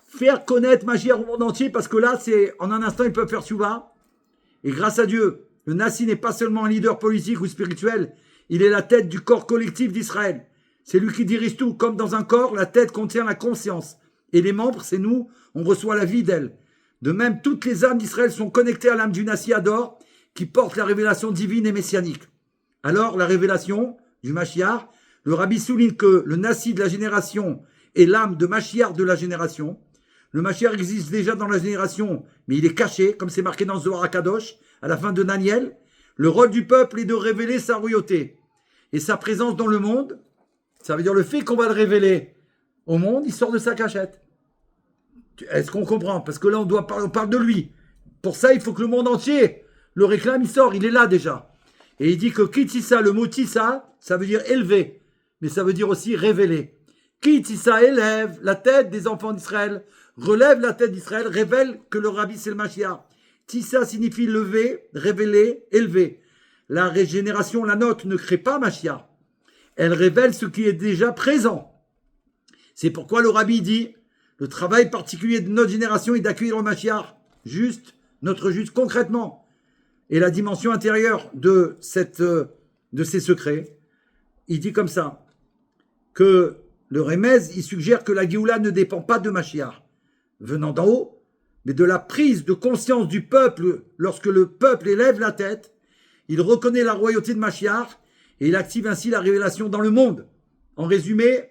faire connaître Mashiach au monde entier, parce que là, c'est en un instant, ils peuvent faire Tchouva. Et grâce à Dieu, le Nassi n'est pas seulement un leader politique ou spirituel, il est la tête du corps collectif d'Israël. C'est lui qui dirige tout. Comme dans un corps, la tête contient la conscience. Et les membres, c'est nous, on reçoit la vie d'elle. De même, toutes les âmes d'Israël sont connectées à l'âme du Nassi Ador, qui porte la révélation divine et messianique. Alors, la révélation du Mashiach Le rabbi souligne que le Nassi de la génération est l'âme de Mashiach de la génération. Le Mashiach existe déjà dans la génération, mais il est caché, comme c'est marqué dans Zohar HaKadosh, à la fin de Daniel. Le rôle du peuple est de révéler sa royauté. Et sa présence dans le monde, ça veut dire le fait qu'on va le révéler au monde, il sort de sa cachette. Est-ce qu'on comprend? Parce que là, on parle de lui. Pour ça, il faut que le monde entier le réclame, il sort, il est là déjà. Et il dit que Kitissa, le mot Tissa, ça veut dire élever, mais ça veut dire aussi révéler. Kitissa élève la tête des enfants d'Israël, relève la tête d'Israël, révèle que le rabbi c'est le Mashiach. Tissa signifie lever, révéler, élever. La régénération, la note, ne crée pas Mashiach. Elle révèle ce qui est déjà présent. C'est pourquoi le rabbi dit, le travail particulier de notre génération est d'accueillir le Mashiach, notre juste concrètement. Et la dimension intérieure de ces secrets, il dit comme ça, que le Remez, il suggère que la Géoula ne dépend pas de Mashiach, venant d'en haut, mais de la prise de conscience du peuple. Lorsque le peuple élève la tête, il reconnaît la royauté de Mashiach et il active ainsi la révélation dans le monde. En résumé,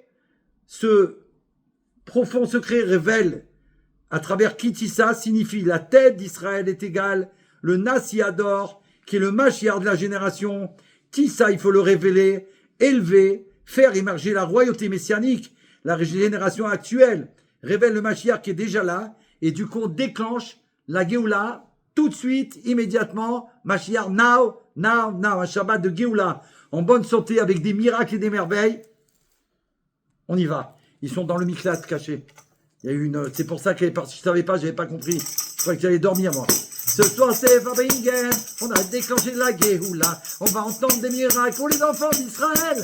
ce profond secret révèle à travers Kitissa signifie la tête d'Israël est égale, le Nassiador, qui est le Mashiach de la génération. Tissa, il faut le révéler, élever, faire émerger la royauté messianique. La génération actuelle révèle le Mashiach qui est déjà là, et du coup on déclenche la Géoula tout de suite, immédiatement. Mashiach, now, un Shabbat de Géoula, en bonne santé, avec des miracles et des merveilles. On y va. Ils sont dans le Miklat caché. Il y a eu c'est pour ça qu'elle est partie. Je savais pas, j'avais pas compris. Je croyais que j'allais dormir, moi. Ce soir, c'est Fabringen. On a déclenché la Géoula. On va entendre des miracles pour les enfants d'Israël.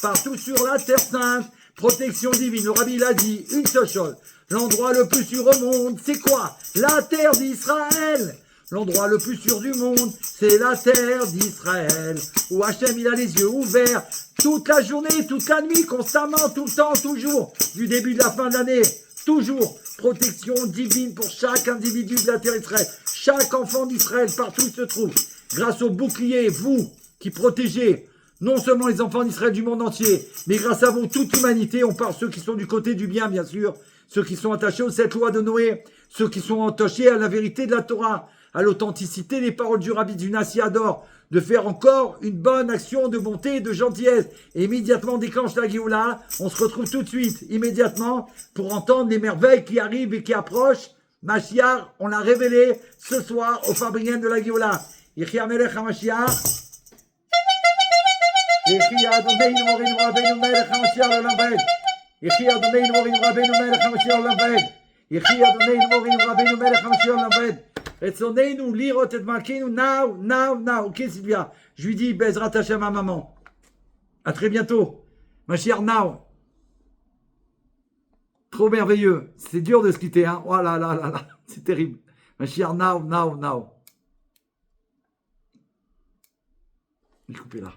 Partout sur la terre sainte. Protection divine. Le rabbi l'a dit. Une seule chose. L'endroit le plus sûr au monde, c'est quoi? La terre d'Israël. L'endroit le plus sûr du monde, c'est la terre d'Israël. Où Hachem, il a les yeux ouverts. Toute la journée, toute la nuit, constamment, tout le temps, toujours. Du début de la fin de l'année. Toujours, protection divine pour chaque individu de la terre d'Israël. Chaque enfant d'Israël, partout où il se trouve. Grâce au bouclier, vous, qui protégez non seulement les enfants d'Israël du monde entier, mais grâce à vous, toute l'humanité. On parle ceux qui sont du côté du bien, bien sûr. Ceux qui sont attachés aux 7 lois de Noé. Ceux qui sont attachés à la vérité de la Torah, à l'authenticité des paroles du rabbi du Nassiador, de faire encore une bonne action de bonté et de gentillesse. Et immédiatement déclenche la Géoula. On se retrouve tout de suite, immédiatement, pour entendre les merveilles qui arrivent et qui approchent. Mashiach, on l'a révélé ce soir au Fabringen de la Géoula. Yechi Amelech HaMashiach. Yechi Adoneinu Morinu Rabbeinu Melech HaMashiach L'Olam Vaed. Yechi Adoneinu Morinu Rabbeinu Melech HaMashiach L'Olam Vaed. Yechi Adoneinu Morinu Rabbeinu Melech HaMashiach L'Olam Vaed. Retzoneinu lirot et malkeinu now. Ok, Sylvia. Je lui dis, Bezrat Hashem à maman. À très bientôt. Mashiach now. Trop merveilleux. C'est dur de se quitter, hein. Oh là là là là. C'est terrible. Mashiach now. Il est coupé là.